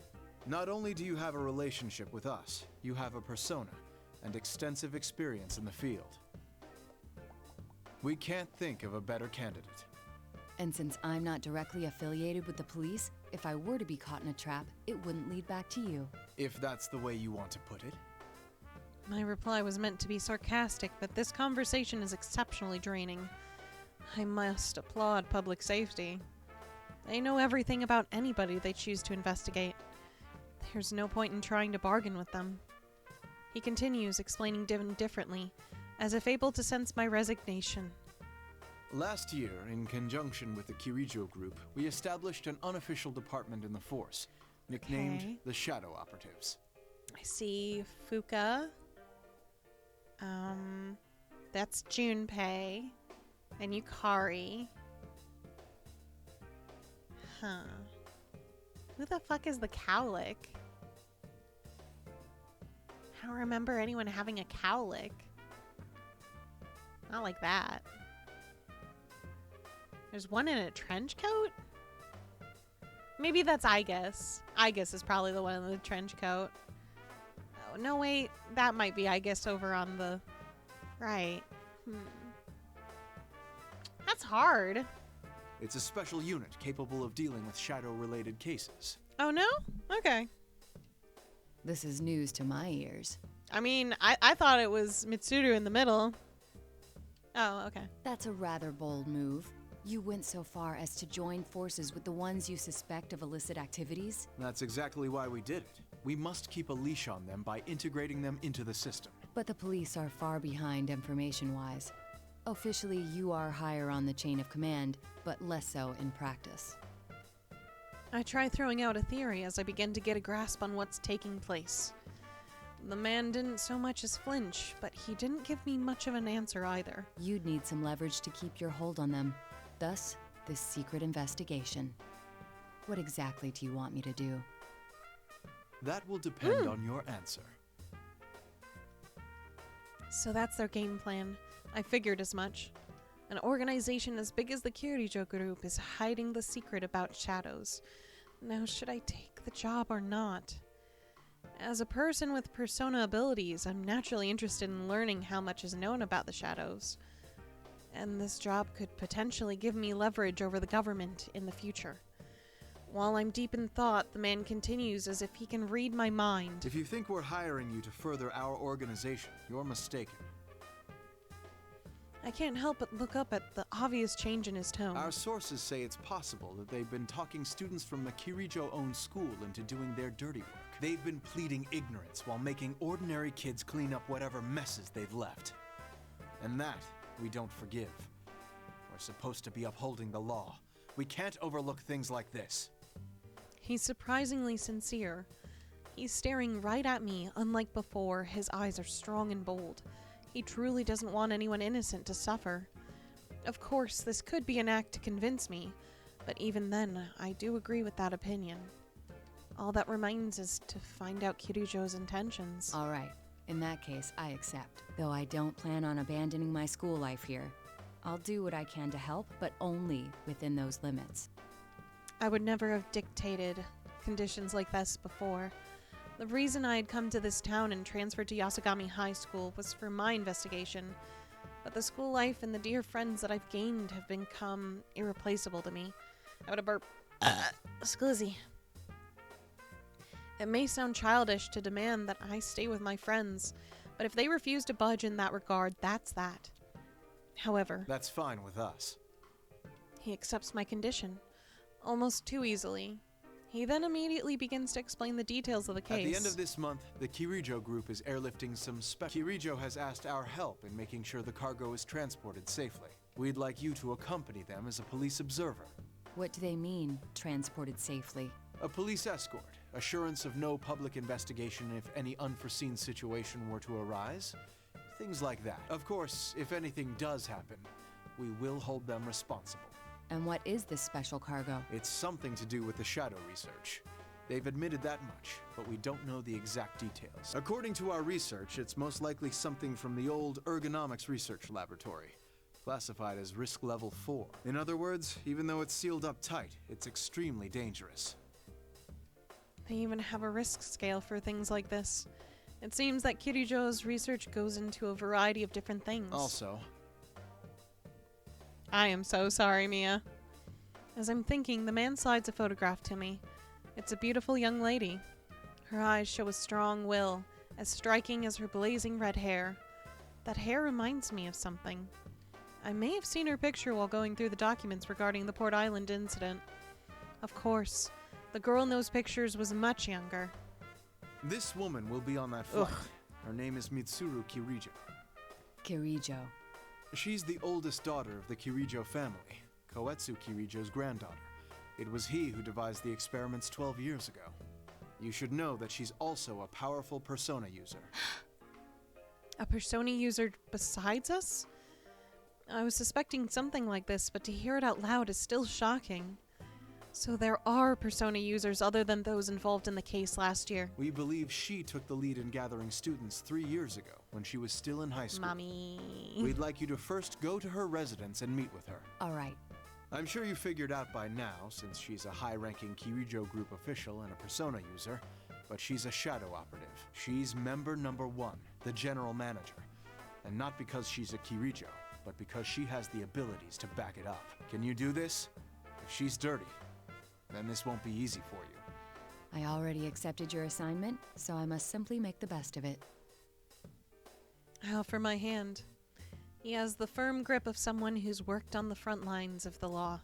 Not only do you have a relationship with us, you have a persona and extensive experience in the field. We can't think of a better candidate. And since I'm not directly affiliated with the police, if I were to be caught in a trap, it wouldn't lead back to you. If that's the way you want to put it. My reply was meant to be sarcastic, but this conversation is exceptionally draining. I must applaud public safety. They know everything about anybody they choose to investigate. There's no point in trying to bargain with them. He continues, explaining differently, as if able to sense my resignation. Last year, in conjunction with the Kirijo group, we established an unofficial department in the force, nicknamed the Shadow Operatives. I see Fuka. That's Junpei. And Yukari. Huh. Who the fuck is the cowlick? I don't remember anyone having a cowlick. Not like that. There's one in a trench coat? Maybe that's Igus. Igus is probably the one in the trench coat. Oh, no, wait. That might be Igus over on the right. That's hard. It's a special unit capable of dealing with shadow-related cases. Oh, no? Okay. This is news to my ears. I mean, I thought it was Mitsuru in the middle. Oh, okay. That's a rather bold move. You went so far as to join forces with the ones you suspect of illicit activities? That's exactly why we did it. We must keep a leash on them by integrating them into the system. But the police are far behind information-wise. Officially, you are higher on the chain of command, but less so in practice. I try throwing out a theory as I begin to get a grasp on what's taking place. The man didn't so much as flinch, but he didn't give me much of an answer either. You'd need some leverage to keep your hold on them. Thus, this secret investigation. What exactly do you want me to do? That will depend on your answer. So that's their game plan. I figured as much. An organization as big as the Kirijo group is hiding the secret about shadows. Now, should I take the job or not? As a person with persona abilities, I'm naturally interested in learning how much is known about the shadows. And this job could potentially give me leverage over the government in the future. While I'm deep in thought, the man continues as if he can read my mind. If you think we're hiring you to further our organization, you're mistaken. I can't help but look up at the obvious change in his tone. Our sources say it's possible that they've been talking students from a Kirijo-owned school into doing their dirty work. They've been pleading ignorance while making ordinary kids clean up whatever messes they've left. And that we don't forgive. We're supposed to be upholding the law. We can't overlook things like this. He's surprisingly sincere. He's staring right at me, unlike before. His eyes are strong and bold. He truly doesn't want anyone innocent to suffer. Of course, this could be an act to convince me, but even then, I do agree with that opinion. All that remains is to find out Kirijo's intentions. All right. In that case, I accept. Though I don't plan on abandoning my school life here. I'll do what I can to help, but only within those limits. I would never have dictated conditions like this before. The reason I had come to this town and transferred to Yasogami High School was for my investigation, but the school life and the dear friends that I've gained have become irreplaceable to me. I would have burped. Sklizzy. It may sound childish to demand that I stay with my friends, but if they refuse to budge in that regard, that's that. However, That's fine with us. he accepts my condition, almost too easily. He then immediately begins to explain the details of the case. At the end of this month, the Kirijo group is airlifting some Kirijo has asked our help in making sure the cargo is transported safely. We'd like you to accompany them as a police observer. What do they mean, transported safely? A police escort, assurance of no public investigation if any unforeseen situation were to arise. Things like that. Of course, if anything does happen, we will hold them responsible. And what is this special cargo? It's something to do with the shadow research. They've admitted that much, but we don't know the exact details. According to our research, it's most likely something from the old ergonomics research laboratory, classified as risk level 4. In other words, even though it's sealed up tight, it's extremely dangerous. They even have a risk scale for things like this. It seems that Kirijo's research goes into a variety of different things. Also, I am so sorry, Mia. As I'm thinking, the man slides a photograph to me. It's a beautiful young lady. Her eyes show a strong will, as striking as her blazing red hair. That hair reminds me of something. I may have seen her picture while going through the documents regarding the Port Island incident. Of course, the girl in those pictures was much younger. this woman will be on that flight. Ugh. Her name is Mitsuru Kirijo. Kirijo. She's the oldest daughter of the Kirijo family, Koetsu Kirijo's granddaughter. It was he who devised the experiments 12 years ago. You should know that she's also a powerful persona user. A persona user besides us? I was suspecting something like this, but to hear it out loud is still shocking. So there are persona users other than those involved in the case last year. We believe she took the lead in gathering students 3 years ago, when she was still in high school. Mommy. We'd like you to first go to her residence and meet with her. All right. I'm sure you figured out by now, since she's a high-ranking Kirijo group official and a persona user, but she's a shadow operative. She's member number 1, the general manager. And not because she's a Kirijo, but because she has the abilities to back it up. Can you do this? If she's dirty, then this won't be easy for you. I already accepted your assignment, so I must simply make the best of it. I offer my hand. He has the firm grip of someone who's worked on the front lines of the law.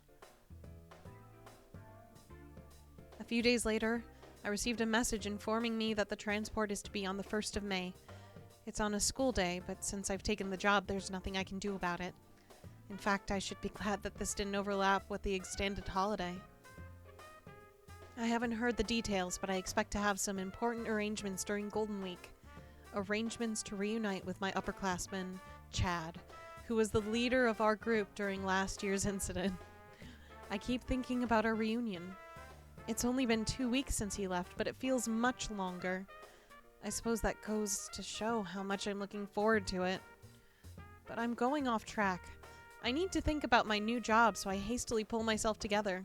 A few days later, I received a message informing me that the transport is to be on the 1st of May. It's on a school day, but since I've taken the job, there's nothing I can do about it. In fact, I should be glad that this didn't overlap with the extended holiday. I haven't heard the details, but I expect to have some important arrangements during Golden Week. Arrangements to reunite with my upperclassman, Chad, who was the leader of our group during last year's incident. I keep thinking about our reunion. It's only been 2 weeks since he left, but it feels much longer. I suppose that goes to show how much I'm looking forward to it. But I'm going off track. I need to think about my new job, so I hastily pull myself together.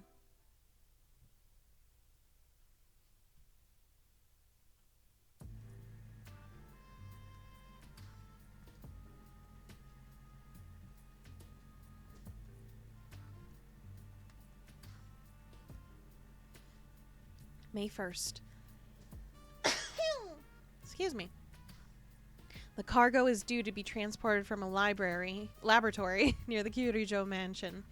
May 1st. Excuse me. The cargo is due to be transported from a laboratory near the Kirijo mansion.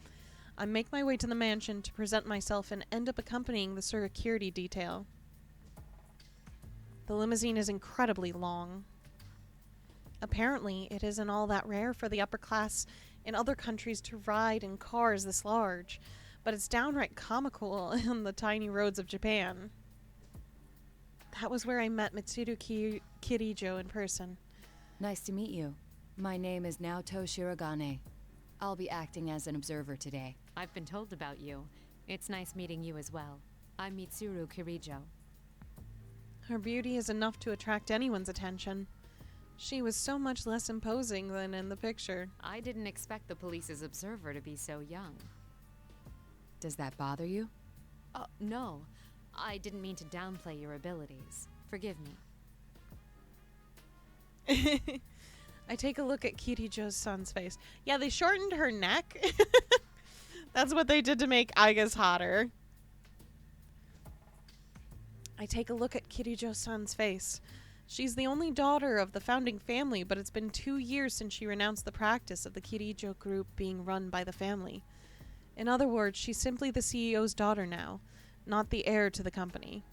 I make my way to the mansion to present myself and end up accompanying the security detail. The limousine is incredibly long. Apparently, it isn't all that rare for the upper class in other countries to ride in cars this large, but it's downright comical on the tiny roads of Japan. That was where I met Mitsuru Kirijo in person. Nice to meet you. My name is Naoto Shirogane. I'll be acting as an observer today. I've been told about you. It's nice meeting you as well. I'm Mitsuru Kirijo. Her beauty is enough to attract anyone's attention. She was so much less imposing than in the picture. I didn't expect the police's observer to be so young. Does that bother you? No. I didn't mean to downplay your abilities. Forgive me. I take a look at Kirijo's son's face. Yeah, they shortened her neck. That's what they did to make Aiga's hotter. I take a look at Kirijo's son's face. She's the only daughter of the founding family, but it's been 2 years since she renounced the practice of the Kirijo group being run by the family. In other words, she's simply the CEO's daughter now, not the heir to the company.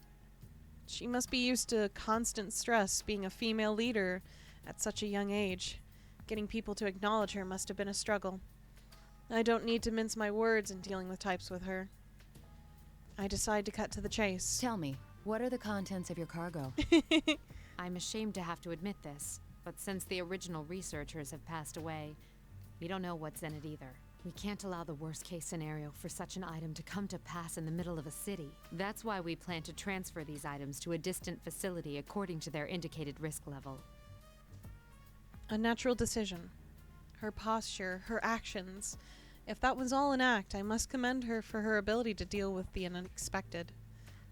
She must be used to constant stress being a female leader at such a young age. Getting people to acknowledge her must have been a struggle. I don't need to mince my words in dealing with types with her. I decide to cut to the chase. Tell me, what are the contents of your cargo? I'm ashamed to have to admit this, but since the original researchers have passed away, we don't know what's in it either. We can't allow the worst-case scenario for such an item to come to pass in the middle of a city. That's why we plan to transfer these items to a distant facility according to their indicated risk level. A natural decision. Her posture, her actions. If that was all an act, I must commend her for her ability to deal with the unexpected.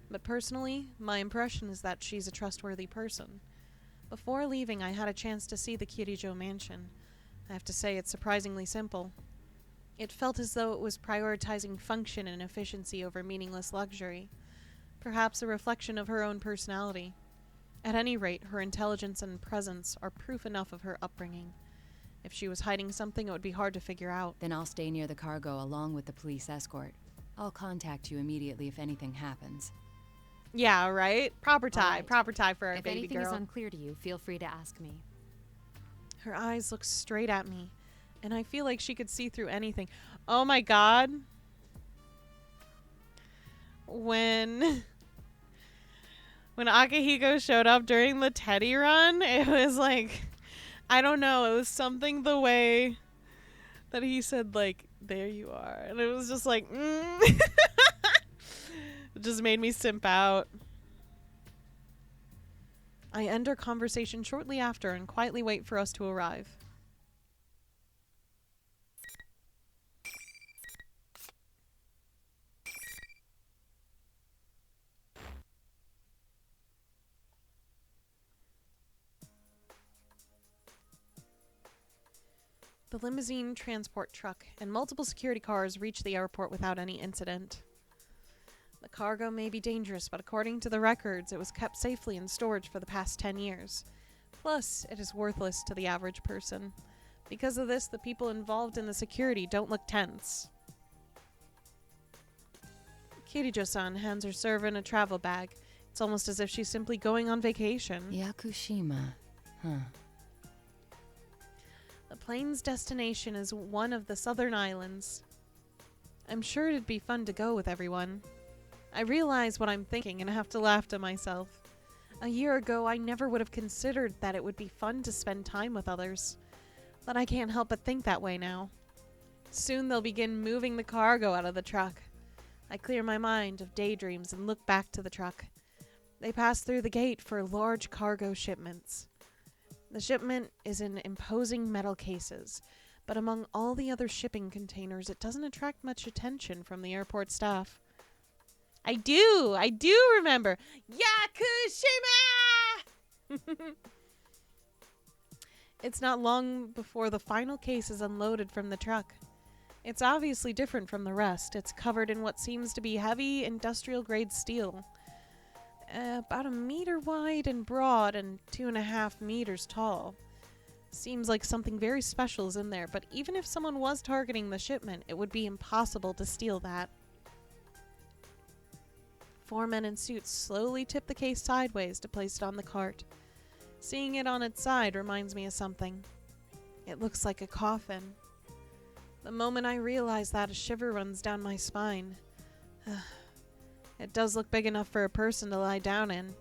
But personally, my impression is that she's a trustworthy person. Before leaving, I had a chance to see the Kirijo mansion. I have to say it's surprisingly simple. It felt as though it was prioritizing function and efficiency over meaningless luxury. Perhaps a reflection of her own personality. At any rate, her intelligence and presence are proof enough of her upbringing. If she was hiding something, it would be hard to figure out. Then I'll stay near the cargo along with the police escort. I'll contact you immediately if anything happens. Yeah, right? Proper tie. Right. Proper tie for our If baby anything girl. is unclear to you, feel free to ask me. Her eyes look straight at me, and I feel like she could see through anything. Oh my god. When Akihiko showed up during the Teddy run, it was like, I don't know, it was something the way that he said, like, there you are. And it was just like, It just made me simp out. I end our conversation shortly after and quietly wait for us to arrive. The limousine, transport truck, and multiple security cars reach the airport without any incident. The cargo may be dangerous, but according to the records, it was kept safely in storage for the past 10 years. Plus, it is worthless to the average person. Because of this, the people involved in the security don't look tense. Kirijo-san hands her servant a travel bag. It's almost as if she's simply going on vacation. Yakushima. Huh. The plane's destination is one of the southern islands. I'm sure it'd be fun to go with everyone. I realize what I'm thinking and have to laugh to myself. A year ago, I never would have considered that it would be fun to spend time with others. But I can't help but think that way now. Soon they'll begin moving the cargo out of the truck. I clear my mind of daydreams and look back to the truck. They pass through the gate for large cargo shipments. The shipment is in imposing metal cases, but among all the other shipping containers, it doesn't attract much attention from the airport staff. I do remember. Yakushima! It's not long before the final case is unloaded from the truck. It's obviously different from the rest. It's covered in what seems to be heavy industrial-grade steel. About 1 meter wide and broad and 2.5 meters tall. Seems like something very special is in there, but even if someone was targeting the shipment, it would be impossible to steal that. 4 men in suits slowly tip the case sideways to place it on the cart. Seeing it on its side reminds me of something. It looks like a coffin. The moment I realize that, a shiver runs down my spine. It does look big enough for a person to lie down in.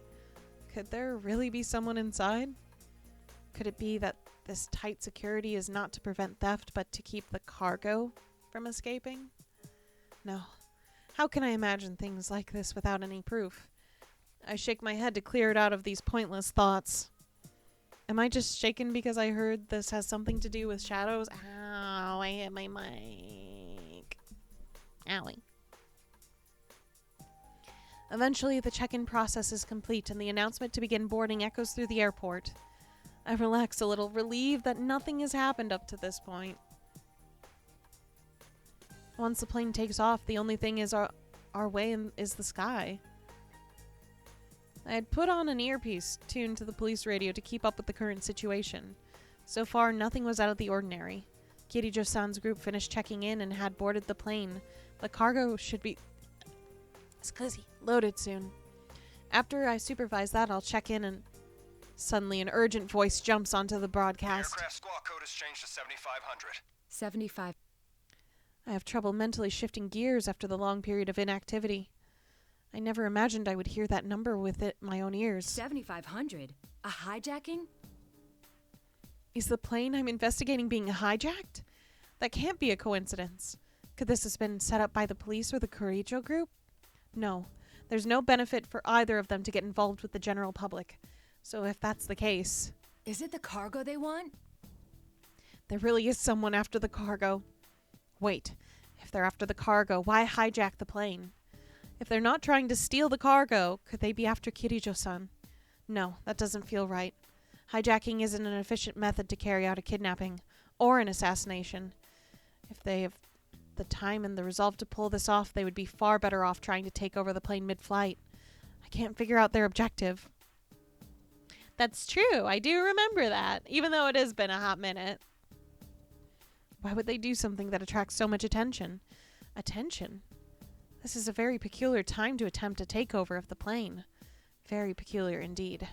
Could there really be someone inside? Could it be that this tight security is not to prevent theft, but to keep the cargo from escaping? No. How can I imagine things like this without any proof? I shake my head to clear it out of these pointless thoughts. Am I just shaken because I heard this has something to do with shadows? Ow, I hit my mic. Owie. Eventually, the check-in process is complete and the announcement to begin boarding echoes through the airport. I relax a little, relieved that nothing has happened up to this point. Once the plane takes off, the only thing is our way is the sky. I had put on an earpiece tuned to the police radio to keep up with the current situation. So far, nothing was out of the ordinary. Kirijo-san's group finished checking in and had boarded the plane. The cargo should be loaded soon. After I supervise that, I'll check in and... Suddenly, an urgent voice jumps onto the broadcast. Aircraft squawk code has changed to 7500. 75. I have trouble mentally shifting gears after the long period of inactivity. I never imagined I would hear that number with my own ears. 7,500? A hijacking? Is the plane I'm investigating being hijacked? That can't be a coincidence. Could this have been set up by the police or the Kirijo group? No. There's no benefit for either of them to get involved with the general public. So if that's the case... Is it the cargo they want? There really is someone after the cargo. Wait. If they're after the cargo, why hijack the plane? If they're not trying to steal the cargo, could they be after Kirijo-san? No, that doesn't feel right. Hijacking isn't an efficient method to carry out a kidnapping or an assassination. If they have the time and the resolve to pull this off, they would be far better off trying to take over the plane mid-flight. I can't figure out their objective. That's true. I do remember that, even though it has been a hot minute. Why would they do something that attracts so much attention? Attention? This is a very peculiar time to attempt a takeover of the plane. Very peculiar indeed.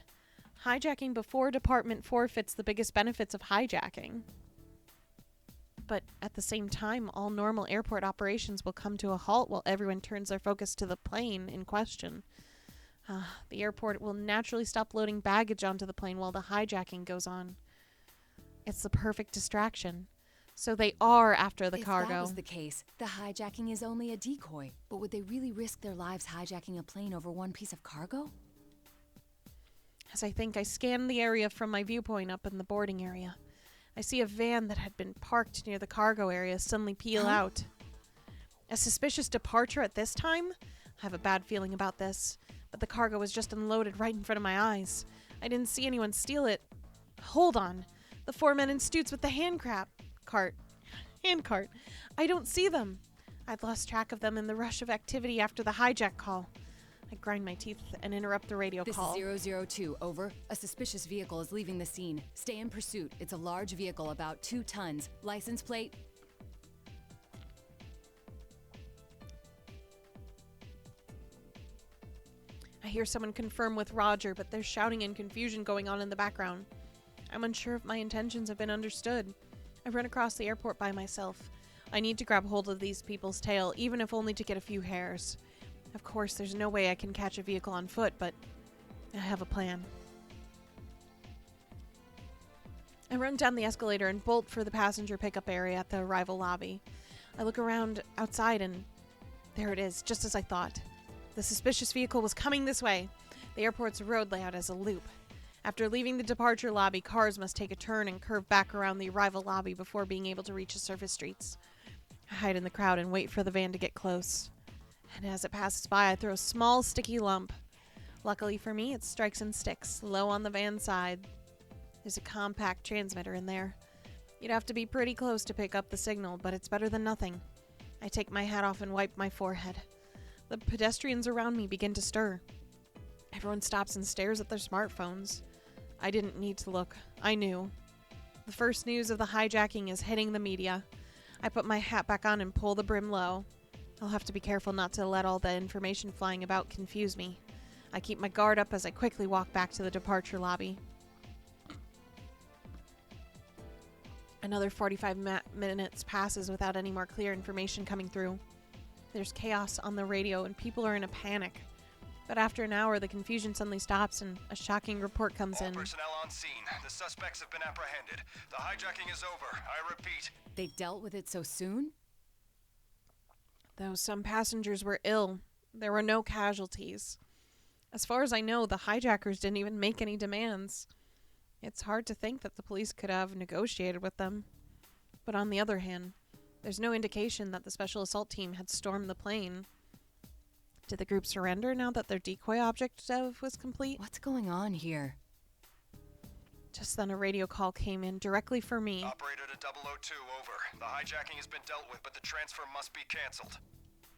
Hijacking before Department forfeits the biggest benefits of hijacking. But at the same time, all normal airport operations will come to a halt while everyone turns their focus to the plane in question. The airport will naturally stop loading baggage onto the plane while the hijacking goes on. It's the perfect distraction. So they are after the cargo. If that was the case, the hijacking is only a decoy. But would they really risk their lives hijacking a plane over one piece of cargo? As I think, I scan the area from my viewpoint up in the boarding area. I see a van that had been parked near the cargo area suddenly peel out. A suspicious departure at this time? I have a bad feeling about this. But the cargo was just unloaded right in front of my eyes. I didn't see anyone steal it. Hold on. The 4 men in suits with the hand cart. I don't see them. I'd lost track of them in the rush of activity after the hijack call. I grind my teeth and interrupt the radio call. This is 002, over. A suspicious vehicle is leaving the scene. Stay in pursuit. It's a large vehicle, about 2 tons. License plate... I hear someone confirm with Roger, but there's shouting and confusion going on in the background. I'm unsure if my intentions have been understood. I run across the airport by myself. I need to grab hold of these people's tail, even if only to get a few hairs. Of course, there's no way I can catch a vehicle on foot, but I have a plan. I run down the escalator and bolt for the passenger pickup area at the arrival lobby. I look around outside and there it is, just as I thought. The suspicious vehicle was coming this way. The airport's road layout is a loop. After leaving the departure lobby, cars must take a turn and curve back around the arrival lobby before being able to reach the surface streets. I hide in the crowd and wait for the van to get close. And as it passes by, I throw a small, sticky lump. Luckily for me, it strikes and sticks, low on the van side. There's a compact transmitter in there. You'd have to be pretty close to pick up the signal, but it's better than nothing. I take my hat off and wipe my forehead. The pedestrians around me begin to stir. Everyone stops and stares at their smartphones. I didn't need to look. I knew. The first news of the hijacking is hitting the media. I put my hat back on and pull the brim low. I'll have to be careful not to let all the information flying about confuse me. I keep my guard up as I quickly walk back to the departure lobby. Another 45 minutes passes without any more clear information coming through. There's chaos on the radio and people are in a panic. But after an hour, the confusion suddenly stops and a shocking report comes in. All personnel on scene. The suspects have been apprehended. The hijacking is over. I repeat. They dealt with it so soon? Though some passengers were ill, there were no casualties. As far as I know, the hijackers didn't even make any demands. It's hard to think that the police could have negotiated with them. But on the other hand, there's no indication that the special assault team had stormed the plane. Did the group surrender now that their decoy objective was complete? What's going on here? Just then a radio call came in directly for me. Operator to 002, over. The hijacking has been dealt with, but the transfer must be canceled.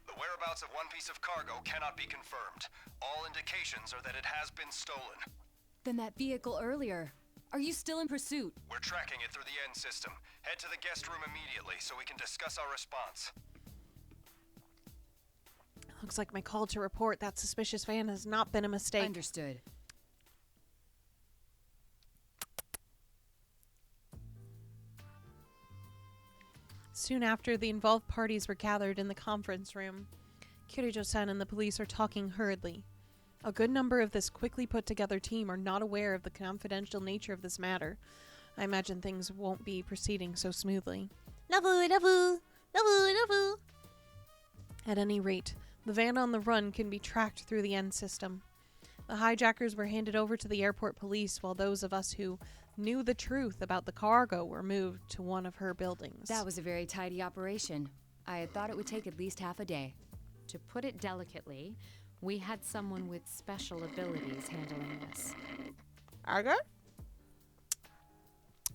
The whereabouts of one piece of cargo cannot be confirmed. All indications are that it has been stolen. Then that vehicle earlier. Are you still in pursuit? We're tracking it through the N system. Head to the guest room immediately so we can discuss our response. Looks like my call to report that suspicious van has not been a mistake. Understood. Soon after, the involved parties were gathered in the conference room. Kirijo-san and the police are talking hurriedly. A good number of this quickly put together team are not aware of the confidential nature of this matter. I imagine things won't be proceeding so smoothly. At any rate, the van on the run can be tracked through the N system. The hijackers were handed over to the airport police, while those of us who knew the truth about the cargo were moved to one of her buildings. That was a very tidy operation. I had thought it would take at least half a day. To put it delicately, we had someone with special abilities handling this. Arga?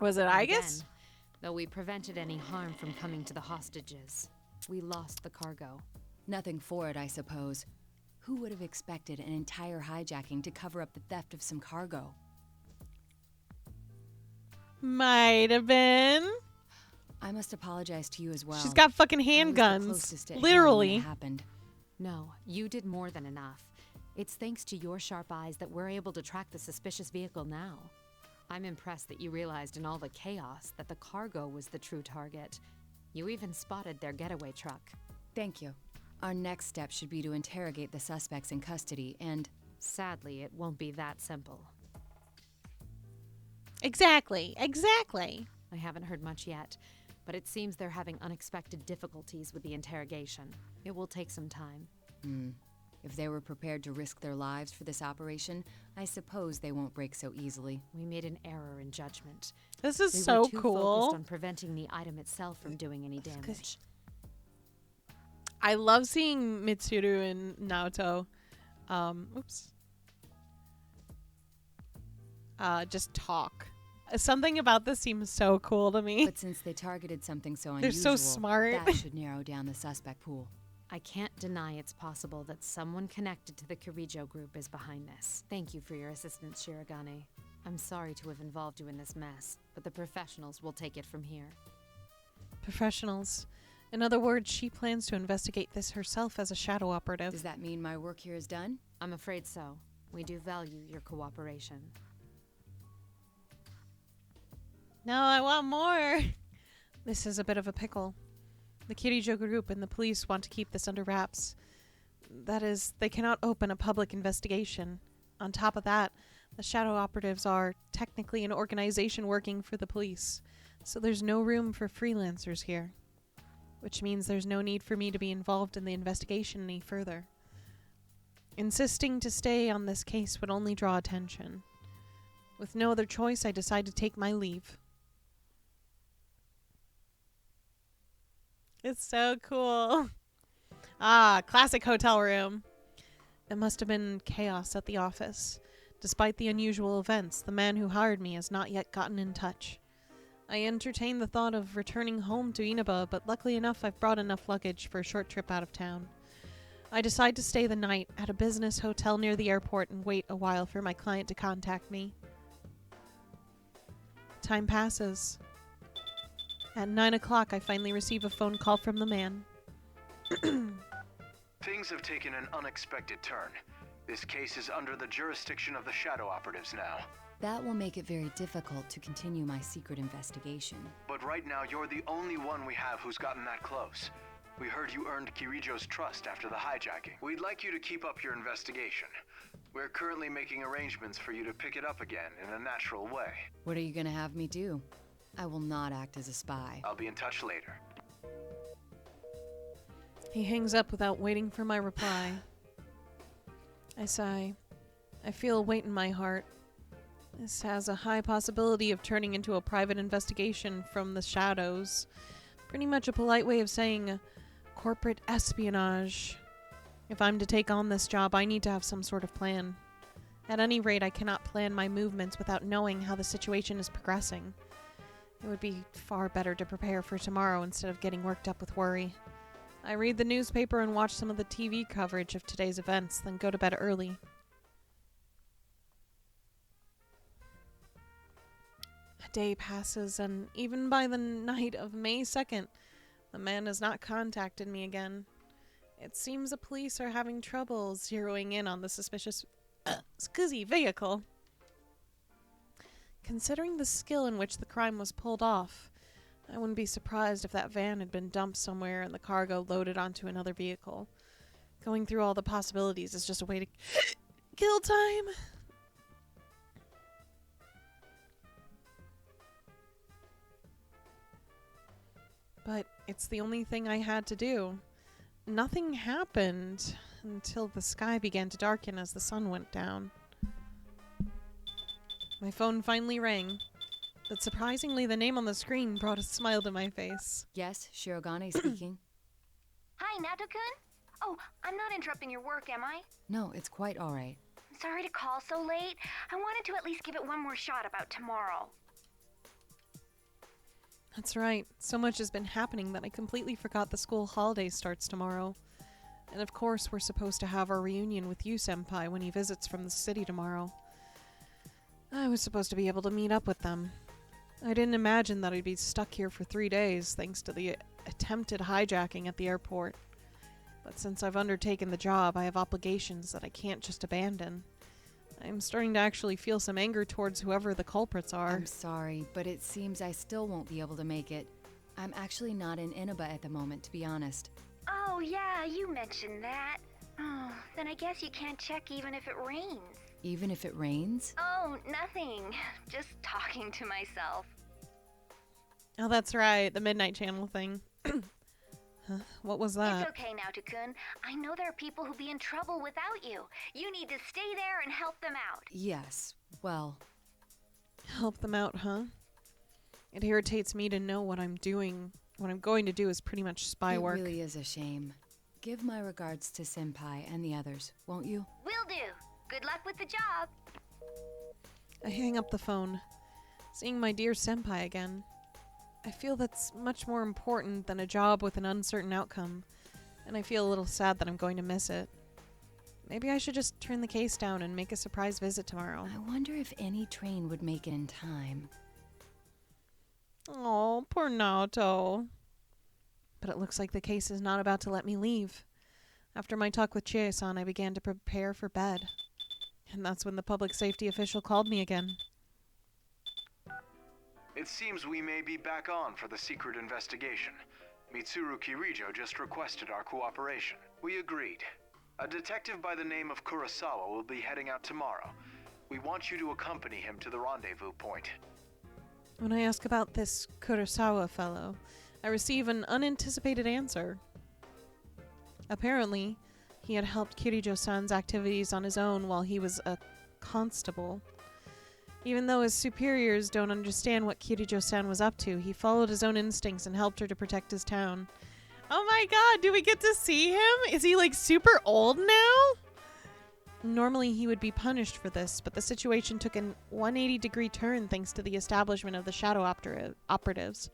Was it Igus? Again, though we prevented any harm from coming to the hostages, we lost the cargo. Nothing for it, I suppose. Who would have expected an entire hijacking to cover up the theft of some cargo? Might have been. I must apologize to you as well. She's got fucking I was the handguns. closest at hand Literally. when it happened. No, you did more than enough. It's thanks to your sharp eyes that we're able to track the suspicious vehicle now. I'm impressed that you realized in all the chaos that the cargo was the true target. You even spotted their getaway truck. Thank you. Our next step should be to interrogate the suspects in custody, and sadly, it won't be that simple. Exactly. I haven't heard much yet, but it seems they're having unexpected difficulties with the interrogation. It will take some time. If they were prepared to risk their lives for this operation, I suppose they won't break so easily. We made an error in judgment. This is we so were too cool. focused on preventing the item itself from doing any damage. I love seeing Mitsuru and Naoto just talk. Something about this seems so cool to me. But since they targeted something so They're unusual, so smart. that should narrow down the suspect pool. I can't deny it's possible that someone connected to the Kirijo group is behind this. Thank you for your assistance, Shirogane. I'm sorry to have involved you in this mess, but the professionals will take it from here. Professionals. In other words, she plans to investigate this herself as a shadow operative. Does that mean my work here is done? I'm afraid so. We do value your cooperation. No, I want more. This is a bit of a pickle. The Kirijo group and the police want to keep this under wraps. That is, they cannot open a public investigation. On top of that, the shadow operatives are technically an organization working for the police, so there's no room for freelancers here. Which means there's no need for me to be involved in the investigation any further. Insisting to stay on this case would only draw attention. With no other choice, I decide to take my leave. It's so cool. Classic hotel room. It must have been chaos at the office. Despite the unusual events, the man who hired me has not yet gotten in touch. I entertained the thought of returning home to Inaba, but luckily enough I've brought enough luggage for a short trip out of town. I decide to stay the night at a business hotel near the airport and wait a while for my client to contact me. Time passes. At 9 o'clock, I finally receive a phone call from the man. Things have taken an unexpected turn. This case is under the jurisdiction of the shadow operatives now. That will make it very difficult to continue my secret investigation. But right now, you're the only one we have who's gotten that close. We heard you earned Kirijo's trust after the hijacking. We'd like you to keep up your investigation. We're currently making arrangements for you to pick it up again in a natural way. What are you gonna have me do? I will not act as a spy. I'll be in touch later. He hangs up without waiting for my reply. I sigh. I feel a weight in my heart. This has a high possibility of turning into a private investigation from the shadows. Pretty much a polite way of saying corporate espionage. If I'm to take on this job, I need to have some sort of plan. At any rate, I cannot plan my movements without knowing how the situation is progressing. It would be far better to prepare for tomorrow instead of getting worked up with worry. I read the newspaper and watch some of the TV coverage of today's events, then go to bed early. A day passes, and even by the night of May 2nd, the man has not contacted me again. It seems the police are having trouble zeroing in on the suspicious vehicle. Considering the skill in which the crime was pulled off, I wouldn't be surprised if that van had been dumped somewhere and the cargo loaded onto another vehicle. Going through all the possibilities is just a way to kill time. But it's the only thing I had to do. Nothing happened until the sky began to darken as the sun went down. My phone finally rang, but surprisingly the name on the screen brought a smile to my face. Yes, Shirogane speaking. Hi, Nato-kun? Oh, I'm not interrupting your work, am I? No, it's quite all right. Sorry to call so late. I wanted to at least give it one more shot about tomorrow. That's right. So much has been happening that I completely forgot the school holiday starts tomorrow. And of course, we're supposed to have our reunion with you, Senpai, when he visits from the city tomorrow. I was supposed to be able to meet up with them. I didn't imagine that I'd be stuck here for 3 days thanks to the attempted hijacking at the airport. But since I've undertaken the job, I have obligations that I can't just abandon. I'm starting to actually feel some anger towards whoever the culprits are. I'm sorry, but it seems I still won't be able to make it. I'm actually not in Inaba at the moment, to be honest. Oh, yeah, you mentioned that. Oh, then I guess you can't check even if it rains. Even if it rains? Oh, nothing. Just talking to myself. Oh, that's right. The Midnight Channel thing. Huh? What was that? It's okay now, Takun. I know there are people who'll be in trouble without you. You need to stay there and help them out. Yes, well... Help them out, huh? It irritates me to know what I'm doing. What I'm going to do is pretty much spy work. It really is a shame. Give my regards to Senpai and the others, won't you? Will do. Good luck with the job. I hang up the phone, seeing my dear Senpai again. I feel that's much more important than a job with an uncertain outcome, and I feel a little sad that I'm going to miss it. Maybe I should just turn the case down and make a surprise visit tomorrow. I wonder if any train would make it in time. Oh, poor Naoto. But it looks like the case is not about to let me leave. After my talk with Chie-san, I began to prepare for bed. And that's when the public safety official called me again. It seems we may be back on for the secret investigation. Mitsuru Kirijo just requested our cooperation. We agreed. A detective by the name of Kurosawa will be heading out tomorrow. We want you to accompany him to the rendezvous point. When I ask about this Kurosawa fellow, I receive an unanticipated answer. Apparently, he had helped Kirijo-san's activities on his own while he was a constable. Even though his superiors don't understand what Kirijo-san was up to, he followed his own instincts and helped her to protect his town. Oh my god, do we get to see him? Is he like super old now? Normally he would be punished for this, but the situation took a 180-degree turn thanks to the establishment of the shadow operatives.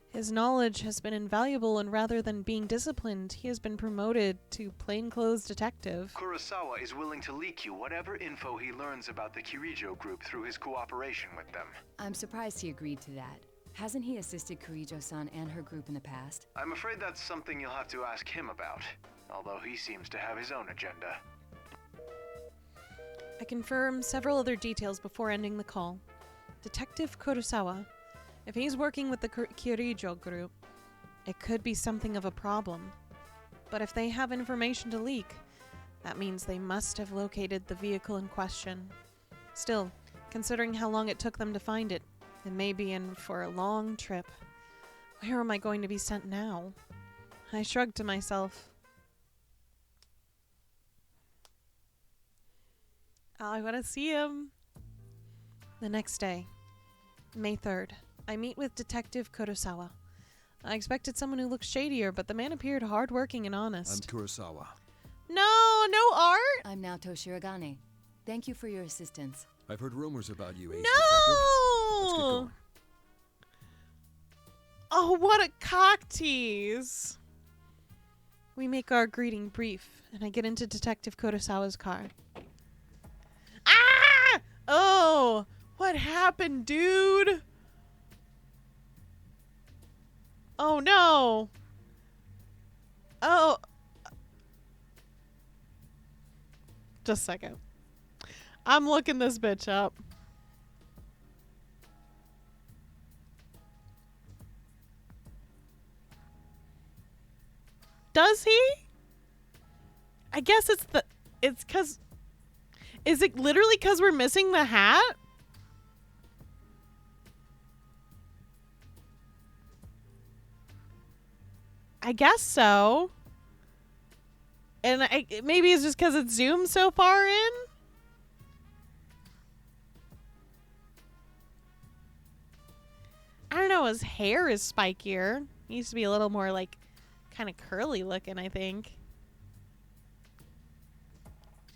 His knowledge has been invaluable, and rather than being disciplined, he has been promoted to plainclothes detective. Kurosawa is willing to leak you whatever info he learns about the Kirijo group through his cooperation with them. I'm surprised he agreed to that. Hasn't he assisted Kirijo-san and her group in the past? I'm afraid that's something you'll have to ask him about, although he seems to have his own agenda. I confirm several other details before ending the call. Detective Kurosawa. If he's working with the Kirijo group, it could be something of a problem. But if they have information to leak, that means they must have located the vehicle in question. Still, considering how long it took them to find it, they may be in for a long trip. Where am I going to be sent now? I shrugged to myself. I want to see him. The next day, May 3rd, I meet with Detective Kurosawa. I expected someone who looked shadier, but the man appeared hardworking and honest. I'm Kurosawa. No art? I'm now Toshiragane. Thank you for your assistance. I've heard rumors about you, Ace No! Detective. Let's get going. Oh, what a cock tease. We make our greeting brief, and I get into Detective Kurosawa's car. Ah! Oh, what happened, dude? Oh, no. Oh. Just a second. I'm looking this bitch up. Does he? I guess it's cause, is it literally cause we're missing the hat? I guess so. And maybe it's just cause it's zoomed so far in. I don't know, his hair is spikier. He used to be a little more like kind of curly looking, I think.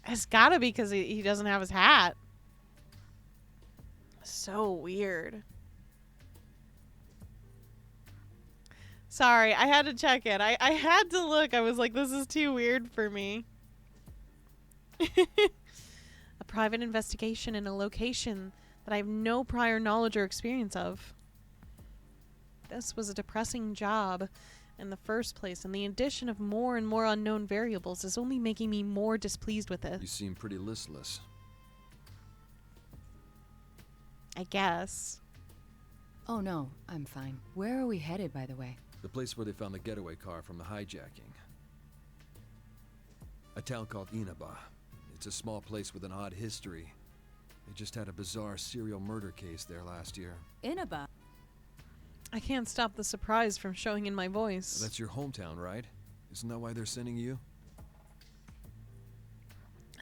It's gotta be because he doesn't have his hat. So weird. Sorry, I had to check it. I had to look. I was like, this is too weird for me. A private investigation in a location that I have no prior knowledge or experience of. This was a depressing job in the first place, and the addition of more and more unknown variables is only making me more displeased with it. You seem pretty listless. I guess. Oh no, I'm fine. Where are we headed, by the way? The place where they found the getaway car from the hijacking. A town called Inaba. It's a small place with an odd history. They just had a bizarre serial murder case there last year. Inaba? I can't stop the surprise from showing in my voice. That's your hometown, right? Isn't that why they're sending you?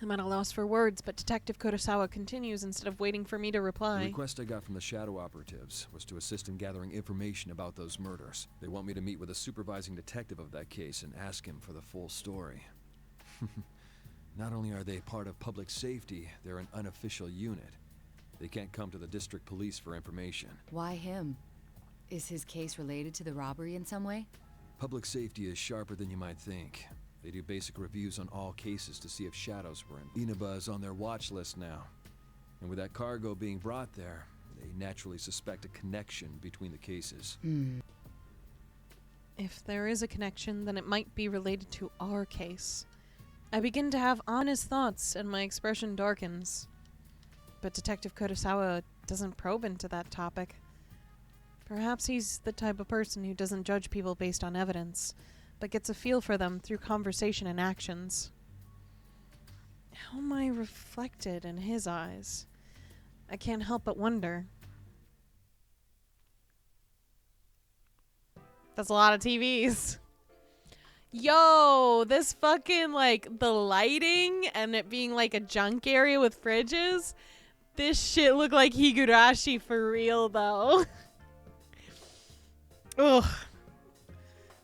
I'm at a loss for words, but Detective Kurosawa continues instead of waiting for me to reply. The request I got from the Shadow Operatives was to assist in gathering information about those murders. They want me to meet with a supervising detective of that case and ask him for the full story. Not only are they part of public safety, they're an unofficial unit. They can't come to the district police for information. Why him? Is his case related to the robbery in some way? Public safety is sharper than you might think. They do basic reviews on all cases to see if shadows were in. Inaba is on their watch list now. And with that cargo being brought there, they naturally suspect a connection between the cases. If there is a connection, then it might be related to our case. I begin to have honest thoughts, and my expression darkens. But Detective Kurosawa doesn't probe into that topic. Perhaps he's the type of person who doesn't judge people based on evidence, but gets a feel for them through conversation and actions. How am I reflected in his eyes? I can't help but wonder. That's a lot of TVs. Yo, this fucking, like, the lighting and it being like a junk area with fridges. This shit look like Higurashi for real, though. Ugh.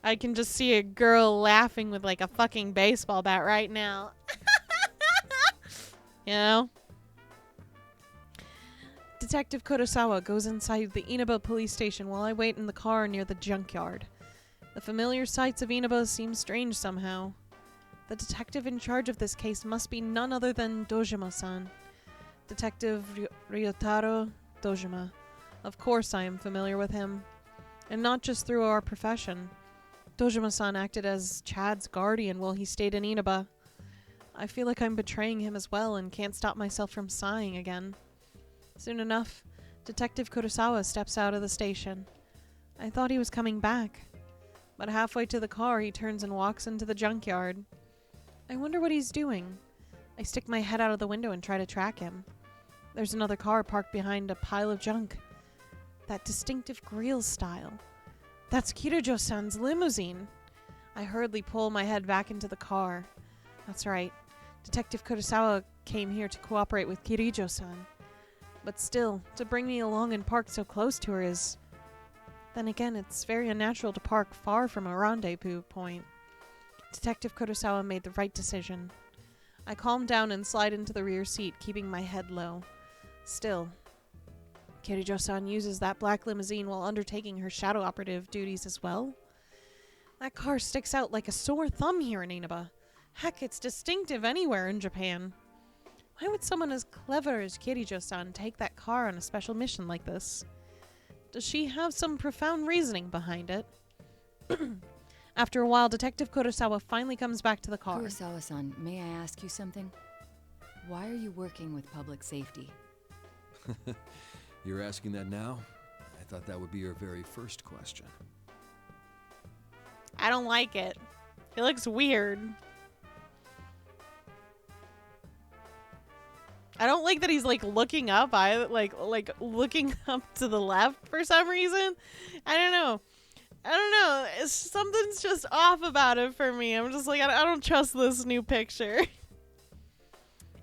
I can just see a girl laughing with like a fucking baseball bat right now. You know? Detective Kurosawa goes inside the Inaba police station while I wait in the car near the junkyard. The familiar sights of Inaba seem strange somehow. The detective in charge of this case must be none other than Dojima-san. Detective Ryotaro Dojima. Of course I am familiar with him. And not just through our profession. Dojima-san acted as Chad's guardian while he stayed in Inaba. I feel like I'm betraying him as well and can't stop myself from sighing again. Soon enough, Detective Kurosawa steps out of the station. I thought he was coming back. But halfway to the car, he turns and walks into the junkyard. I wonder what he's doing. I stick my head out of the window and try to track him. There's another car parked behind a pile of junk. That distinctive grill style. That's Kirijo-san's limousine. I hurriedly pull my head back into the car. That's right. Detective Kurosawa came here to cooperate with Kirijo-san. But still, to bring me along and park so close to her is... Then again, it's very unnatural to park far from a rendezvous point. Detective Kurosawa made the right decision. I calmed down and slide into the rear seat, keeping my head low. Still, Kirijo-san uses that black limousine while undertaking her shadow operative duties as well. That car sticks out like a sore thumb here in Inaba. Heck, it's distinctive anywhere in Japan. Why would someone as clever as Kirijo-san take that car on a special mission like this? Does she have some profound reasoning behind it? After a while, Detective Kurosawa finally comes back to the car. Kurosawa-san, may I ask you something? Why are you working with public safety? You're asking that now? I thought that would be your very first question. I don't like it. It looks weird. I don't like that he's like looking up. Like looking up to the left for some reason. I don't know. Something's just off about it for me. I'm just like, I don't trust this new picture.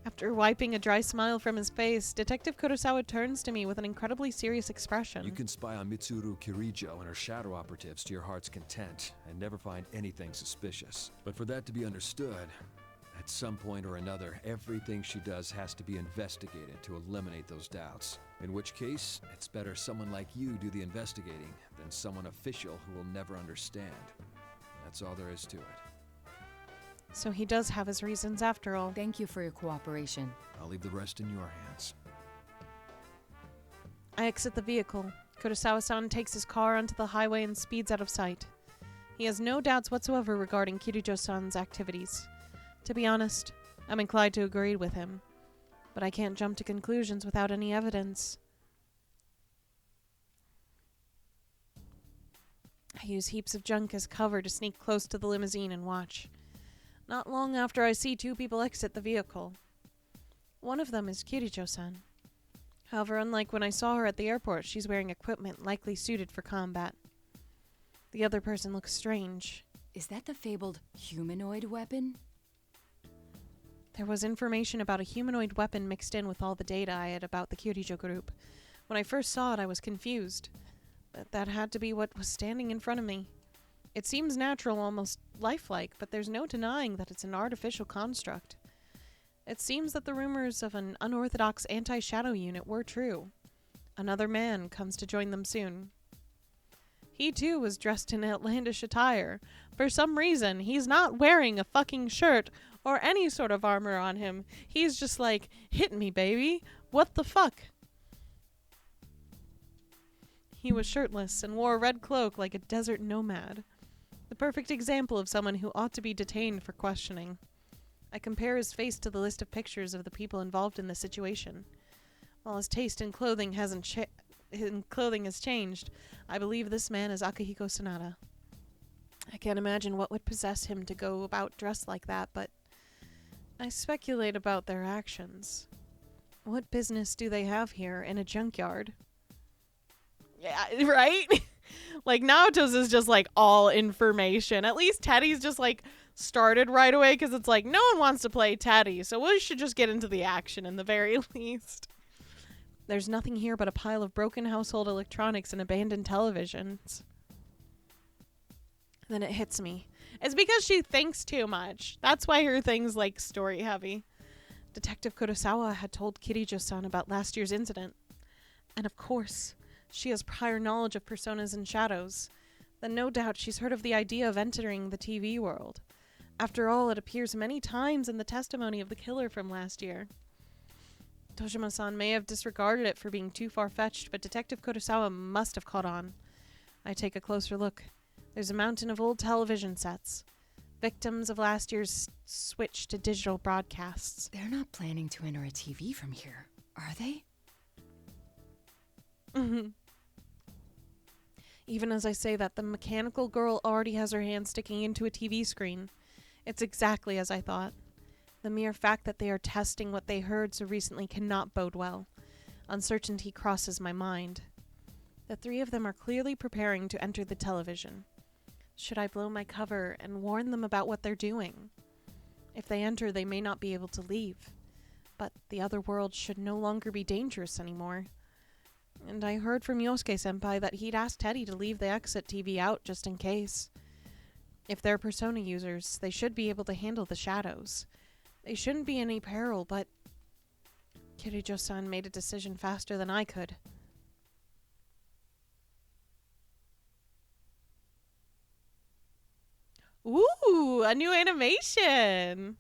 After wiping a dry smile from his face, Detective Kurosawa turns to me with an incredibly serious expression. You can spy on Mitsuru Kirijo and her shadow operatives to your heart's content and never find anything suspicious. But for that to be understood, at some point or another, everything she does has to be investigated to eliminate those doubts. In which case, it's better someone like you do the investigating than someone official who will never understand. That's all there is to it. So he does have his reasons after all. Thank you for your cooperation. I'll leave the rest in your hands. I exit the vehicle. Kurosawa-san takes his car onto the highway and speeds out of sight. He has no doubts whatsoever regarding Kirijo-san's activities. To be honest, I'm inclined to agree with him. But I can't jump to conclusions without any evidence. I use heaps of junk as cover to sneak close to the limousine and watch. Not long after, I see two people exit the vehicle. One of them is Kirijo-san. However, unlike when I saw her at the airport, she's wearing equipment likely suited for combat. The other person looks strange. Is that the fabled humanoid weapon? There was information about a humanoid weapon mixed in with all the data I had about the Kirijo group. When I first saw it, I was confused. But that had to be what was standing in front of me. It seems natural, almost lifelike, but there's no denying that it's an artificial construct. It seems that the rumors of an unorthodox anti-shadow unit were true. Another man comes to join them soon. He too was dressed in outlandish attire. For some reason, he's not wearing a fucking shirt or any sort of armor on him. He's just like, hit me, baby. What the fuck? He was shirtless and wore a red cloak like a desert nomad. The perfect example of someone who ought to be detained for questioning. I compare his face to the list of pictures of the people involved in the situation. While his taste in clothing has changed, I believe this man is Akihiko Sanada. I can't imagine what would possess him to go about dressed like that, but I speculate about their actions. What business do they have here in a junkyard? Yeah, right? Like, Naoto's is just, like, all information. At least Teddy's just, like, started right away because it's like, no one wants to play Teddy, so we should just get into the action in the very least. There's nothing here but a pile of broken household electronics and abandoned televisions. Then it hits me. It's because she thinks too much. That's why her thing's, like, story-heavy. Detective Kurosawa had told Kirijo-san about last year's incident. And of course, she has prior knowledge of personas and shadows. Then no doubt she's heard of the idea of entering the TV world. After all, it appears many times in the testimony of the killer from last year. Tojima-san may have disregarded it for being too far-fetched, but Detective Kurosawa must have caught on. I take a closer look. There's a mountain of old television sets. Victims of last year's switch to digital broadcasts. They're not planning to enter a TV from here, are they? Even as I say that, the mechanical girl already has her hand sticking into a TV screen. It's exactly as I thought. The mere fact that they are testing what they heard so recently cannot bode well. Uncertainty crosses my mind. The three of them are clearly preparing to enter the television. Should I blow my cover and warn them about what they're doing? If they enter, they may not be able to leave. but the other world should no longer be dangerous anymore. And I heard from Yosuke-senpai that he'd asked Teddy to leave the exit TV out just in case. If they're Persona users, they should be able to handle the shadows. They shouldn't be in any peril, but Kirijo-san made a decision faster than I could. Ooh, a new animation!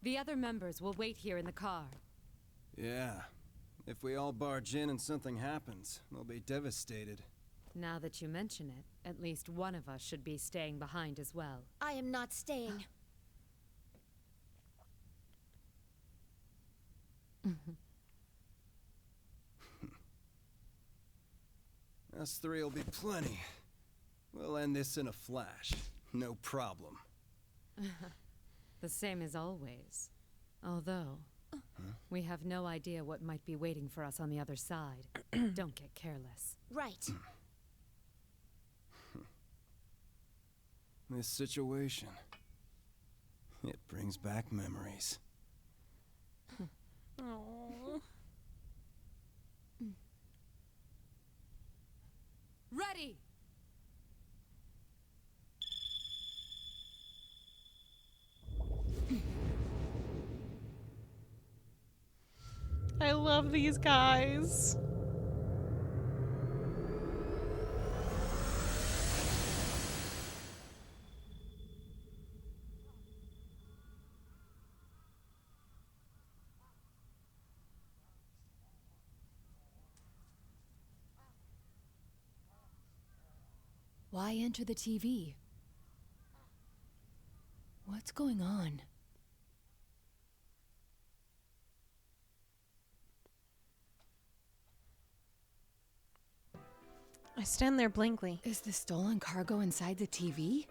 The other members will wait here in the car. Yeah. If we all barge in and something happens, they'll be devastated. Now that you mention it, at least one of us should be staying behind as well. I am not staying. Us three will be plenty. We'll end this in a flash. No problem. The same as always. Although, we have no idea what might be waiting for us on the other side. Don't get careless. Right. This situation, it brings back memories. Aww. Ready! I love these guys. Why enter the TV? What's going on? I stand there blankly. Is the stolen cargo inside the TV?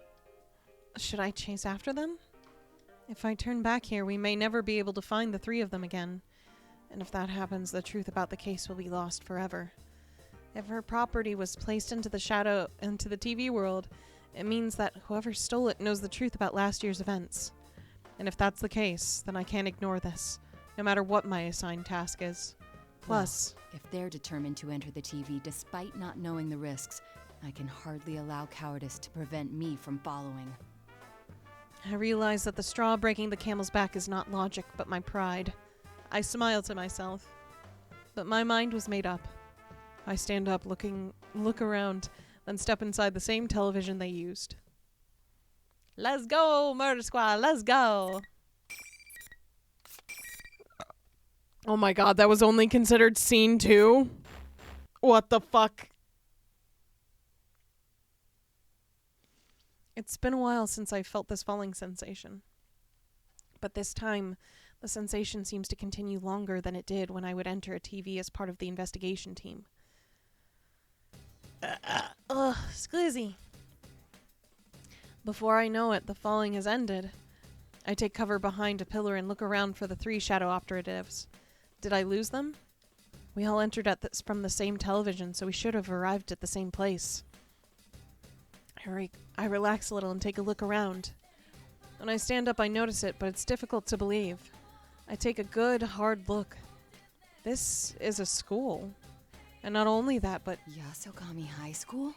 Should I chase after them? If I turn back here, we may never be able to find the three of them again. And if that happens, the truth about the case will be lost forever. If her property was placed into the TV world, it means that whoever stole it knows the truth about last year's events. And if that's the case, then I can't ignore this, no matter what my assigned task is. Plus, well, if they're determined to enter the TV despite not knowing the risks, I can hardly allow cowardice to prevent me from following. I realize that the straw breaking the camel's back is not logic, but my pride. I smile to myself. But my mind was made up. I stand up, look around, then step inside the same television they used. Let's go, Murder Squad, let's go! Oh my god, that was only considered scene 2? What the fuck? It's been a while since I felt this falling sensation. But this time, the sensation seems to continue longer than it did when I would enter a TV as part of the investigation team. Squeezy. Before I know it, the falling has ended. I take cover behind a pillar and look around for the three shadow operatives. Did I lose them? We all entered from the same television, so we should have arrived at the same place. I relax a little and take a look around. When I stand up, I notice it, but it's difficult to believe. I take a good, hard look. This is a school. And not only that, but... Yasogami High School?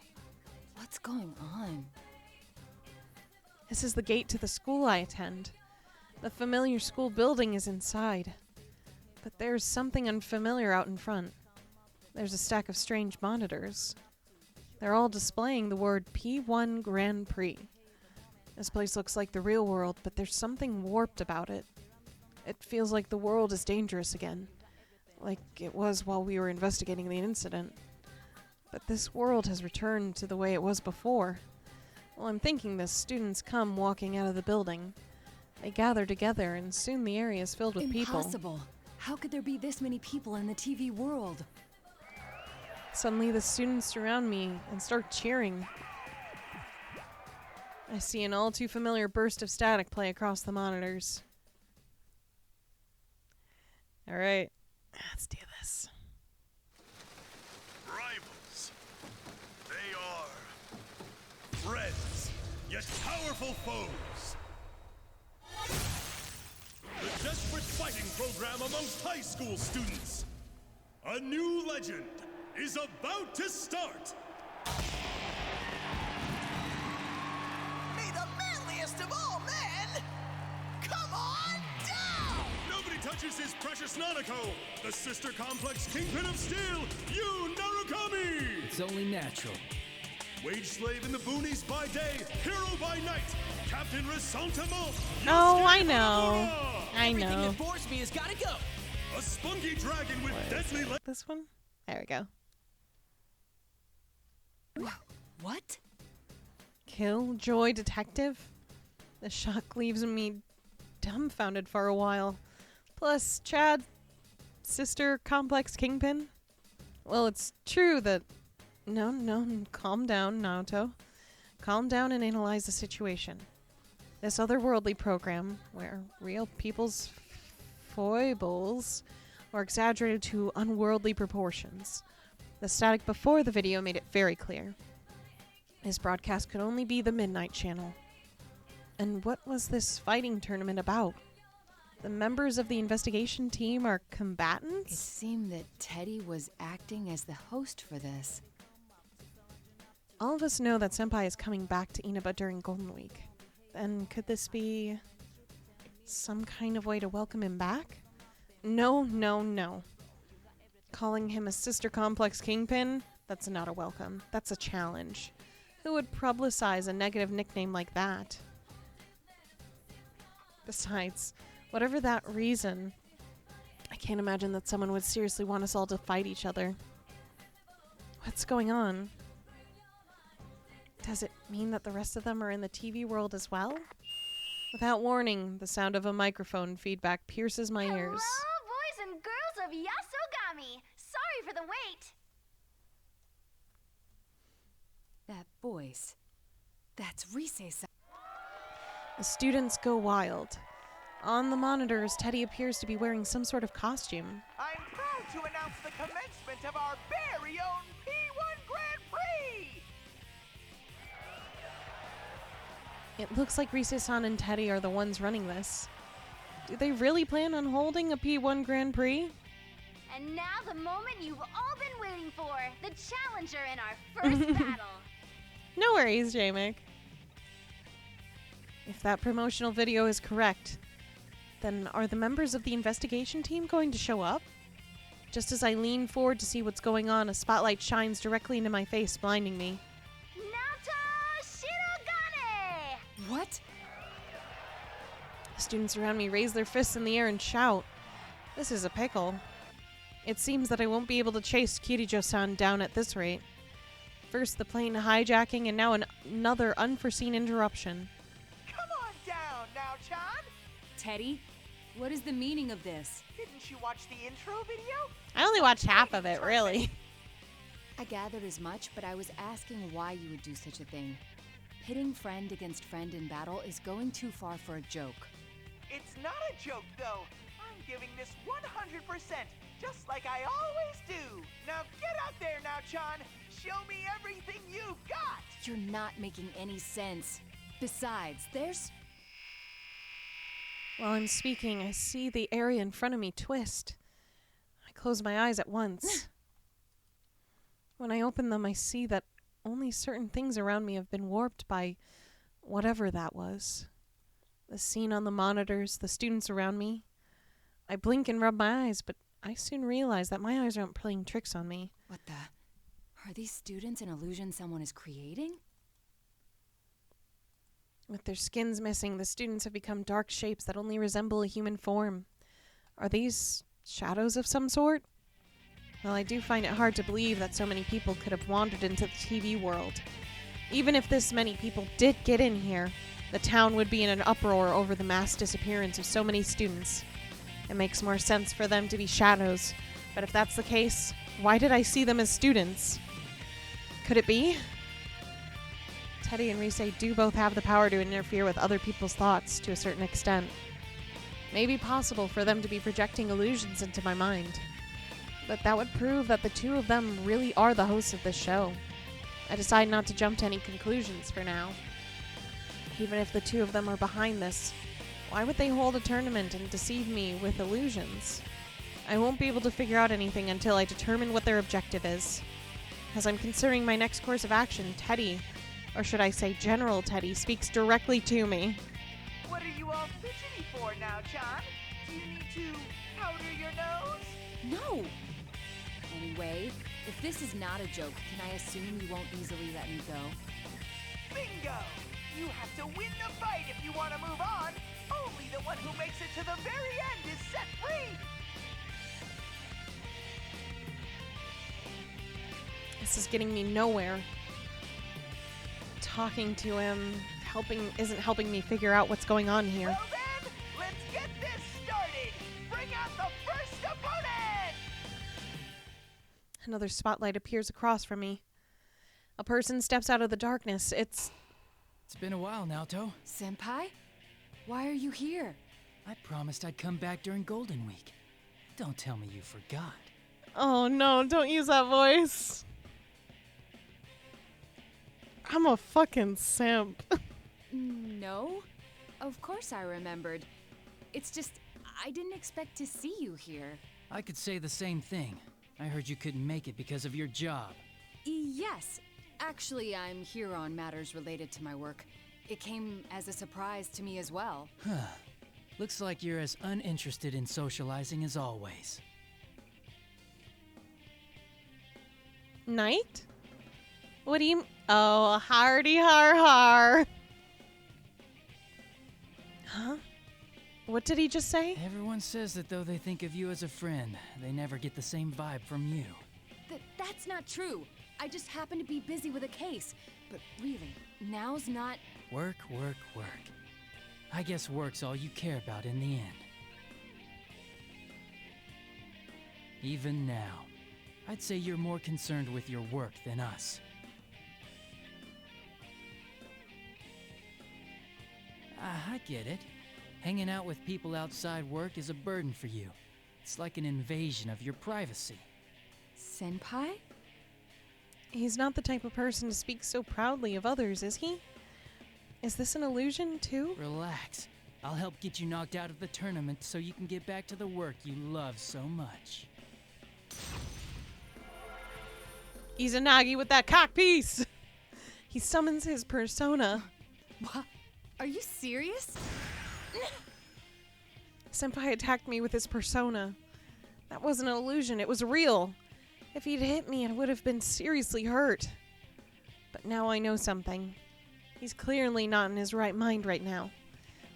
What's going on? This is the gate to the school I attend. The familiar school building is inside. But there's something unfamiliar out in front. There's a stack of strange monitors. They're all displaying the word P1 Grand Prix. This place looks like the real world, but there's something warped about it. It feels like the world is dangerous again. Like it was while we were investigating the incident. But this world has returned to the way it was before. While I'm thinking this, students come walking out of the building. They gather together, and soon the area is filled with people. Impossible! How could there be this many people in the TV world? Suddenly the students surround me and start cheering. I see an all too familiar burst of static play across the monitors. Alright, let's do this. Rivals. They are friends, yet powerful foes. The desperate fighting program amongst high school students. A new legend is about to start. May the manliest of all men come on down! Nobody touches his precious Nanako, the sister complex kingpin of steel, Yu Narukami! It's only natural. Wage slave in the boonies by day, hero by night, Captain Resentiment! Oh, I know. I know. Everything that bores me has gotta go. A spunky dragon with deadly This one? There we go. What? Killjoy Detective? The shock leaves me dumbfounded for a while. Plus, Chad, sister complex kingpin? Well, it's true that... No, calm down, Naoto. Calm down and analyze the situation. This otherworldly program, where real people's foibles are exaggerated to unworldly proportions. The static before the video made it very clear. This broadcast could only be the Midnight Channel. And what was this fighting tournament about? The members of the investigation team are combatants? It seemed that Teddy was acting as the host for this. All of us know that Senpai is coming back to Inaba during Golden Week. Then could this be some kind of way to welcome him back? No. Calling him a sister complex kingpin? That's not a welcome. That's a challenge. Who would publicize a negative nickname like that? Besides, whatever that reason, I can't imagine that someone would seriously want us all to fight each other. What's going on? Does it mean that the rest of them are in the TV world as well? Without warning, the sound of a microphone feedback pierces my ears. Hello, boys and girls of Yasogami. Sorry for the wait. That voice. That's Rise-san. The students go wild. On the monitors, Teddy appears to be wearing some sort of costume. I'm proud to announce the commencement of our very own P1 Grand Prix! It looks like Rise-san and Teddy are the ones running this. Do they really plan on holding a P1 Grand Prix? And now the moment you've all been waiting for, the challenger in our first battle. No worries, J-Mick. If that promotional video is correct, then are the members of the investigation team going to show up? Just as I lean forward to see what's going on, a spotlight shines directly into my face, blinding me. Naoto Shirogane! What? The students around me raise their fists in the air and shout. This is a pickle. It seems that I won't be able to chase Kirijo-san down at this rate. First the plane hijacking and now another unforeseen interruption. Come on down now, Chan! Teddy, what is the meaning of this? Didn't you watch the intro video? I only watched half of it, really. I gathered as much, but I was asking why you would do such a thing. Pitting friend against friend in battle is going too far for a joke. It's not a joke, though. I'm giving this 100%, just like I always do. Now get out there now, Chan. Show me everything you've got. You're not making any sense. Besides, there's... While I'm speaking, I see the area in front of me twist. I close my eyes at once. When I open them, I see that only certain things around me have been warped by whatever that was. The scene on the monitors, the students around me. I blink and rub my eyes, but I soon realize that my eyes aren't playing tricks on me. What the... Are these students an illusion someone is creating? With their skins missing, the students have become dark shapes that only resemble a human form. Are these shadows of some sort? Well, I do find it hard to believe that so many people could have wandered into the TV world. Even if this many people did get in here, the town would be in an uproar over the mass disappearance of so many students. It makes more sense for them to be shadows, but if that's the case, why did I see them as students? Could it be? Teddy and Rise do both have the power to interfere with other people's thoughts to a certain extent. Maybe possible for them to be projecting illusions into my mind. But that would prove that the two of them really are the hosts of this show. I decide not to jump to any conclusions for now. Even if the two of them are behind this, why would they hold a tournament and deceive me with illusions? I won't be able to figure out anything until I determine what their objective is. As I'm considering my next course of action, Teddy, or should I say General Teddy, speaks directly to me. What are you all fidgety for now, John? Do you need to powder your nose? No! Anyway, if this is not a joke, can I assume you won't easily let me go? Bingo! You have to win the fight if you want to move on. Only the one who makes it to the very end is set free. This is getting me nowhere. Talking to him isn't helping me figure out what's going on here. Well then, let's get this started. Bring out the first opponent. Another spotlight appears across from me. A person steps out of the darkness. It's been a while, Naoto. Senpai? Why are you here? I promised I'd come back during Golden Week. Don't tell me you forgot. Oh no, don't use that voice. I'm a fucking simp. No. Of course I remembered. It's just, I didn't expect to see you here. I could say the same thing. I heard you couldn't make it because of your job. Yes. Actually, I'm here on matters related to my work. It came as a surprise to me as well. Looks like you're as uninterested in socializing as always. Knight? What do you... Oh, hardy har har. Huh? What did he just say? Everyone says that though they think of you as a friend, they never get the same vibe from you. That's not true. I just happen to be busy with a case. But really, now's not... Work, work, work. I guess work's all you care about in the end. Even now, I'd say you're more concerned with your work than us. I get it. Hanging out with people outside work is a burden for you. It's like an invasion of your privacy. Senpai? He's not the type of person to speak so proudly of others, is he? Is this an illusion, too? Relax. I'll help get you knocked out of the tournament so you can get back to the work you love so much. Izanagi with that cock piece! He summons his persona. What? Are you serious? Senpai attacked me with his persona. That wasn't an illusion, it was real. If he'd hit me, I would have been seriously hurt. But now I know something. He's clearly not in his right mind right now.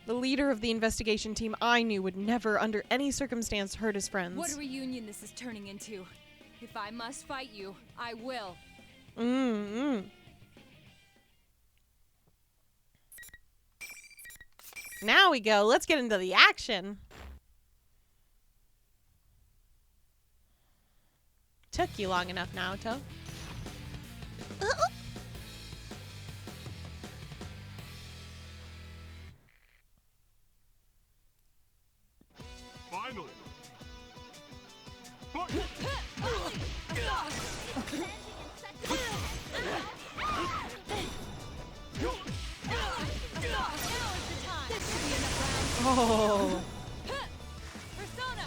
The leader of the investigation team I knew would never, under any circumstance, hurt his friends. What a reunion this is turning into. If I must fight you, I will. Now we go. Let's get into the action. Took you long enough, Naoto. Finally. Oh. Persona.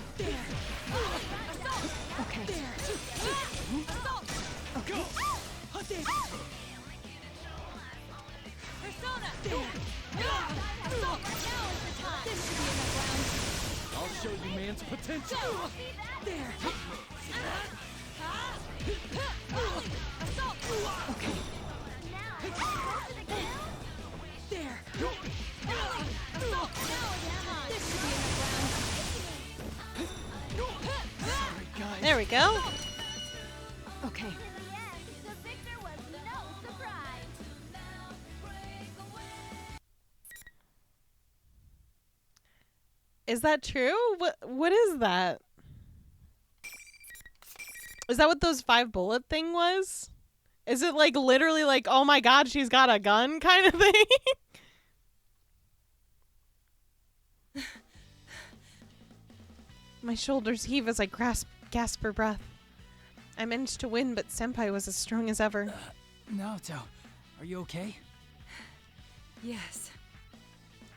Okay. Go. Persona. I'll show you man's potential. There. Okay. There. There we go. Okay. Is that true? What is that? Is that what those 5 bullet thing was? Is it like literally like, oh my god, she's got a gun kind of thing? My shoulders heave as I gasp for breath. I managed to win, but Senpai was as strong as ever. Naoto, are you okay? Yes.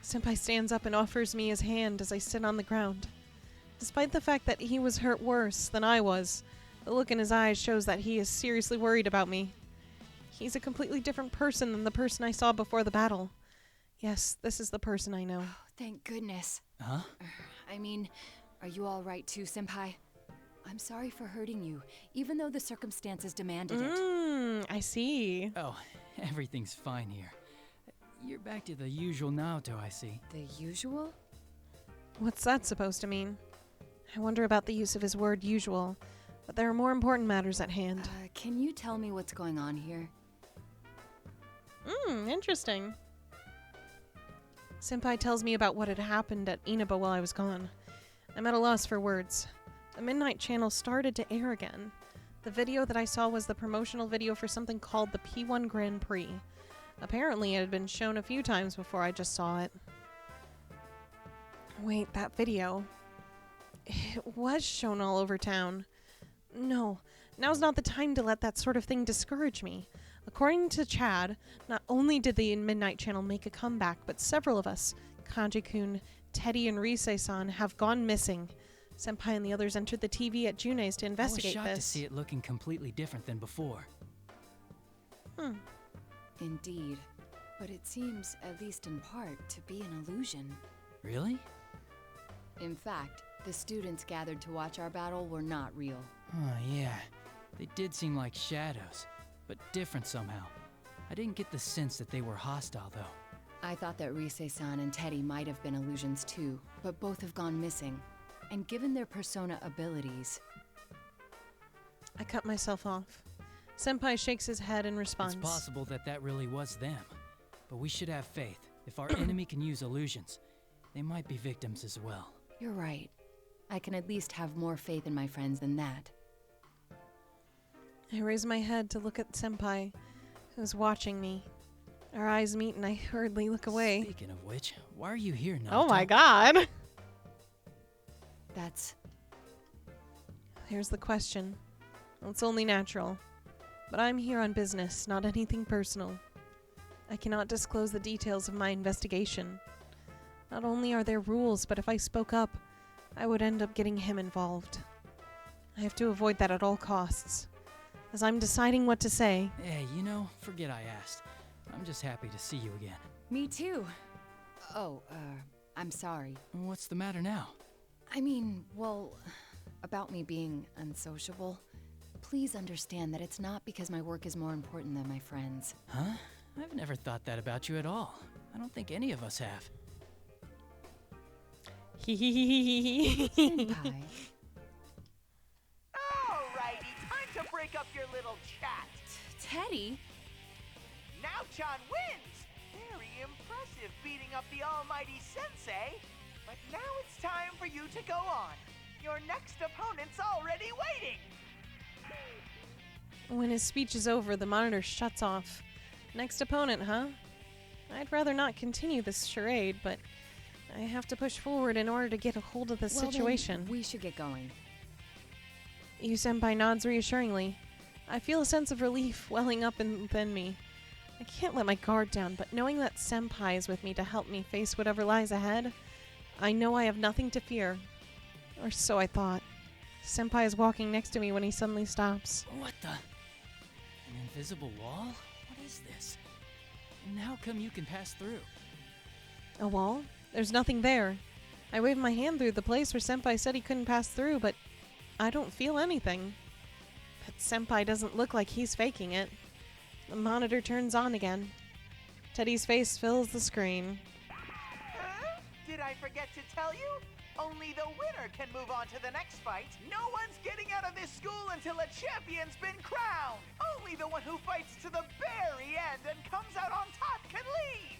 Senpai stands up and offers me his hand as I sit on the ground. Despite the fact that he was hurt worse than I was, the look in his eyes shows that he is seriously worried about me. He's a completely different person than the person I saw before the battle. Yes, this is the person I know. Thank goodness. Huh? I mean, are you all right too, Senpai? I'm sorry for hurting you, even though the circumstances demanded it. I see. Oh, everything's fine here. You're back to the usual Naoto, I see. The usual? What's that supposed to mean? I wonder about the use of his word usual, but there are more important matters at hand. Can you tell me what's going on here? Interesting. Senpai tells me about what had happened at Inaba while I was gone. I'm at a loss for words. The Midnight Channel started to air again. The video that I saw was the promotional video for something called the P1 Grand Prix. Apparently it had been shown a few times before I just saw it. Wait, that video. It was shown all over town. No, now's not the time to let that sort of thing discourage me. According to Chad, not only did the Midnight Channel make a comeback, but several of us, Kanji-kun, Teddy, and Rise-san, have gone missing. Senpai and the others entered the TV at June's to investigate I was shocked this. to see it looking completely different than before. Indeed. But it seems, at least in part, to be an illusion. Really? In fact, the students gathered to watch our battle were not real. Oh, yeah. They did seem like shadows, but different somehow. I didn't get the sense that they were hostile, though. I thought that Rise-san and Teddy might have been illusions too, but both have gone missing. And given their persona abilities... I cut myself off. Senpai shakes his head in response. It's possible that that really was them. But we should have faith. If our enemy can use illusions, they might be victims as well. You're right. I can at least have more faith in my friends than that. I raise my head to look at Senpai, who's watching me. Our eyes meet and I hurriedly look away. Speaking of which, why are you here, Naoto? Oh my god! That's... Here's the question. It's only natural. But I'm here on business, not anything personal. I cannot disclose the details of my investigation. Not only are there rules, but if I spoke up, I would end up getting him involved. I have to avoid that at all costs. As I'm deciding what to say... Hey, you know, forget I asked. I'm just happy to see you again. Me too. Oh, I'm sorry. What's the matter now? I mean, well, about me being unsociable. Please understand that it's not because my work is more important than my friends. Huh? I've never thought that about you at all. I don't think any of us have. Senpai. Alrighty, time to break up your little chat. Teddy? Now-chan wins! Very impressive beating up the almighty sensei. But now it's time for you to go on. Your next opponent's already waiting. When his speech is over, the monitor shuts off. Next opponent, huh? I'd rather not continue this charade, but I have to push forward in order to get a hold of the situation. Then we should get going. You Senpai nods reassuringly. I feel a sense of relief welling up within me. I can't let my guard down, but knowing that Senpai is with me to help me face whatever lies ahead, I know I have nothing to fear. Or so I thought. Senpai is walking next to me when he suddenly stops. What the? An invisible wall? What is this? And how come you can pass through? A wall? There's nothing there. I waved my hand through the place where Senpai said he couldn't pass through, but I don't feel anything. But Senpai doesn't look like he's faking it. The monitor turns on again. Teddy's face fills the screen. Did I forget to tell you? Only the winner can move on to the next fight. No one's getting out of this school until a champion's been crowned. Only the one who fights to the very end and comes out on top can leave.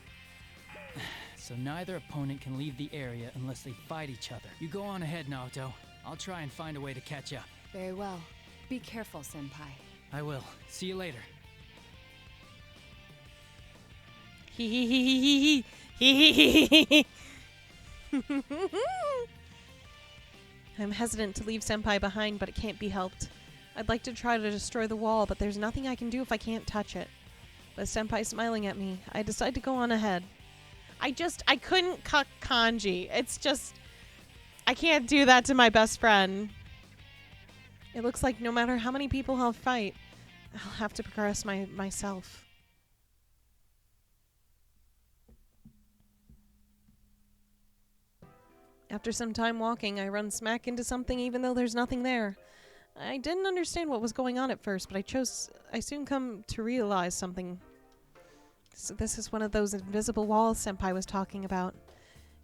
So neither opponent can leave the area unless they fight each other. You go on ahead, Naoto. I'll try and find a way to catch up. Very well. Be careful, Senpai. I will. See you later. I'm hesitant to leave Senpai behind, but it can't be helped. I'd like to try to destroy the wall, but there's nothing I can do if I can't touch it. With Senpai smiling at me, I decide to go on ahead. I couldn't cuck kanji. It's just, I can't do that to my best friend. It looks like no matter how many people I'll fight, I'll have to progress myself. After some time walking, I run smack into something even though there's nothing there. I didn't understand what was going on at first, but I soon come to realize something. So this is one of those invisible walls Senpai was talking about.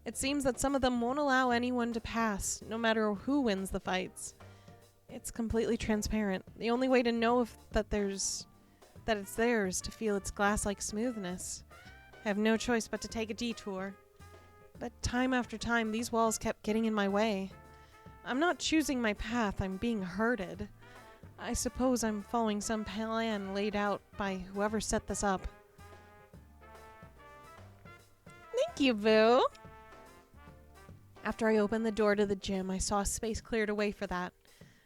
It seems that some of them won't allow anyone to pass, no matter who wins the fights. It's completely transparent. The only way to know that it's there is to feel its glass-like smoothness. I have no choice but to take a detour. But time after time, these walls kept getting in my way. I'm not choosing my path, I'm being herded. I suppose I'm following some plan laid out by whoever set this up. Thank you, Boo! After I opened the door to the gym, I saw a space cleared away for that.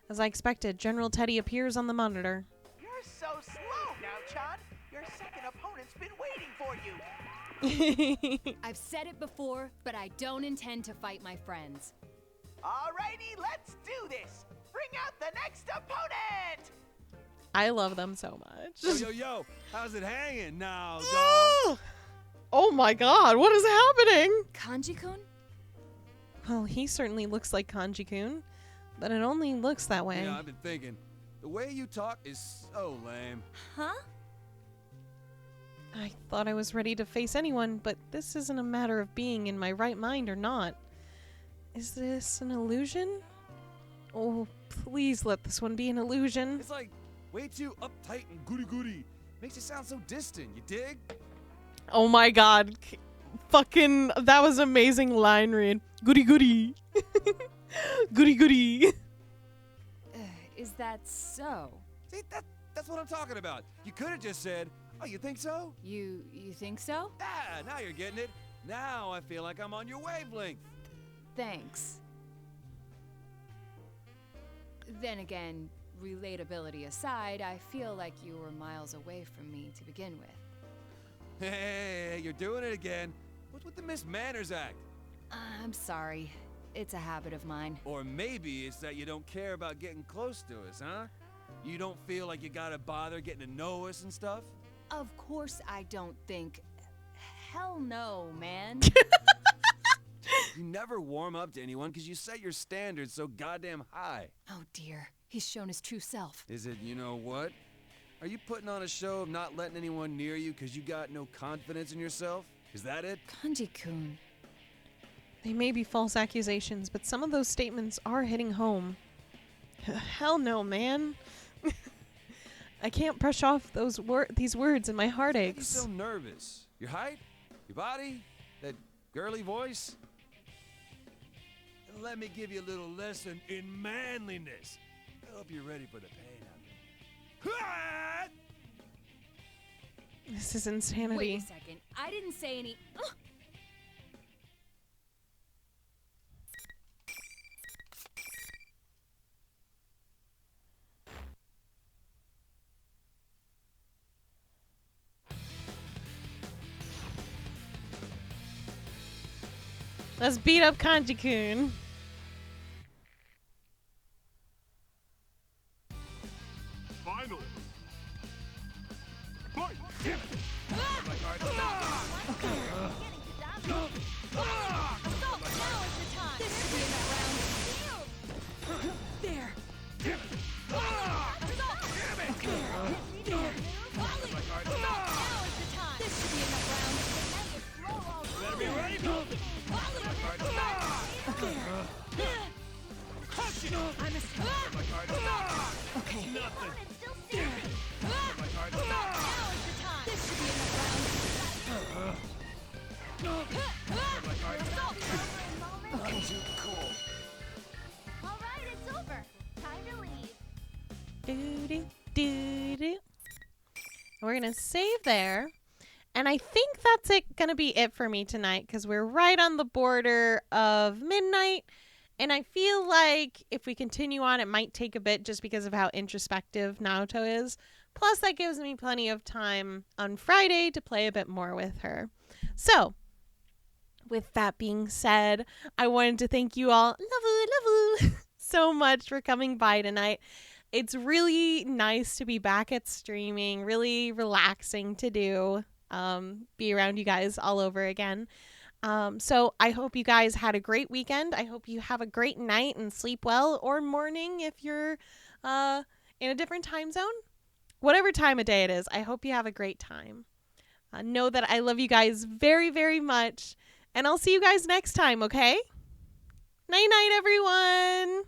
As I expected, General Teddy appears on the monitor. You're so slow now, Chan. Your second opponent's been waiting for you. I've said it before, but I don't intend to fight my friends. Alrighty, let's do this. Bring out the next opponent. I love them so much. Yo, how's it hanging now, dog? Oh my god, what is happening? Kanji-kun? Well, he certainly looks like Kanji-kun, but it only looks that way. Yeah, I've been thinking. The way you talk is so lame. Huh? I thought I was ready to face anyone, but this isn't a matter of being in my right mind or not. Is this an illusion? Oh, please let this one be an illusion. It's like way too uptight and goody-goody. Makes you sound so distant, you dig? Oh my god. Fucking, that was amazing line read. Goody-goody. Goody-goody. Is that so? See, that's what I'm talking about. You could have just said, oh, you think so? You think so? Ah, now you're getting it. Now I feel like I'm on your wavelength. Thanks. Then again, relatability aside, I feel like you were miles away from me to begin with. Hey, you're doing it again. What's with the Miss Manners act? I'm sorry. It's a habit of mine. Or maybe it's that you don't care about getting close to us, huh? You don't feel like you gotta bother getting to know us and stuff? Of course I don't think. Hell no, man. You never warm up to anyone because you set your standards so goddamn high. Oh dear, he's shown his true self. Is it, you know what? Are you putting on a show of not letting anyone near you because you got no confidence in yourself? Is that it? Kanji-kun. They may be false accusations, but some of those statements are hitting home. Hell no, man. I can't brush off these words and my heart Why are you aches. so nervous? Your height? Your body? That girly voice? And let me give you a little lesson in manliness. I hope you're ready for the pain out there. This is insanity. Wait a second. I didn't say any. Let's beat up Kanji-kun. Finally. There. Better be ready, Okay. Nothing. Okay. Cool. All right, it's over. Time to leave. Doo-doo-doo-doo. We're gonna save there. And I think that's gonna be it for me tonight, because we're right on the border of midnight. And I feel like if we continue on, it might take a bit just because of how introspective Naoto is. Plus, that gives me plenty of time on Friday to play a bit more with her. So, with that being said, I wanted to thank you all, love you, so much for coming by tonight. It's really nice to be back at streaming, really relaxing to do, be around you guys all over again. So I hope you guys had a great weekend. I hope you have a great night and sleep well, or morning if you're in a different time zone. Whatever time of day it is, I hope you have a great time. Know that I love you guys very, very much, and I'll see you guys next time, okay? Night-night, everyone!